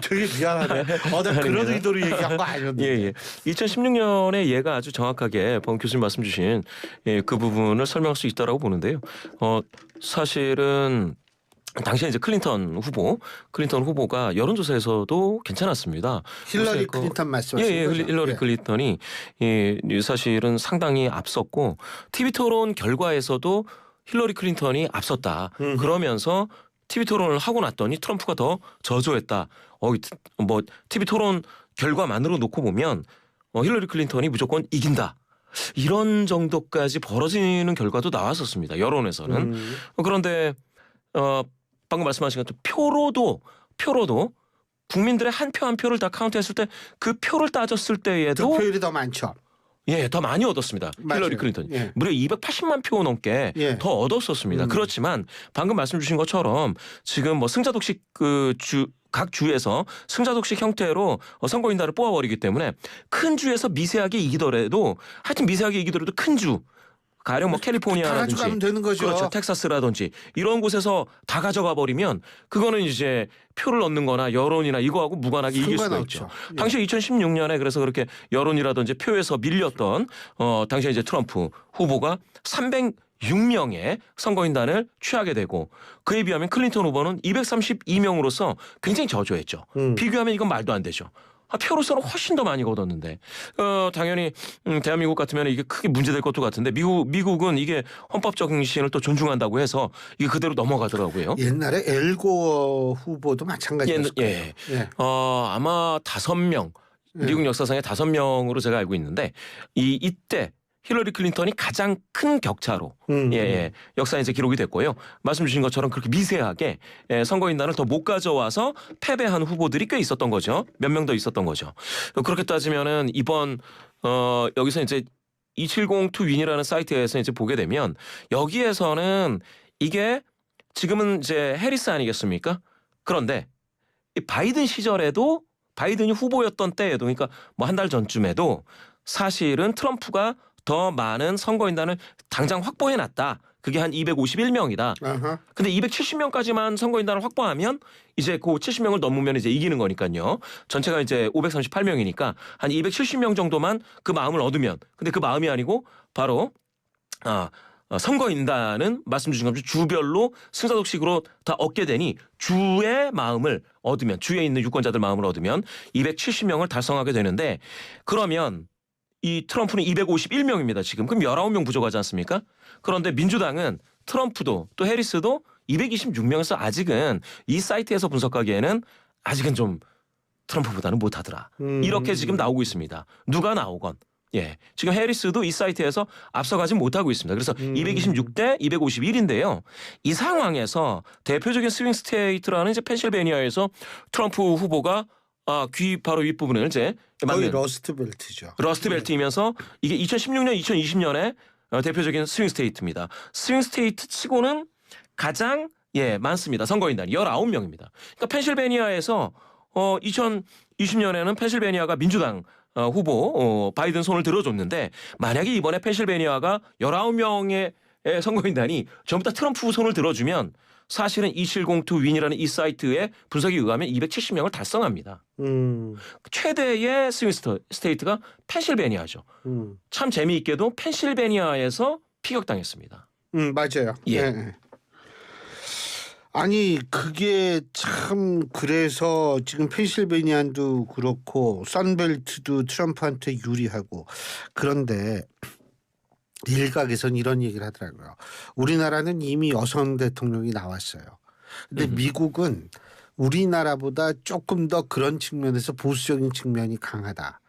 되게 미안하네. 나 그런 의도로 얘기한 거 아니었는데. 2016년에 얘가 아주 정확하게 번 교수님 말씀 주신 그 부분을 설명할 수 있다라고 보는데요. 사실은 당시에 이제 클린턴 후보가 여론조사에서도 괜찮았습니다. 힐러리 클린턴 말씀하시는 거죠? 힐러리 클린턴이 사실은 상당히 앞섰고 TV 토론 결과에서도 힐러리 클린턴이 앞섰다. 그러면서 TV 토론을 하고 났더니 트럼프가 더 저조했다. 뭐 TV 토론 결과만으로 놓고 보면 힐러리 클린턴이 무조건 이긴다. 이런 정도까지 벌어지는 결과도 나왔었습니다. 여론에서는. 그런데 방금 말씀하신 것처럼 표로도 국민들의 한 표 한 표를 다 카운트했을 때 그 표를 따졌을 때에도 득표율이 더 많죠. 더 많이 얻었습니다. 맞아요. 힐러리 클린턴이. 무려 280만 표 넘게 더 얻었었습니다. 그렇지만 방금 말씀 주신 것처럼 지금 뭐 승자독식 각 주에서 승자독식 형태로 선거인단을 뽑아버리기 때문에 큰 주에서 미세하게 이기더라도 큰 주. 가령 뭐 캘리포니아라든지 다 가져가면 되는 거죠. 그렇죠. 텍사스라든지 이런 곳에서 다 가져가 버리면 그거는 이제 표를 얻는 거나 여론이나 이거하고 무관하게 이길 수가 있죠. 당시 2016년에 그래서 그렇게 여론이라든지 표에서 밀렸던 당시에 이제 트럼프 후보가 306명의 선거인단을 취하게 되고 그에 비하면 클린턴 후보는 232명으로서 굉장히 저조했죠. 비교하면 이건 말도 안 되죠. 표로서는 훨씬 더 많이 얻었는데 당연히 대한민국 같으면 이게 크게 문제될 것도 같은데 미국은 이게 헌법적 신을 또 존중한다고 해서 이게 그대로 넘어가더라고요. 옛날에 엘고어 후보도 마찬가지였을 거예요. 아마 5명 미국 역사상에 5명으로 제가 알고 있는데 이때 힐러리 클린턴이 가장 큰 격차로 역사에 이제 기록이 됐고요. 말씀 주신 것처럼 그렇게 미세하게 선거인단을 더 못 가져와서 패배한 후보들이 꽤 있었던 거죠. 몇 명 더 있었던 거죠. 그렇게 따지면은 이번 여기서 이제 270-2win이라는 사이트에서 이제 보게 되면 여기에서는 이게 지금은 이제 해리스 아니겠습니까? 그런데 이 바이든 시절에도 바이든이 후보였던 때에도 그러니까 뭐 한 달 전쯤에도 사실은 트럼프가 더 많은 선거인단을 당장 확보해놨다. 그게 한 251명이다. 근데 270명까지만 선거인단을 확보하면 이제 그 70명을 넘으면 이제 이기는 거니까요. 전체가 이제 538명이니까 한 270명 정도만 그 마음을 얻으면, 근데 그 마음이 아니고 바로 선거인단은 말씀 주신 것처럼 주별로 순서독식으로 다 얻게 되니 주의 마음을 얻으면, 주에 있는 유권자들 마음을 얻으면 270명을 달성하게 되는데, 그러면 이 트럼프는 251명입니다, 지금. 그럼 19명 부족하지 않습니까? 그런데 민주당은 트럼프도 또 해리스도 226명에서 아직은 이 사이트에서 분석하기에는 아직은 좀 트럼프보다는 못하더라. 이렇게 지금 나오고 있습니다. 누가 나오건. 예, 지금 해리스도 이 사이트에서 앞서가지 못하고 있습니다. 그래서 226대 251인데요. 이 상황에서 대표적인 스윙 스테이트라는 이제 펜실베니아에서 트럼프 후보가 귀 바로 윗부분을 이제 거의 러스트벨트죠. 러스트벨트이면서 이게 2016년, 2020년에 대표적인 스윙 스테이트입니다. 스윙 스테이트 치고는 가장 많습니다. 선거인단이 19명입니다. 그러니까 펜실베니아에서 2020년에는 펜실베니아가 민주당 후보 바이든 손을 들어줬는데, 만약에 이번에 펜실베니아가 19명의 선거인단이 전부 다 트럼프 손을 들어주면 사실은 2702윈이라는 이 사이트의 분석에 의하면 270명을 달성합니다. 최대의 스윙 스테이트가 펜실베니아죠. 참 재미있게도 펜실베니아에서 피격당했습니다. 맞아요. 예. 아니 그게 참, 그래서 지금 펜실베니아도 그렇고 선벨트도 트럼프한테 유리하고, 그런데 일각에선 이런 얘기를 하더라고요. 우리나라는 이미 여성 대통령이 나왔어요. 근데 미국은 우리나라보다 조금 더 그런 측면에서 보수적인 측면이 강하다.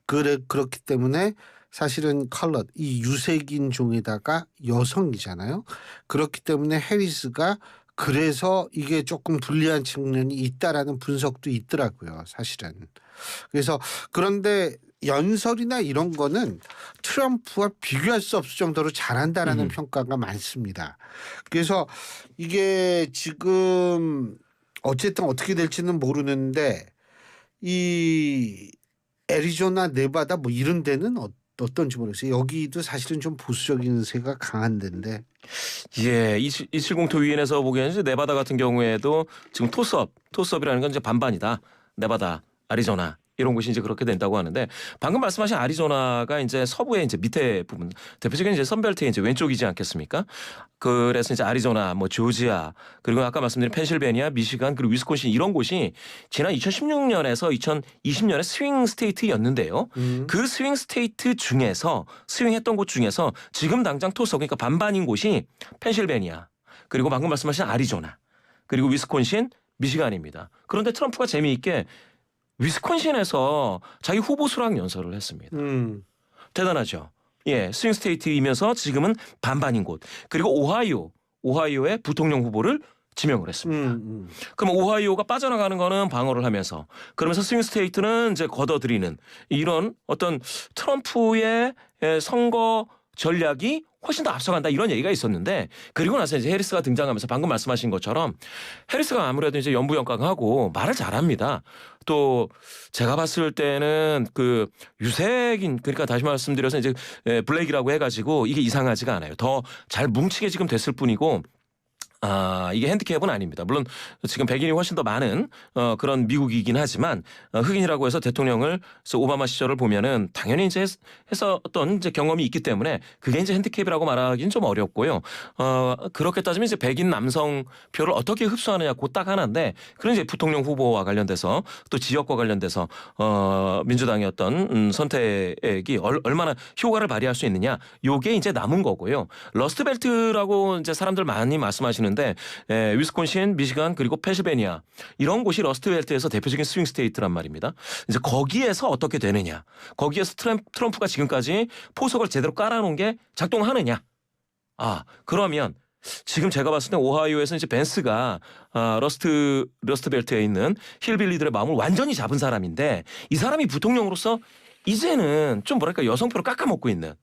그렇기 때문에 사실은 컬러, 이 유색인 종에다가 여성이잖아요. 그렇기 때문에 해리스가 그래서 이게 조금 불리한 측면이 있다라는 분석도 있더라고요, 사실은. 그래서 그런데 연설이나 이런 거는 트럼프와 비교할 수 없을 정도로 잘한다라는 평가가 많습니다. 그래서 이게 지금 어쨌든 어떻게 될지는 모르는데, 이 애리조나, 네바다 뭐 이런 데는 어떤지 모르겠어요. 여기도 사실은 좀 보수적인 세가 강한 데인데. 예, 270 토위인에서 보기에는 이제 네바다 같은 경우에도 지금 토스업이라는 건 이제 반반이다. 네바다, 아리조나 이런 곳이 이제 그렇게 된다고 하는데, 방금 말씀하신 아리조나가 이제 서부의 이제 밑에 부분, 대표적인 이제 선벨트의 이제 왼쪽이지 않겠습니까? 그래서 이제 아리조나, 뭐 조지아, 그리고 아까 말씀드린 펜실베니아, 미시간, 그리고 위스콘신 이런 곳이 지난 2016년에서 2020년에 스윙 스테이트였는데요. 그 스윙 스테이트 중에서, 스윙했던 곳 중에서 지금 당장 토스, 그러니까 반반인 곳이 펜실베니아, 그리고 방금 말씀하신 아리조나, 그리고 위스콘신, 미시간입니다. 그런데 트럼프가 재미있게 위스콘신에서 자기 후보 수락 연설을 했습니다. 대단하죠. 예, 스윙 스테이트이면서 지금은 반반인 곳. 그리고 오하이오의 부통령 후보를 지명을 했습니다. 그럼 오하이오가 빠져나가는 거는 방어를 하면서, 그러면서 스윙 스테이트는 이제 걷어들이는, 이런 어떤 트럼프의 선거 전략이 훨씬 더 앞서간다, 이런 얘기가 있었는데, 그리고 나서 이제 해리스가 등장하면서 방금 말씀하신 것처럼 해리스가 아무래도 이제 연부연강하고 말을 잘합니다. 또 제가 봤을 때는 그 유색인, 그러니까 다시 말씀드려서 이제 블랙이라고 해가지고 이게 이상하지가 않아요. 더 잘 뭉치게 지금 됐을 뿐이고, 이게 핸디캡은 아닙니다. 물론 지금 백인이 훨씬 더 많은 그런 미국이긴 하지만, 흑인이라고 해서 대통령을, 오바마 시절을 보면은 당연히 이제 했었던 이제 경험이 있기 때문에 그게 이제 핸디캡이라고 말하기는 좀 어렵고요. 그렇게 따지면 이제 백인 남성 표를 어떻게 흡수하느냐, 그 딱 하나인데, 그런 이제 부통령 후보와 관련돼서 또 지역과 관련돼서 민주당의 어떤 선택이 얼마나 효과를 발휘할 수 있느냐, 요게 이제 남은 거고요. 러스트벨트라고 이제 사람들 많이 말씀하시는 데 위스콘신, 미시간, 그리고 펜실베니아 이런 곳이 러스트벨트에서 대표적인 스윙 스테이트란 말입니다. 이제 거기에서 어떻게 되느냐, 거기에서 트럼프가 지금까지 포석을 제대로 깔아놓은 게 작동하느냐. 그러면 지금 제가 봤을 때 오하이오에서 이제 벤스가 러스트벨트에 있는 힐빌리들의 마음을 완전히 잡은 사람인데, 이 사람이 부통령으로서 이제는 좀 뭐랄까 여성표를 깎아먹고 있는,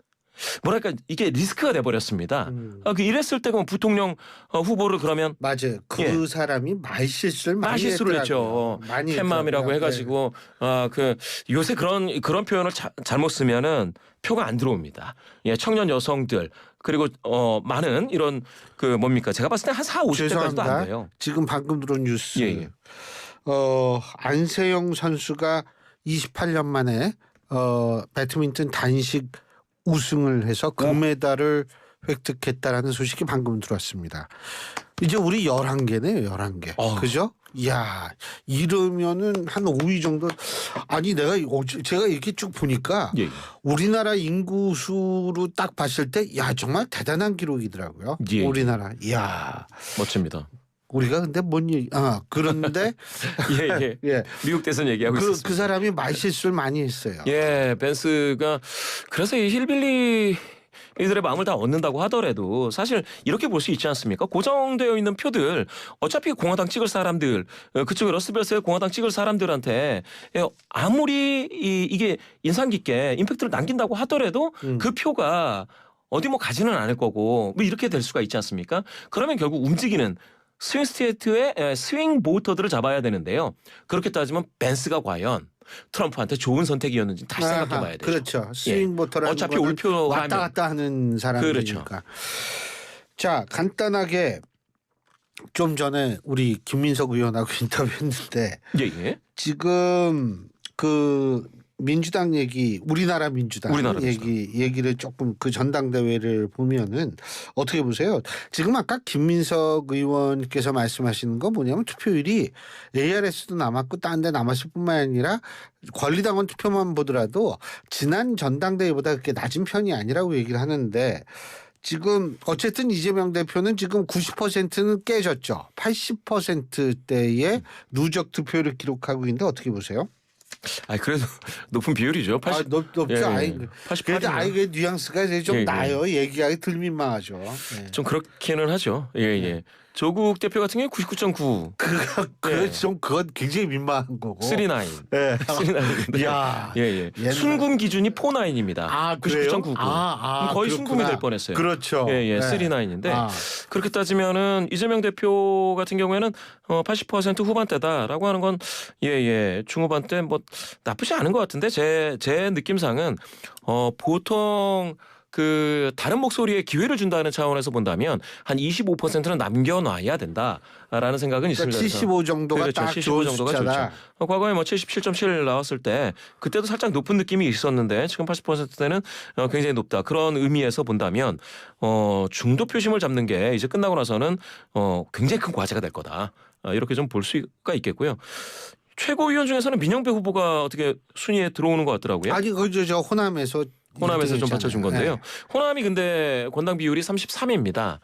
뭐랄까 이게 리스크가 돼버렸습니다. 그 이랬을 때 그럼 부통령 후보를 그러면 맞아요. 그 사람이 말실수를 했죠. 캣맘이라고 해가지고 그 요새 그런 표현을 잘못 쓰면은 표가 안 들어옵니다. 예, 청년 여성들 그리고 많은 이런 그 뭡니까 제가 봤을 때 한 40-50대까지도 안 돼요. 지금 방금 들어온 뉴스. 안세영 선수가 28년 만에 배드민턴 단식 우승을 해서 금메달을 획득했다라는 소식이 방금 들어왔습니다. 이제 우리 11개네요. 11개. 그죠? 이야, 이러면은 한 5위 정도. 아니 제가 이렇게 쭉 보니까 우리나라 인구수로 딱 봤을 때 야 정말 대단한 기록이더라고요. 우리나라. 이야. 멋집니다. 우리가 근데 그런데 예. 미국 대선 얘기하고 있었습니다. 그 사람이 말실수를 많이 했어요. 예, 벤스가 그래서 이 힐빌리 이들의 마음을 다 얻는다고 하더라도 사실 이렇게 볼 수 있지 않습니까? 고정되어 있는 표들 어차피 공화당 찍을 사람들 그쪽에 러스벨스의 공화당 찍을 사람들한테 아무리 이게 인상 깊게 임팩트를 남긴다고 하더라도 그 표가 어디 가지는 않을 거고 이렇게 될 수가 있지 않습니까? 그러면 결국 움직이는 스윙 스테이트의 스윙 보터들을 잡아야 되는데요. 그렇게 따지면 벤스가 과연 트럼프한테 좋은 선택이었는지 다시 생각해봐야 되죠. 그렇죠. 스윙 보터라는 어차피 올표 왔다 갔다 하는 사람이니까. 그렇죠. 자, 간단하게 좀 전에 우리 김민석 의원하고 인터뷰했는데 지금 그 민주당 우리나라 민주당 얘기를 조금 그 전당대회를 보면은 어떻게 보세요? 지금 아까 김민석 의원께서 말씀하시는 거 뭐냐면 투표율이 ARS도 남았고 딴 데 남았을 뿐만 아니라 권리당원 투표만 보더라도 지난 전당대회보다 그렇게 낮은 편이 아니라고 얘기를 하는데 지금 어쨌든 이재명 대표는 지금 90%는 깨졌죠. 80%대의 누적 투표를 기록하고 있는데 어떻게 보세요? 그래도 높은 비율이죠. 80. 높죠. 88. 그래도 뉘앙스가 좀 나요. 얘기하기 덜 민망하죠. 좀 그렇기는 하죠. 조국 대표 같은 경우에 99.9. 그건 굉장히 민망한 거고. 39. 39인데. 야. 순금 기준이 49입니다. 99.99. 거의 순금이 될 뻔했어요. 그렇죠. 39인데 그렇게 따지면은 이재명 대표 같은 경우에는 80% 후반대다라고 하는 건 중후반대 나쁘지 않은 것 같은데 제 느낌상은 보통 그 다른 목소리에 기회를 준다는 차원에서 본다면 한 25%는 남겨놔야 된다라는 생각은 있습니다. 75 정도가 그렇죠. 딱 75 좋은 정도가 숫자다. 좋죠. 과거에 77.7 나왔을 때 그때도 살짝 높은 느낌이 있었는데 지금 80%대는 굉장히 높다. 그런 의미에서 본다면 중도 표심을 잡는 게 이제 끝나고 나서는 굉장히 큰 과제가 될 거다. 이렇게 좀 볼 수가 있겠고요. 최고위원 중에서는 민영배 후보가 어떻게 순위에 들어오는 것 같더라고요. 아니 저 호남에서 좀 받쳐준 건데요. 호남이 근데 권당 비율이 33입니다.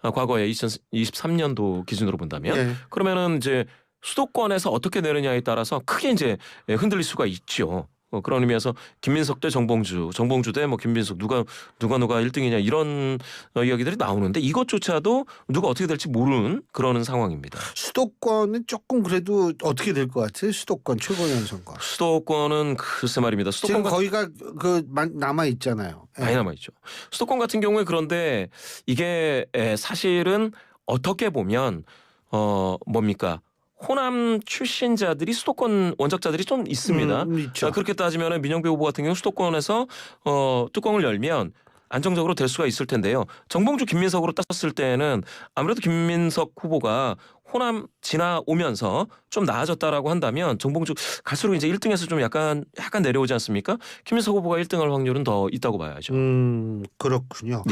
과거에 2023년도 기준으로 본다면 그러면은 이제 수도권에서 어떻게 내느냐에 따라서 크게 이제 흔들릴 수가 있죠. 그런 의미에서 김민석 대 정봉주 대 김민석 누가 1등이냐 이런 이야기들이 나오는데 이것조차도 누가 어떻게 될지 모르는 그런 상황입니다. 수도권은 조금 그래도 어떻게 될 것 같아요? 수도권 최고위원 선거. 수도권은 글쎄 말입니다. 지금 거기가 남아 있잖아요. 많이 남아 있죠. 수도권 같은 경우에 그런데 이게 사실은 어떻게 보면 뭡니까? 호남 출신자들이 수도권 원작자들이 좀 있습니다. 그렇게 따지면 민영배 후보 같은 경우 수도권에서 뚜껑을 열면 안정적으로 될 수가 있을 텐데요. 정봉주 김민석으로 땄을 때는 아무래도 김민석 후보가 호남 지나오면서 좀 나아졌다라고 한다면 정봉주 갈수록 이제 1등에서 좀 약간 내려오지 않습니까? 김민석 후보가 1등할 확률은 더 있다고 봐야죠. 그렇군요.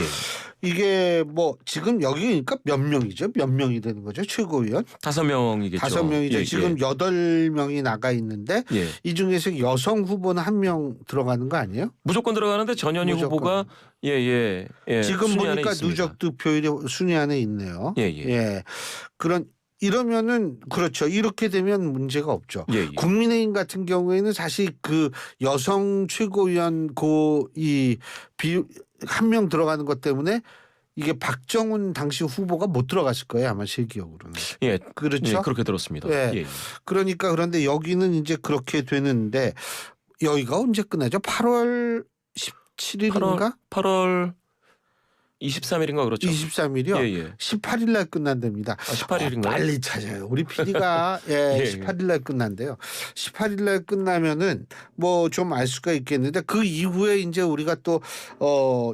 이게 지금 여기니까 몇 명이죠? 몇 명이 되는 거죠? 최고위원? 5명이겠죠. 5명이죠. 지금 8명이 나가 있는데 이 중에서 여성 후보는 1명 들어가는 거 아니에요? 무조건 들어가는데 전현희 후보가 지금 보니까 누적 득표율이 순위 안에 있네요. 이러면은 그렇죠. 이렇게 되면 문제가 없죠. 국민의힘 같은 경우에는 사실 그 여성 최고위원 한 명 들어가는 것 때문에 이게 박정훈 당시 후보가 못 들어갔을 거예요. 아마 제 기억으로는. 그렇죠. 그렇게 들었습니다. 그러니까 그런데 여기는 이제 그렇게 되는데 여기가 언제 끝나죠? 8월 17일인가? 8월 23일인가 그렇죠. 23일이요? 예. 18일 날 끝난답니다. 18일인가요? 빨리 찾아요. 우리 PD가 예, 예. 18일 날 끝난대요. 18일 날 끝나면은 뭐 좀 알 수가 있겠는데 그 이후에 이제 우리가 또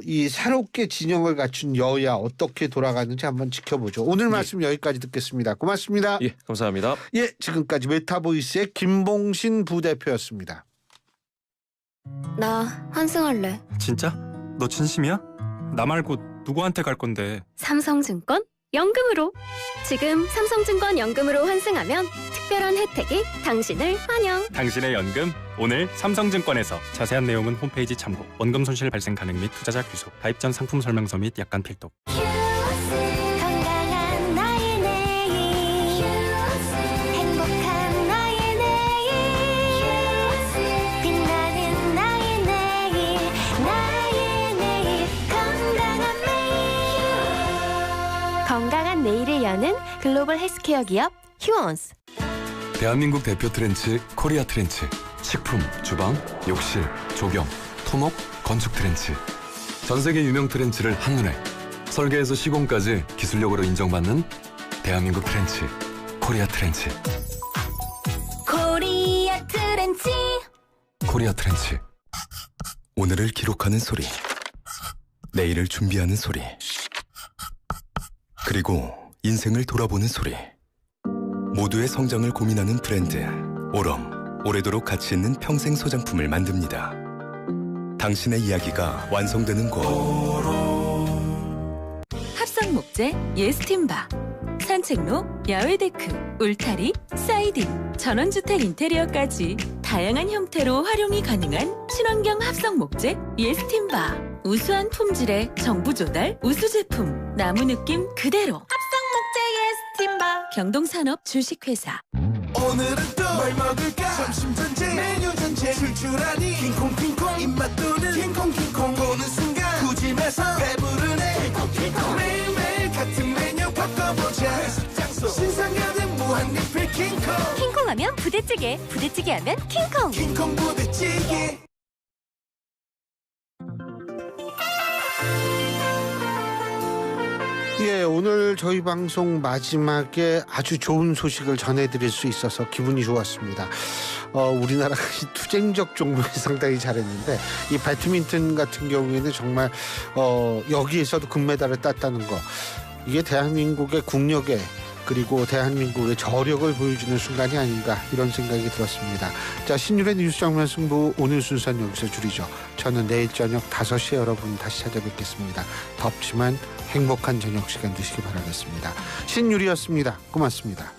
이 새롭게 진영을 갖춘 여야 어떻게 돌아가는지 한번 지켜보죠. 오늘 말씀 여기까지 듣겠습니다. 고맙습니다. 예, 감사합니다. 예, 지금까지 메타보이스의 김봉신 부대표였습니다. 나 환승할래. 진짜? 너 진심이야? 나 말고 누구한테 갈 건데? 삼성증권 연금으로. 지금 삼성증권 연금으로 환승하면 특별한 혜택이 당신을 환영. 당신의 연금 오늘 삼성증권에서. 자세한 내용은 홈페이지 참고. 원금 손실 발생 가능 및 투자자 귀속. 가입 전 상품 설명서 및 약관 필독. 건강한 나의 내일 행복한 나의 내일 빛나는 나의 내일 건강한 매일 건강한 내일을 여는 글로벌 헬스케어 기업 휴원스. 대한민국 대표 트렌치 코리아 트렌치. 식품, 주방, 욕실, 조경, 토목, 건축 트렌치. 전 세계 유명 트렌치를 한눈에 설계에서 시공까지 기술력으로 인정받는 대한민국 트렌치 코리아 트렌치. 코리아 트렌치. 코리아 트렌치. 오늘을 기록하는 소리, 내일을 준비하는 소리, 그리고 인생을 돌아보는 소리. 모두의 성장을 고민하는 브랜드 오럼. 오래도록 가치 있는 평생 소장품을 만듭니다. 당신의 이야기가 완성되는 곳. 합성 목재 예스팀바, 산책로, 야외 데크, 울타리, 사이딩, 전원주택 인테리어까지 다양한 형태로 활용이 가능한 친환경 합성 목재 예스팀바. 우수한 품질의 정부 조달 우수 제품, 나무 느낌 그대로. 합성 목재 예스팀바. 경동산업 주식회사. 오늘은 또 뭘 먹을까? 점심 전쟁 메뉴 전쟁 출출하니 킹콩 입맛 도는 킹콩 보는 순간 구집에서 배부르네 킹콩 매일매일 같은 메뉴 바꿔보자. 회식 장소 신상 가득 무한리필 킹콩 하면 부대찌개, 부대찌개 하면 킹콩 부대찌개. 예, 오늘 저희 방송 마지막에 아주 좋은 소식을 전해드릴 수 있어서 기분이 좋았습니다. 우리나라가 투쟁적 종목에 상당히 잘했는데 이 배드민턴 같은 경우에는 정말 여기에서도 금메달을 땄다는 거, 이게 대한민국의 국력에 그리고 대한민국의 저력을 보여주는 순간이 아닌가, 이런 생각이 들었습니다. 자, 신율의 뉴스 정면 승부 오늘 순서는 여기서 줄이죠. 저는 내일 저녁 5시에 여러분 다시 찾아뵙겠습니다. 덥지만 행복한 저녁 시간 되시기 바라겠습니다. 신율이었습니다. 고맙습니다.